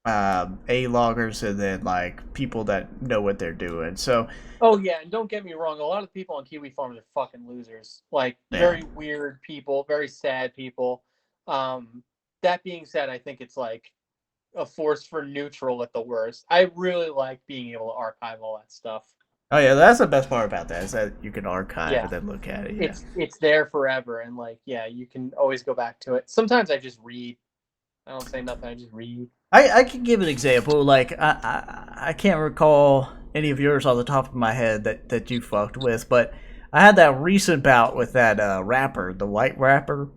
A-loggers and then like people that know what they're doing. So Oh yeah, and don't get me wrong, a lot of people on Kiwi Farms are fucking losers. Like very weird people, very sad people. That being said, I think it's like a force for neutral at the worst. I really like being able to archive all that stuff. Oh yeah, that's the best part about that is that you can archive and then look at it. Yeah. It's there forever, and like you can always go back to it. Sometimes I just read. I don't say nothing. I just read. I can give an example. Like I can't recall any of yours off the top of my head that you fucked with, but I had that recent bout with that rapper, the white rapper,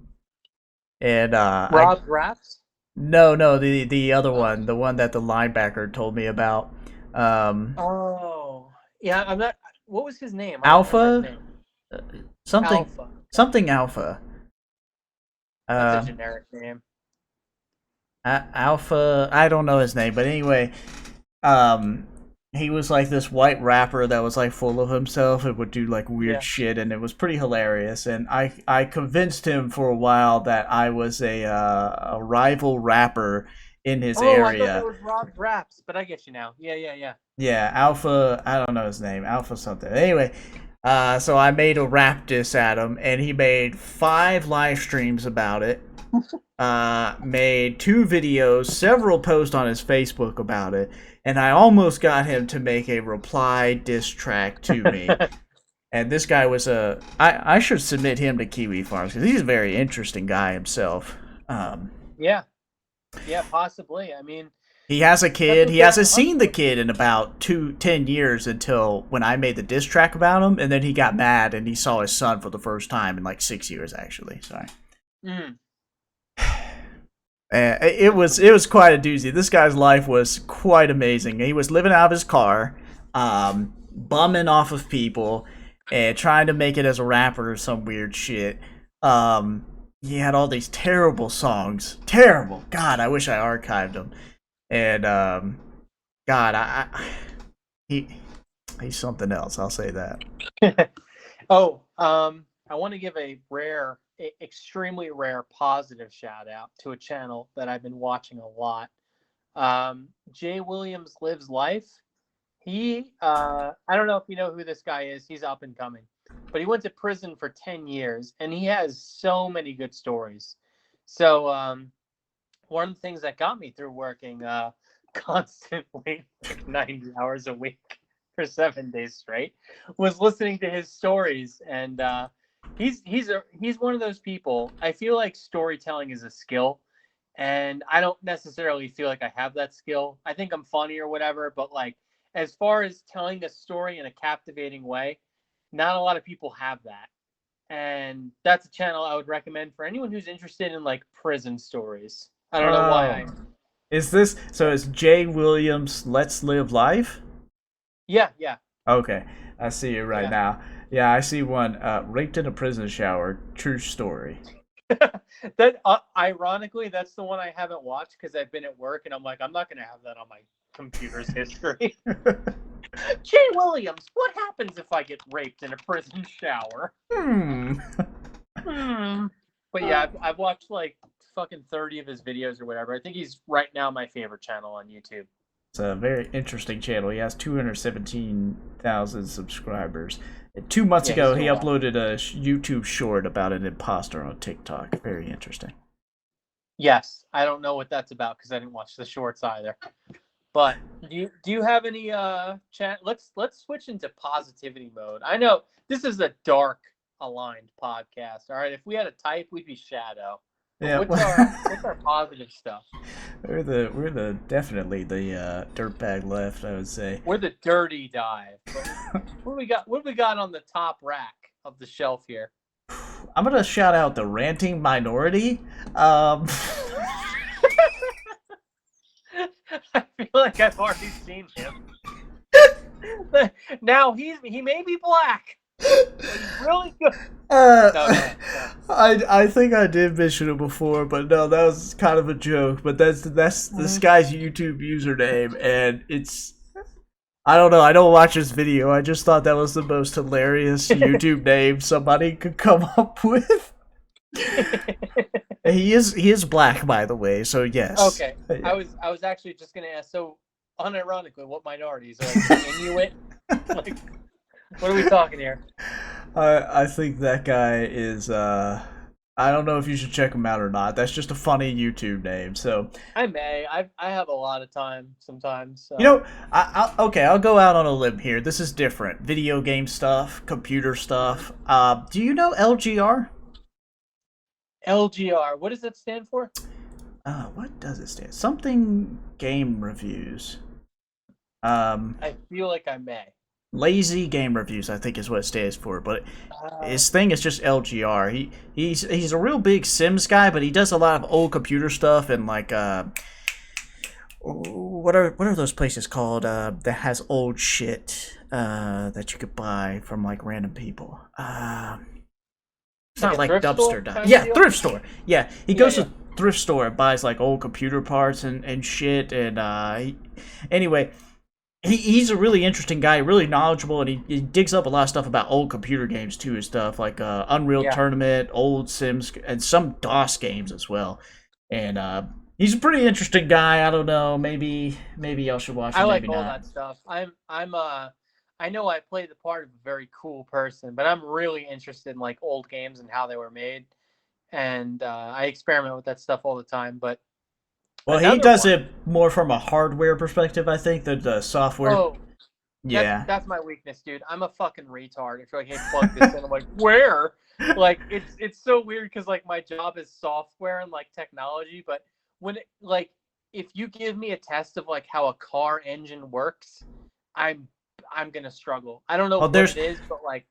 and Rob Raps. No, the other one, the one that the linebacker told me about. Oh, yeah. I'm not. What was his name? Alpha. His name. Something. Alpha. Something Alpha. That's a generic name. Alpha. I don't know his name, but anyway, he was like this white rapper that was like full of himself and would do like weird shit, and it was pretty hilarious. And I convinced him for a while that I was a rival rapper in his area. I thought that was Rob Raps, but I get you now. Yeah. Yeah, Alpha. I don't know his name. Alpha something. Anyway, so I made a rap diss at him, and he made 5 live streams about it. Made 2 videos, several posts on his Facebook about it, and I almost got him to make a reply diss track to me. And this guy was I should submit him to Kiwi Farms because he's a very interesting guy himself. Yeah. Yeah, possibly. I mean, He has a that's kid. what He they're in hasn't the hunt seen the for. kid in about 10 years until when I made the diss track about him, and then he got mad and he saw his son for the first time in like 6 years, actually. Sorry. Mm, It was quite a doozy. This guy's life was quite amazing. He was living out of his car, bumming off of people, and trying to make it as a rapper or some weird shit. He had all these terrible songs. Terrible. God, I wish I archived them. And God, he he's something else. I'll say that. Oh, I want to give a extremely rare positive shout out to a channel that I've been watching a lot. Jay Williams Lives Life. I don't know if you know who this guy is. He's up and coming, but he went to prison for 10 years and he has so many good stories. So, one of the things that got me through working constantly, like 90 hours a week for 7 days straight, was listening to his stories. And he's one of those people. I feel like storytelling is a skill, and I don't necessarily feel like I have that skill. I think I'm funny or whatever, but like as far as telling a story in a captivating way, not a lot of people have that. And that's a channel I would recommend for anyone who's interested in like prison stories. I don't know why Oh, I. is this so? Yeah, Is Jay Williams Let's Live Life? yeah, yeah. Okay, I see it right Yeah. now. Yeah, I see one. Raped in a prison shower. True story. That ironically, that's the one I haven't watched because I've been at work and I'm like, I'm not gonna have that on my computer's history. Jay Williams, what happens if I get raped in a prison shower? Hmm. Hmm. But yeah, I've watched like fucking 30 of his videos or whatever. I think he's right now my favorite channel on YouTube. It's a very interesting channel. He has 217,000 subscribers. And 2 months Yeah, he's ago, he doing well. uploaded a YouTube short about an imposter on TikTok. Very interesting. Yes, I don't know what that's about because I didn't watch the shorts either. But do you have any chat? Let's switch into positivity mode. I know this is a dark aligned podcast. All right, if we had a type, we'd be Shadow. But Yeah, what's our positive stuff? we're the definitely the dirtbag left, I would say. We're the dirty dive. But what do we got? What do we got on the top rack of the shelf here? I'm gonna shout out the ranting minority. Um, I feel like I've already seen him. Now he may be black, but he's really good. Uh, No, go ahead. Go ahead. I think I did mention it before, but no, that was kind of a joke. But that's this Mhm. guy's YouTube username, and it's I don't know. I don't watch his video. I just thought that was the most hilarious YouTube name somebody could come up with. He is black, by the way. So yes. Okay, I was actually just gonna ask. So, unironically, what minorities are like the Inuit? Like, what are we talking here? I think that guy is. I don't know if you should check him out or not. That's just a funny YouTube name. So I may. I have a lot of time sometimes. you So know, okay, I'll go out on a limb here. This is different. Video game stuff, computer stuff. Do you know LGR? LGR. What does that stand for? What does it stand? Something game reviews. Um, I feel like I may. Lazy game reviews, I think is what it stands for. But Uh, his thing is just LGR. He's a real big Sims guy, but he does a lot of old computer stuff and like what are those places called that has old shit that you could buy from like random people. It's like not a like thrift store dumpster dive. kind of Yeah, deal. thrift store. Yeah, he Yeah, goes yeah, to thrift store and buys like old computer parts and shit. And anyway, he's a really interesting guy, really knowledgeable, and he digs up a lot of stuff about old computer games too, and stuff like Unreal yeah. Tournament, old Sims, and some DOS games as well. And he's a pretty interesting guy. I don't know, maybe y'all should watch I him, like maybe all not. that stuff. I know I play the part of a very cool person, but I'm really interested in like old games and how they were made, and I experiment with that stuff all the time. But Well, he another does one, it more from a hardware perspective, I think, than the software. oh, that's Yeah. that's my weakness, dude. I'm a fucking retard. If you're like, hey, plug this in, I'm like, where? Like, it's so weird because like my job is software and like technology, but when it, like if you give me a test of like how a car engine works, I'm I'm gonna struggle. I don't know Well, what there's it is, but like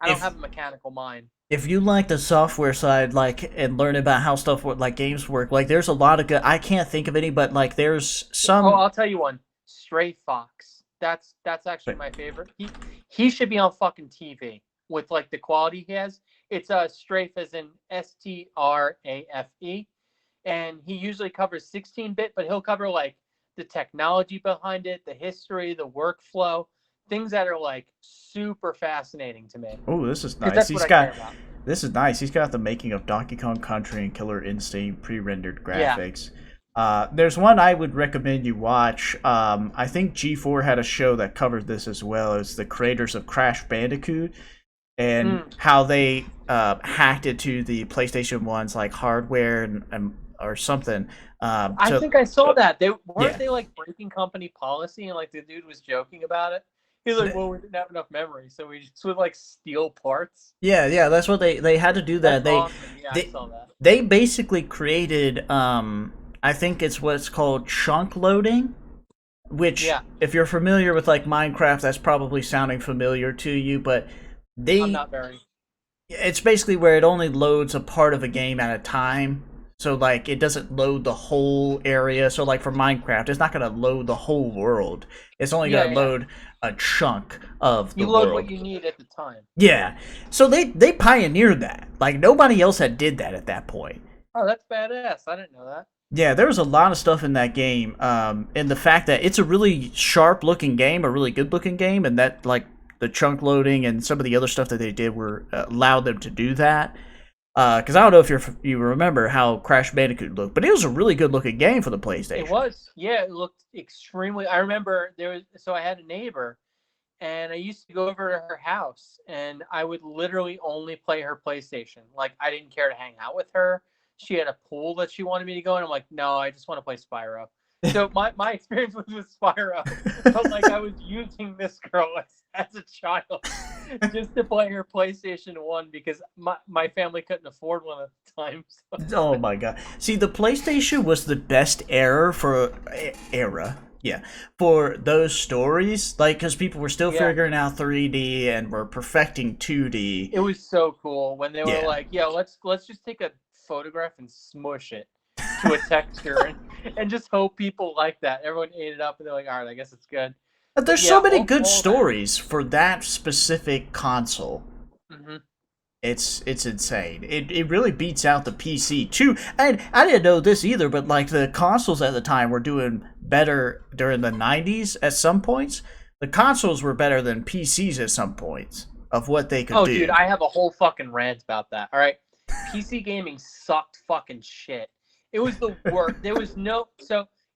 I don't if have a mechanical mind. if you like the software side, like, and learn about how stuff work, like games work, like there's a lot of good. I can't think of any, but like there's Oh, some. I'll tell you one. Stray Fox. That's actually my favorite. He should be on fucking TV with like the quality he has. It's Strafe as in Strafe, and he usually covers 16-bit, but he'll cover like the technology behind it, the history, the workflow, things that are like super fascinating to me Oh, this is because nice. that's what I care about. This is nice. He's got the making of Donkey Kong Country and Killer Instinct pre-rendered Yeah. graphics. There's one I would recommend you watch. I think G4 had a show that covered this as well. It's the creators of Crash Bandicoot and Mm. how they hacked into the PlayStation One's like hardware and or something. I To think I saw that. They weren't Yeah, they like breaking company policy, and like the dude was joking about it. He's like, "Well, we didn't have enough memory, so we just would like steal parts." yeah. That's what they had to do That's that. awesome. Yeah, I They saw that. they basically created I think it's what's called chunk loading, which Yeah, if you're familiar with like Minecraft, that's probably sounding familiar to you, but I'm they not very. it's basically where it only loads a part of a game at a time. So like it doesn't load the whole area. So like for Minecraft, it's not going to load the whole world. It's only Yeah, going to yeah. load a chunk of the You load what world. you need at the time. Yeah. So they pioneered that. Like nobody else had did that at that point. Oh, that's badass. I didn't know that. Yeah, there was a lot of stuff in that game, and the fact that it's a really sharp-looking game, a really good-looking game, and that like the chunk loading and some of the other stuff that they did were allowed them to do that. Because I don't know if you remember how Crash Bandicoot looked, but it was a really good-looking game for the It PlayStation. was. Yeah, it looked extremely. I remember there was. So I had a neighbor, and I used to go over to her house, and I would literally only play her PlayStation. Like I didn't care to hang out with her. She had a pool that she wanted me to go in. I'm like, no, I just want to play Spyro. So my experience was with Spyro, but like I was using this girl as a child just to play her PlayStation 1 because my family couldn't afford one at the time. So. Oh my god! See, the PlayStation was the best era. Yeah, for those stories, like because people were still Yeah, figuring out 3D and were perfecting 2D. it was so cool when they were Yeah. like, "Yeah, let's just take a photograph and smush it to a texture and just hope people like that." Everyone ate it up and they're like, "All right, I guess it's good." But But there's yeah, so many good all that. stories for that specific console. Hmm. It's insane. It really beats out the PC too. And I didn't know this either, but like the consoles at the time were doing better during the 90s at some points. The consoles were better than PCs at some points of what they could Oh, dude, do. I have a whole fucking rant about that. All right, PC gaming sucked fucking shit. It was the worst. There was no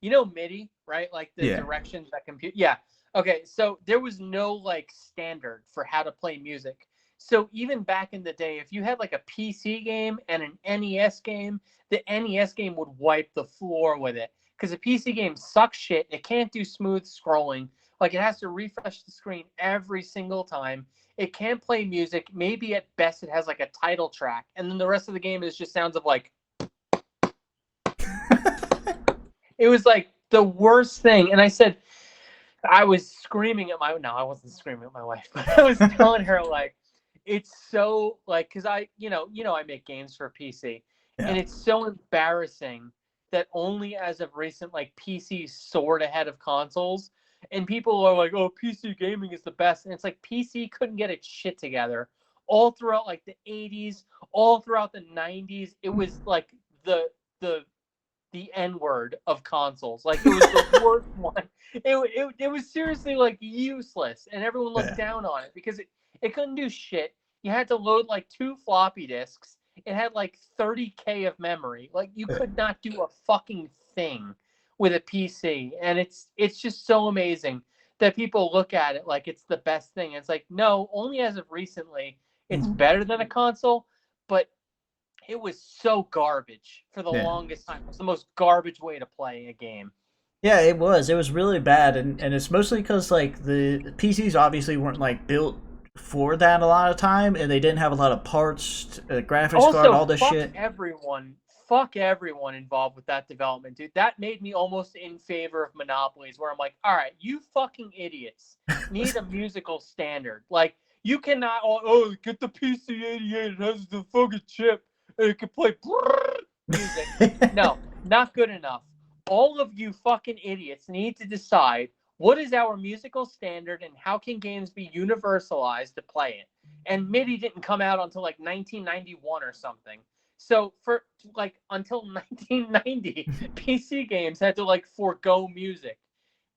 MIDI, right? Like the Yeah. directions that compute. Yeah. Okay, so there was no like standard for how to play music. So even back in the day, if you had like a PC game and an NES game, the NES game would wipe the floor with it because a PC game sucks shit. It can't do smooth scrolling. Like it has to refresh the screen every single time. It can't play music. Maybe at best it has like a title track, and then the rest of the game is just sounds of like it was like the worst thing. And I said I was screaming at my no, I wasn't screaming at my wife, but I was telling her like it's so like because I make games for PC, and Yeah. it's so embarrassing that only as of recent like PCs soared ahead of consoles, and people are like, oh, PC gaming is the best, and it's like PC couldn't get its shit together all throughout like the 80s, all throughout the 90s. It was like the the N word of consoles. Like it was the worst one. It was seriously like useless, and everyone looked Yeah. down on it because it couldn't do shit. You had to load like 2 floppy disks. It had like 30K of memory. Like you could not do a fucking thing with a PC, and it's just so amazing that people look at it like it's the best thing. It's like no, only as of recently, it's better than a console, but it was so garbage for the Yeah. longest time. It was the most garbage way to play a game. Yeah, it was. It was really bad, and it's mostly because like the PCs obviously weren't like built for that a lot of time, and they didn't have a lot of parts, graphics card, Also, all this fuck shit. everyone fuck everyone involved with that development, dude. That made me almost in favor of monopolies, where I'm like, all right, you fucking idiots need a musical standard. Like, you cannot, get the PC-88, it has the fucking chip, and it can play music. No, not good enough. All of you fucking idiots need to decide what is our musical standard and how can games be universalized to play it. And MIDI didn't come out until like 1991 or something. So for like until 1990, PC games had to like forego music.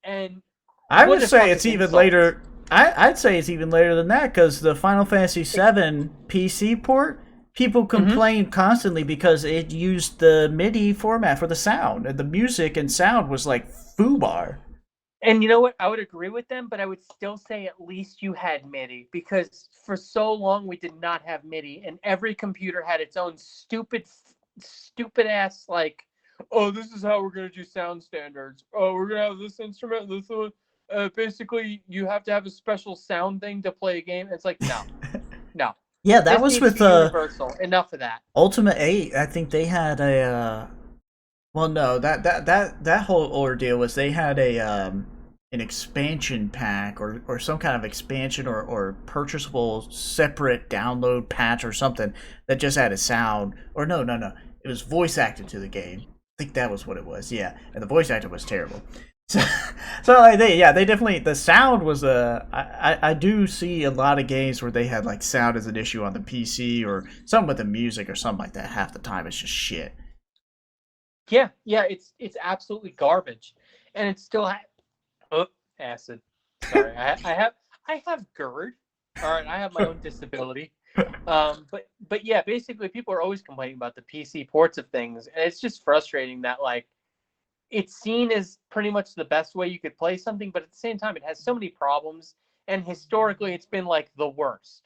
And I what would a say fucking it's even insult. later. I'd say it's even later than that because the Final Fantasy VII PC port, people complained constantly because it used the MIDI format for the sound, and the music and sound was like foobar. And you know what? I would agree with them, but I would still say at least you had MIDI because for so long we did not have MIDI, and every computer had its own stupid ass like, oh, this is how we're gonna do sound standards. Oh, we're gonna have this instrument, this one. Basically, you have to have a special sound thing to play a game. It's like no. Yeah, that This was needs to with be universal. Enough of that. Ultimate 8. I think they had a. Well, no, that whole ordeal was they had a an expansion pack or some kind of expansion or purchasable separate download patch or something that just had a sound. Or no, it was voice acted to the game. I think that was what it was. Yeah, and the voice actor was terrible. So, so like they definitely the sound was I do see a lot of games where they had like sound as an issue on the PC or something with the music or something like that. Half the time it's just shit. Yeah, it's absolutely garbage, and it's still acid. Sorry, I have GERD. All right, I have my own disability. But yeah, basically, people are always complaining about the PC ports of things, and it's just frustrating that like it's seen as pretty much the best way you could play something, but at the same time, it has so many problems, and historically, it's been like the worst.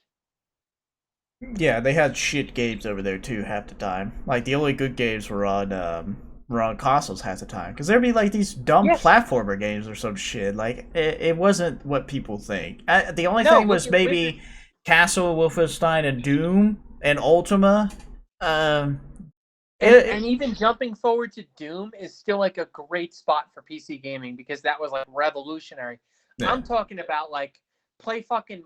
Yeah, they had shit games over there too half the time. Like the only good games were on consoles half the time because there'd be like these dumb Yeah, platformer games or some shit. Like it wasn't what people think. The only no, thing look was at Wizard. maybe Castle Wolfenstein and Doom and Ultima. Um, And it, even jumping forward to Doom is still like a great spot for PC gaming because that was like revolutionary. yeah. I'm talking about like play fucking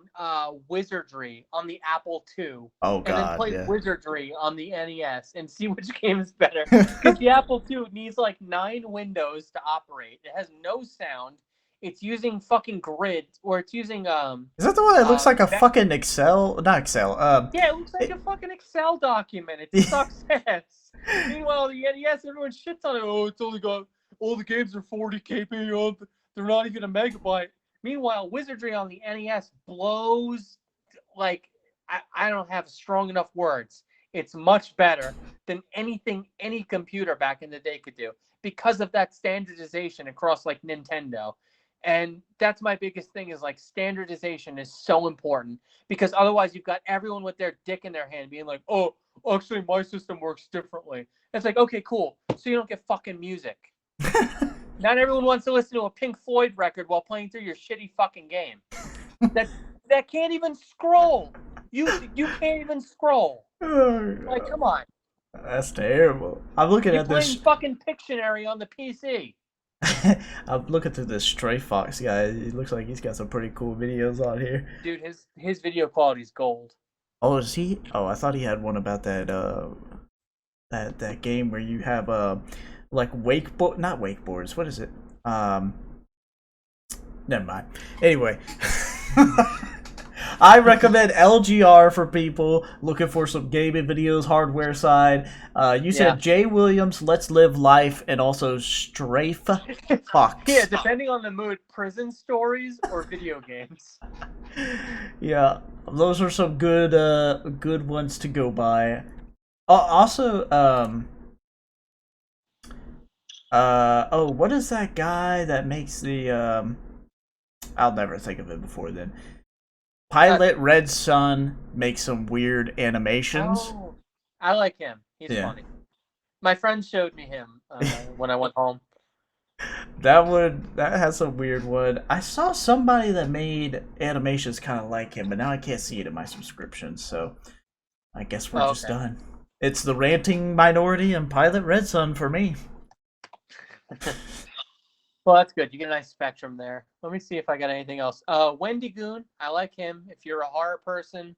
Wizardry on the Apple II Oh and then God, play yeah. Wizardry on the NES and see which game is better. Because the Apple II needs like 9 windows to operate. It has no sound. It's using fucking grid or it's using Is that the one that looks like a vec- fucking Excel? Not Excel. yeah, it looks like It, a fucking Excel document. It sucks ass. Meanwhile, the NES, everyone shits on it. Oh, it's only got all the games are 40 kb. They're not even a megabyte. Meanwhile, Wizardry on the NES blows like I don't have strong enough words. It's much better than anything any computer back in the day could do because of that standardization across like Nintendo. And that's my biggest thing is like standardization is so important because otherwise you've got everyone with their dick in their hand being like, oh, actually my system works differently. It's like, okay, cool. So you don't get fucking music. Not everyone wants to listen to a Pink Floyd record while playing through your shitty fucking game. That that can't even scroll. You can't even scroll. oh, Like, come on. that's terrible. I'm looking You're at playing this. fucking Pictionary on the PC. I'm looking through this Stray Fox guy. It looks like he's got some pretty cool videos on here. Dude, his video quality is gold. Oh, is he? Oh, I thought he had one about that that game where you have like wakeboard, not wakeboards. What is it? Um, Never mind. Anyway, I recommend LGR for people looking for some gaming videos, hardware side. You Yeah. said Jay Williams, Let's Live Life, and also Strafe Fox. Yeah, depending on the mood, prison stories or video games. Yeah, those are some good ones to go by. Also, oh, what is that guy that makes the I'll never think of it before then. Pilot Red Sun makes some weird animations. Oh, I like him. He's Yeah. funny. My friend showed me him when I went home. That has some weird one. I saw somebody that made animations kind of like him, but now I can't see it in my subscription, so I guess we're Oh, just okay. done. It's the ranting minority and Pilot Red Sun for me. Well, that's good. You get a nice spectrum there. Let me see if I got anything else. Wendigoon, I like him. If you're a horror person,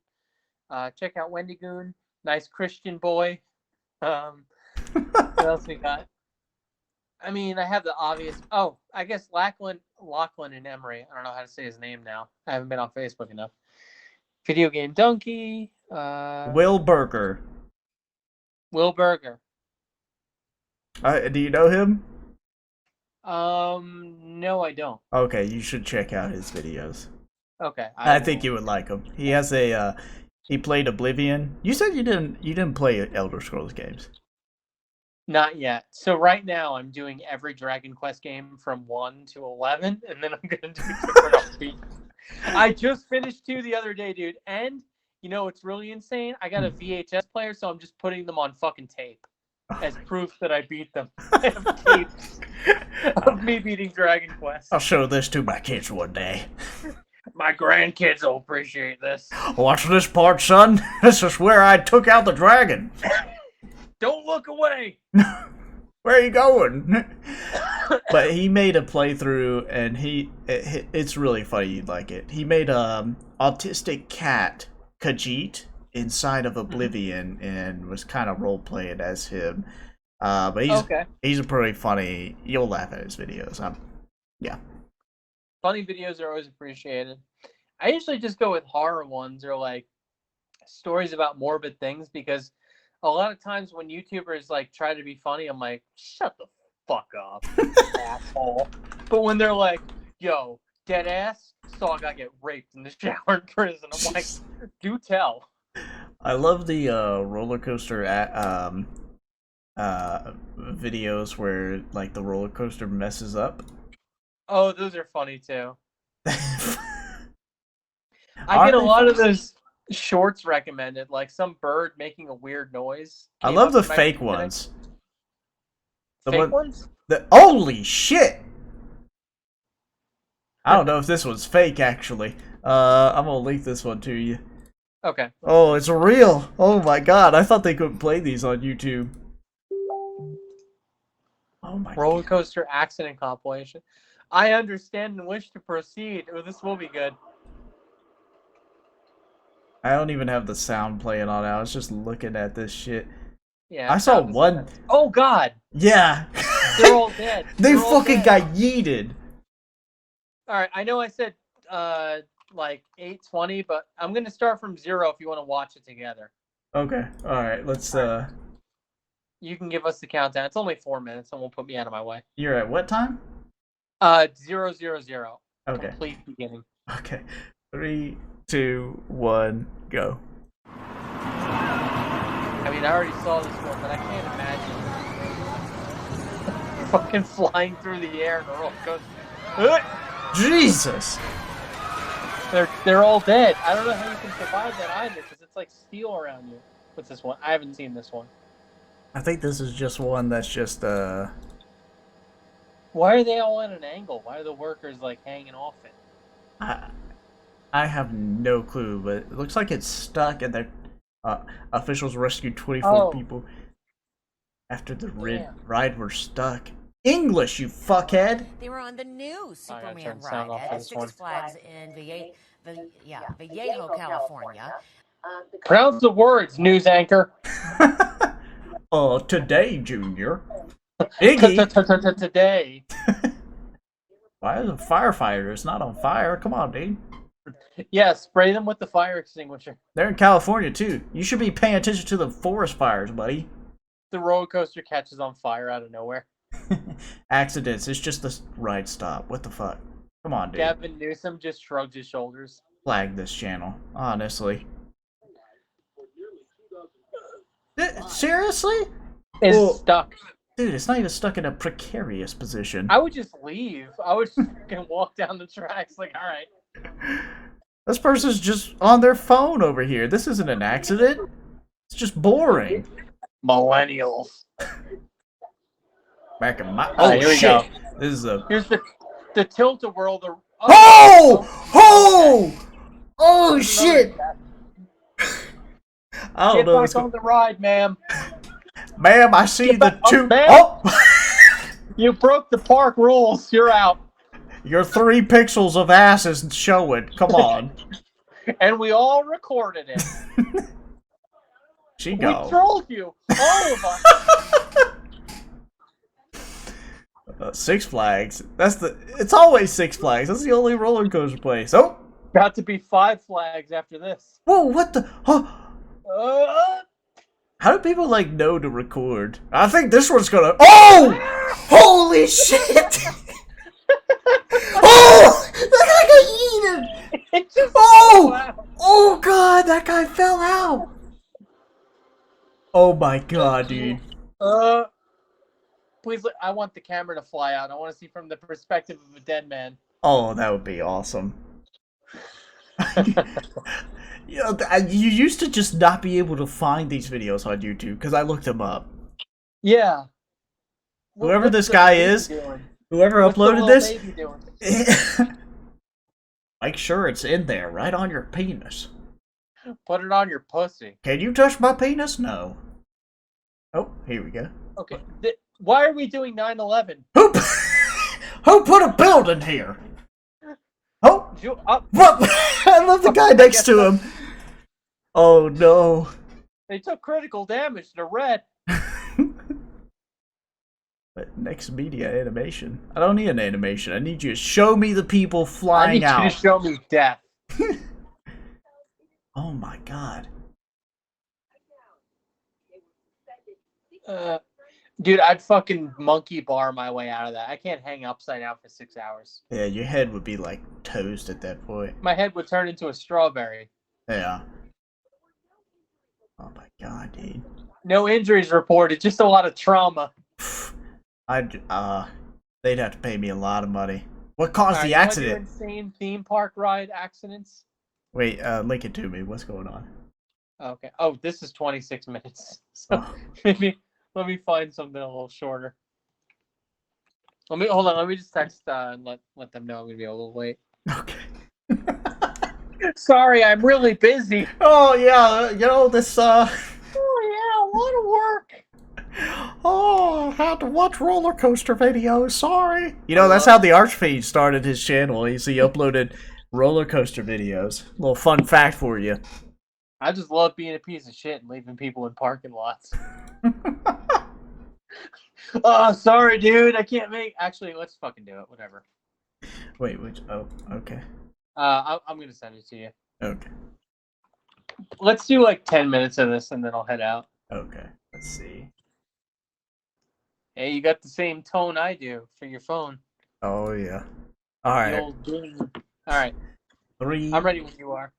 check out Wendigoon. Nice Christian boy. What else we got? I mean, I have the obvious. Oh, I guess Lachlan and Emery. I don't know how to say his name now. I haven't been on Facebook enough. Video Game Donkey. Will Burger. Will Burger. Do you know him? No, I don't. Okay, you should check out his videos. Okay, I think you would like him. He has a he played Oblivion. You said you didn't play Elder Scrolls games. Not yet. So right now I'm doing every Dragon Quest game from 1 to 11, and then I'm gonna do different upbeat. I just finished 2 the other day, dude, and you know what's really insane? I got a VHS player, so I'm just putting them on fucking tape as proof that I beat them. I have tapes of me beating Dragon Quest. I'll show this to my kids one day. My grandkids will appreciate this. Watch this part, son. This is where I took out the dragon. Don't look away. Where are you going? But he made a playthrough, and it's really funny. You'd like it. He made a autistic cat, Khajiit, inside of Oblivion, and was kind of role playing as him. But he's pretty funny. You'll laugh at his videos. Yeah. Funny videos are always appreciated. I usually just go with horror ones or like stories about morbid things, because a lot of times when YouTubers like try to be funny, I'm like, shut the fuck up, asshole. But when they're like, yo, dead ass, saw a guy get raped in the shower in prison, I'm like, do tell. I love the roller coaster videos where like the roller coaster messes up. Oh, those are funny too. I get a lot of those shorts recommended, like some bird making a weird noise. I love the fake ones. Fake ones? Holy shit! I don't know if this one's fake, actually. I'm gonna link this one to you. Okay. Oh, it's real! Oh my god, I thought they couldn't play these on YouTube. Oh my Roller coaster accident compilation. I understand and wish to proceed. Oh, this will be good. I don't even have the sound playing on it. I was just looking at this shit. Yeah. I saw one. Oh god. Yeah. They're all dead. They fucking got yeeted. All right. I know I said like 8:20, but I'm gonna start from 0 if you want to watch it together. Okay. All right. Let's. You can give us the countdown. It's only 4 minutes, and we'll put me out of my way. You're at what time? 0, 0, 0. Okay. Complete beginning. Okay. 3, 2, 1, go. I mean, I already saw this one, but I can't imagine fucking flying through the air in a roller coaster. Jesus! They're all dead. I don't know how you can survive that either, because it's like steel around you. What's this one? I haven't seen this one. I think this is just one that's just Why are they all at an angle? Why are the workers like hanging off it? I have no clue, but it looks like it's stuck, and their officials rescued 24 people after the ride were stuck. English, you fuckhead! They were on the new Superman ride at Six Flags in Vallejo, California. Pronounce the words, news anchor. Today, Junior. Iggy. Today. Why is a firefighter? It's not on fire. Come on, dude. Yeah, spray them with the fire extinguisher. They're in California, too. You should be paying attention to the forest fires, buddy. The roller coaster catches on fire out of nowhere. Accidents. It's just the ride stop. What the fuck? Come on, dude. Gavin Newsom just shrugged his shoulders. Flag this channel, honestly. Seriously? It's stuck. Dude, it's not even stuck in a precarious position. I would just leave. I would just fucking walk down the tracks like, alright. This person's just on their phone over here. This isn't an accident. It's just boring. Millennials. Back in my... Oh, here we go. This is a... Here's the tilt-a-whirl. Oh! Oh! Oh, shit! I don't Get know what's back on the ride, ma'am. Ma'am, I see the two. Ma'am. Oh! You broke the park rules. You're out. Your 3 pixels of ass is showing. Come on. And we all recorded it. She We go. trolled you. All of us. Six Flags. It's always Six Flags. That's the only roller coaster place. Oh! About to be 5 Flags after this. Whoa, what the? Huh? How do people, like, know to record? I think this one's gonna... Oh! Holy shit! Oh! That guy got eaten! It just Oh! Oh, God, that guy fell out! Oh, my God, dude. Please, I want the camera to fly out. I want to see from the perspective of a dead man. Oh, that would be awesome. You know, you used to just not be able to find these videos on YouTube because I looked them up. Yeah. Whoever this guy is, whoever uploaded this, make sure it's in there, right on your penis. Put it on your pussy. Can you touch my penis? No. Oh, here we go. Okay. Why are we doing 9/11? Who put a building here? Oh! What? I love the guy next to him. Oh no. They took critical damage to red. But next media animation. I don't need an animation. I need you to show me the people flying out. I need you to show me death. Oh my god. Dude, I'd fucking monkey bar my way out of that. I can't hang upside down for 6 hours. Yeah, your head would be like toast at that point. My head would turn into a strawberry. Yeah. Oh my god, dude. No injuries reported, just a lot of trauma. They'd have to pay me a lot of money. What caused the accident? Insane theme park ride accidents? Wait, link it to me. What's going on? Okay. Oh, this is 26 minutes. So maybe let me find something a little shorter. Hold on. Let me just text and let them know I'm gonna be a little late. Okay. Sorry, I'm really busy. Oh yeah, you know this. Oh yeah, a lot of work. Oh, I had to watch roller coaster videos. Sorry. You know that's how the Archfiend started his channel. He uploaded roller coaster videos. Little fun fact for you. I just love being a piece of shit and leaving people in parking lots. Oh, sorry, dude. I can't make. Actually, let's fucking do it. Whatever. Wait, which? Oh, okay. I'm gonna send it to you. Okay. Let's do like 10 minutes of this, and then I'll head out. Okay. Let's see. Hey, you got the same tone I do for your phone. Oh yeah. All right. All right. 3. I'm ready when you are.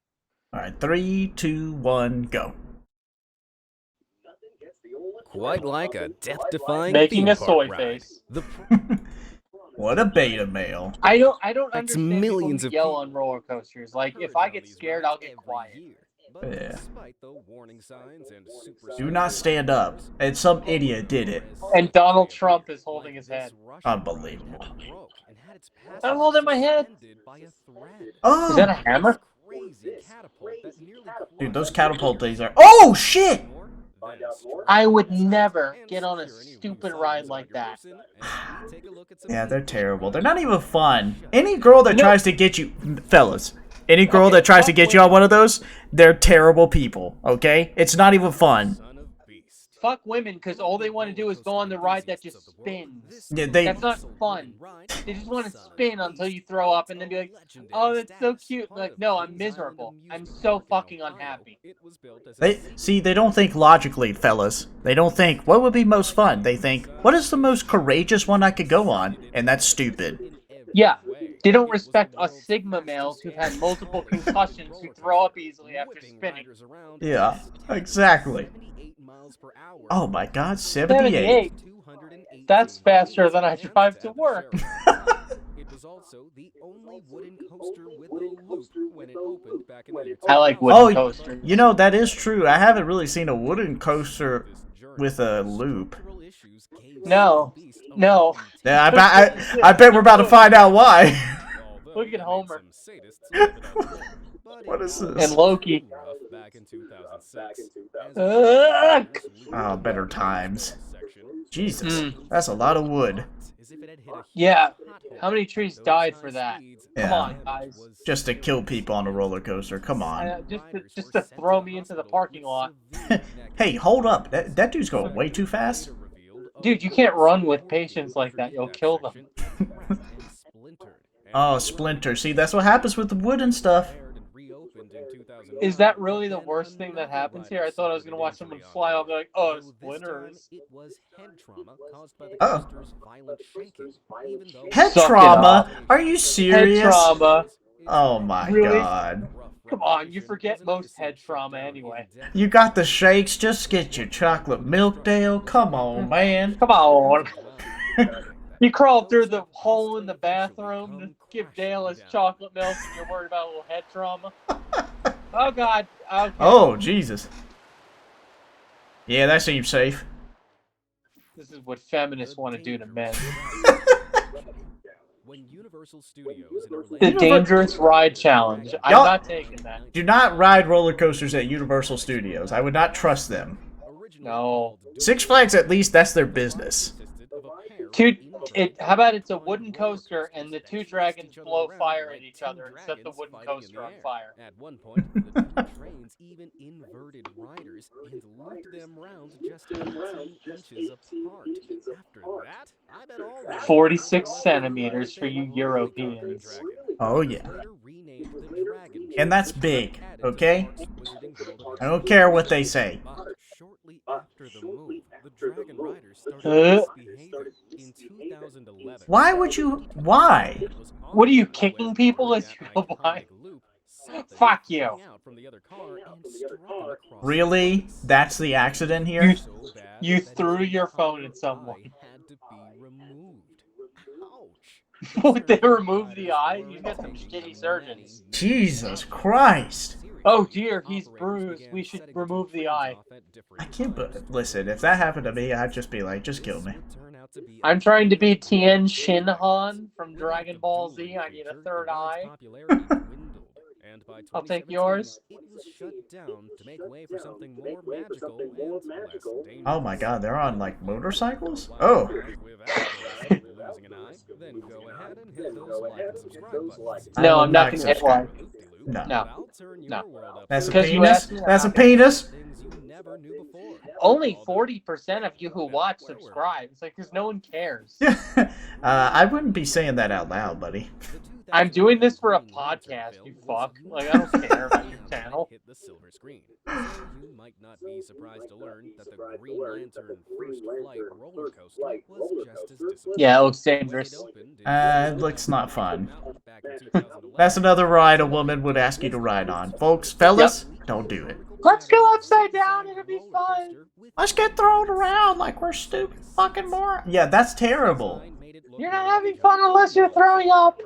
All right. 3, 2, 1, go. Quite like a death-defying making a theme soy park face. What a beta male. I don't That's understand millions people of who yell people. on roller coasters. Like, if I get scared, I'll get quiet. Yeah. Despite the warning signs and Do not stand up. And some idiot did it. And Donald Trump is holding his head. Unbelievable. I'm holding my head. Oh! Is that a hammer? Dude, those catapult things are. Oh shit! I would never get on a stupid ride like that. Yeah, they're terrible. They're not even fun. Any girl that tries to get you, fellas, any girl that tries to get you on one of those, they're terrible people. Okay, it's not even fun. Fuck women, because all they want to do is go on the ride that just spins. Yeah, That's not fun. They just want to spin until you throw up and then be like, oh, that's so cute. Like, no, I'm miserable. I'm so fucking unhappy. They don't think logically, fellas. They don't think, what would be most fun? They think, what is the most courageous one I could go on? And that's stupid. Yeah, they don't respect us Sigma males who've had multiple concussions who throw up easily after spinning. Yeah, exactly. Oh my god, 78. That's faster than I drive to work. It was also the only wooden coaster with a loop when it opened back in the I like wooden coasters. You know, that is true. I haven't really seen a wooden coaster with a loop. No. Yeah, I bet we're about to find out why. Look at Homer. What is And this? Loki. Back in 2006. Ugh. Oh, better times. Jesus, Mm. that's a lot of wood. Yeah. How many trees died for that? Come Yeah. on, guys. Just to kill people on a roller coaster. Come on. Just to throw me into the parking lot. Hey, hold up. That dude's going way too fast. Dude, you can't run with patients like that. You'll kill them. Oh, Splinter. See, that's what happens with the wood and stuff. Is that really the worst thing that happens here? I thought I was gonna watch someone fly off like, oh, splinters. Uh-oh. Head Head Suck it trauma? up. Are you serious? Head trauma. Oh my Really? god. Come on, you forget most head trauma anyway. You got the shakes, just get your chocolate milk, Dale. Come on, man. Come on. You crawled through the hole in the bathroom to give Dale his chocolate milk and you're worried about a little head trauma? Oh, God. Okay. Oh, Jesus. Yeah, that seems safe. This is what feminists want to do to men. When Universal Studios in The Orlando- Dangerous Ride Challenge. I'm Y'all- not taking that. Do not ride roller coasters at Universal Studios. I would not trust them. No. Six Flags, at least, that's their business. How about it's a wooden coaster and the two dragons blow fire at each other and set the wooden coaster on fire? At one point, the two trains even inverted riders and looped them round just 18 inches apart. After that, I bet all the 46 centimeters for you Europeans. Oh, yeah. later renamed the Dragon And that's big, okay? I don't care what they say. Shortly after the move, the Dragon Riders started misbehaving. In 2011, Why would you... Why? What are you, kicking people as you go by? Fuck you. Really? That's the accident here? You threw your phone at someone. Would they remove the eye? You got some shitty surgeons. Jesus Christ. Oh dear, he's bruised. We should remove the eye. I can't... Listen, if that happened to me, I'd just be like, just kill me. I'm trying to be Tien Shinhan from Dragon Ball Z. I need a third eye. I'll take yours. Oh my god, they're on, like, motorcycles? Oh. No, I'm not gonna hit one. No. No. That's a Because you penis? asked me That's a about penis? Only 40% of you who watch subscribe. It's like, because no one cares. I wouldn't be saying that out loud, buddy. I'm doing this for a podcast, you fuck. Like, I don't care about your channel. Hit the silver screen. You might not be surprised to learn that the Green Lantern First Flight roller coaster was just as disappointing. Yeah, it looks dangerous. It looks not fun. That's another ride a woman would ask you to ride on. Folks, fellas, don't do it. Let's go upside down, it'll be fun. Let's get thrown around like we're stupid fucking morons. Yeah, that's terrible. You're not having fun unless you're throwing up.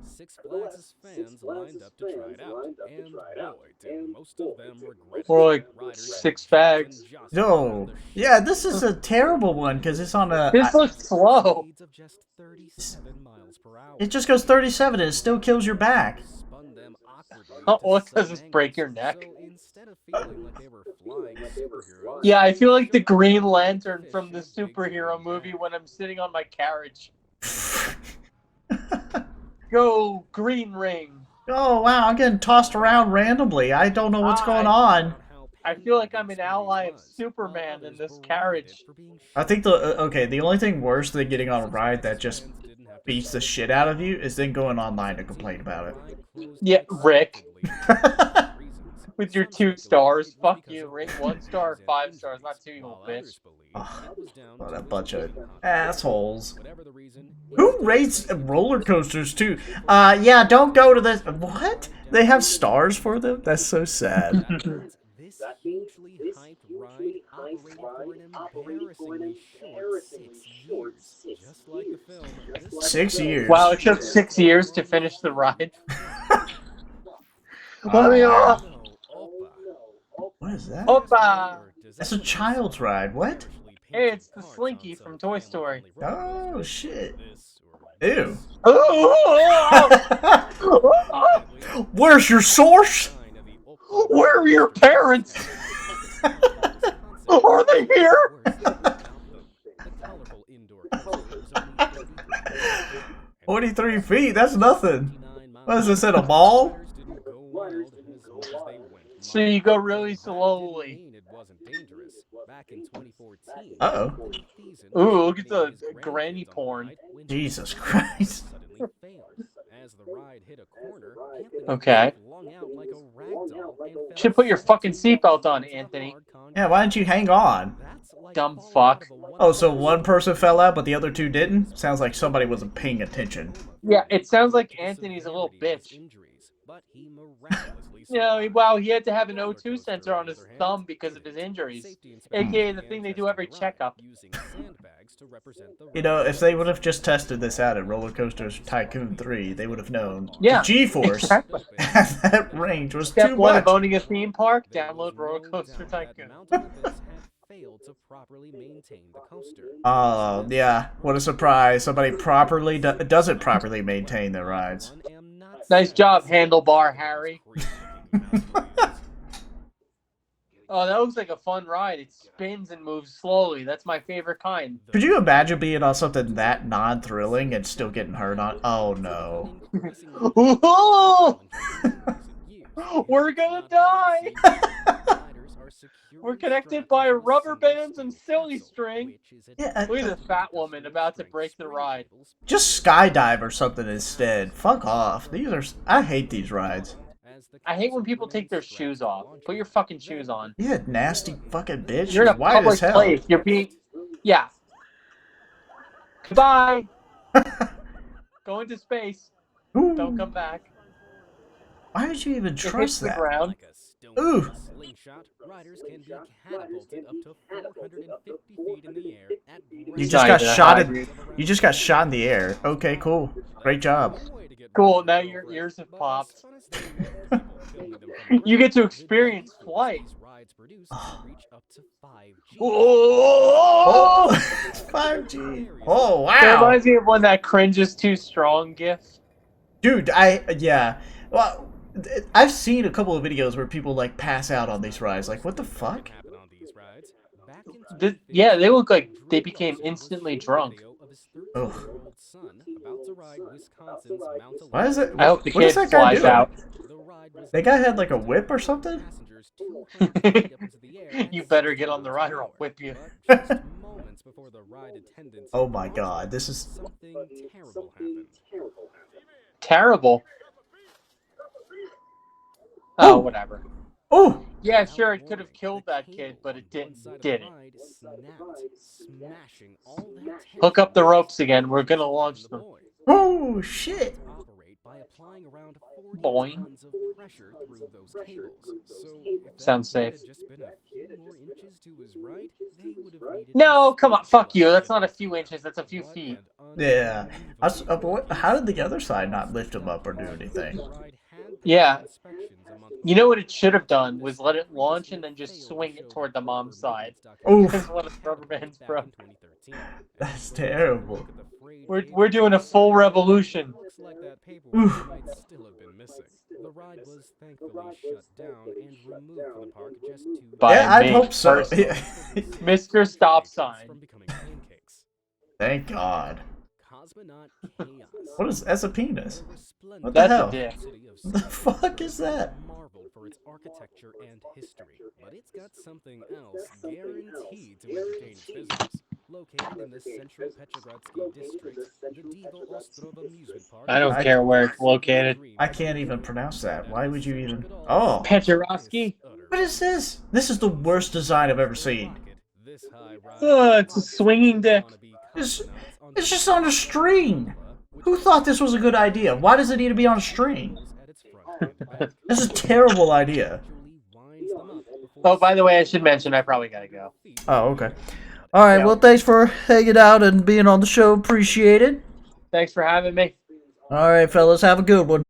Six Flags' fans lined up to try it out, and boy, did most of them regret Or like riders 6 bags. No. Yeah, this is a terrible one because it's on a... This looks slow. speeds of just 37 miles per hour. It just goes 37 and it still kills your back. Spun them awkwardly Oh, to what, some does this break your angles. neck? So instead of feeling like they were flying superheroes, Yeah, I feel like the Green Lantern from the superhero movie when I'm sitting on my carriage. Go, Green Ring. Oh, wow, I'm getting tossed around randomly. I don't know what's going on. I feel like I'm an ally of Superman in this carriage. I think the only thing worse than getting on a ride that just beats the shit out of you is then going online to complain about it. Yeah, Rick. With your 2 stars. Fuck you. Rate 1 star or 5 stars, not 2, you little bitch. Oh, what a bunch of assholes. Who rates roller coasters too? Yeah, don't go to this. What? They have stars for them? That's so sad. This hugely hyped ride operated for an embarrassingly short 6 years. Just like the film, this 6 years. Wow, it took 6 years to finish the ride. What is that? Opa! That's a child's ride. What? Hey, it's the Slinky from Toy Story. Oh, shit. Ew. Oh! Where's your source? Where are your parents? Are they here? 43 feet, that's nothing. What is this, in a mall? So you go really slowly. Uh-oh. Ooh, look at the granny porn. Jesus Christ. Okay. Should put your fucking seatbelt on, Anthony. Yeah, why didn't you hang on? Dumb fuck. Oh, so one person fell out, but the other two didn't? Sounds like somebody wasn't paying attention. Yeah, it sounds like Anthony's a little bitch. Wow, he had to have an O2 sensor on his thumb because of his injuries. AKA the thing they do every checkup. You know, if they would have just tested this out at Roller Coaster Tycoon 3, they would have known. Yeah, the G-force exactly. at that range was Step too one much. of owning a theme park, download Roller Coaster Tycoon. Oh, yeah. What a surprise. Somebody properly doesn't properly maintain their rides. Nice job, Handlebar Harry. Oh, that looks like a fun ride. It spins and moves slowly. That's my favorite kind. Could you imagine being on something that non-thrilling and still getting hurt on? Oh, no. We're gonna die! We're connected by rubber bands and silly string. Yeah, Look at the fat woman about to break the ride. just skydive or something instead. Fuck off. I hate these rides. I hate when people take their shoes off. Put your fucking shoes on. Yeah, nasty fucking bitch. You're in a White public as hell. place. You're being... Yeah. Goodbye. Go into space. Ooh. Don't come back. Why would you even It hits trust the that? ground. Ooh. You just got shot in. You just got shot in the air. Okay, cool. Great job. Cool, now your ears have popped. You get to experience flight. Oh, 5G. Oh, That wow. reminds me of when that cringe is too strong gif. Dude, yeah. Well, I've seen a couple of videos where people like pass out on these rides. Like, what the fuck? Yeah, they look like they became instantly drunk. Ugh. Why is it? I hope the What is kid that guy flies doing? out. That guy had like a whip or something? You better get on the ride or I'll whip you. Oh my god, this is... Terrible. Oh, whatever. Oh! Yeah, sure, it could have killed that kid, but it didn't. Hook up the ropes again. We're gonna launch them. Oh, shit! Boing. Sounds safe. No, come on, fuck you. That's not a few inches, that's a few feet. Yeah. How did the other side not lift him up or do anything? Yeah. You know what it should have done was let it launch and then just swing it toward the mom's side. Oof. Because one of the rubber bands broke. That's terrible. We're doing a full revolution. Oof. By Yeah, I'd me, hope so. Mr. Stop Sign. Thank God. What is... That's a penis. What the That's hell? a dick. What the fuck is that? For its architecture and history, but it's got something else guaranteed to entertain its visitors. Located in the central Petrogradsky district, the Divo Ostrov amusement park. I don't care where it's located. I can't even pronounce that. Why would you even... Oh. Petrorovsky? What is this? This is the worst design I've ever seen. It's a swinging dick. It's just on a string. Who thought this was a good idea? Why does it need to be on a string? This is a terrible idea. Oh, by the way, I should mention I probably gotta go. Oh, okay. Alright, well, thanks for hanging out and being on the show. Appreciate it. Thanks for having me. Alright, fellas, have a good one.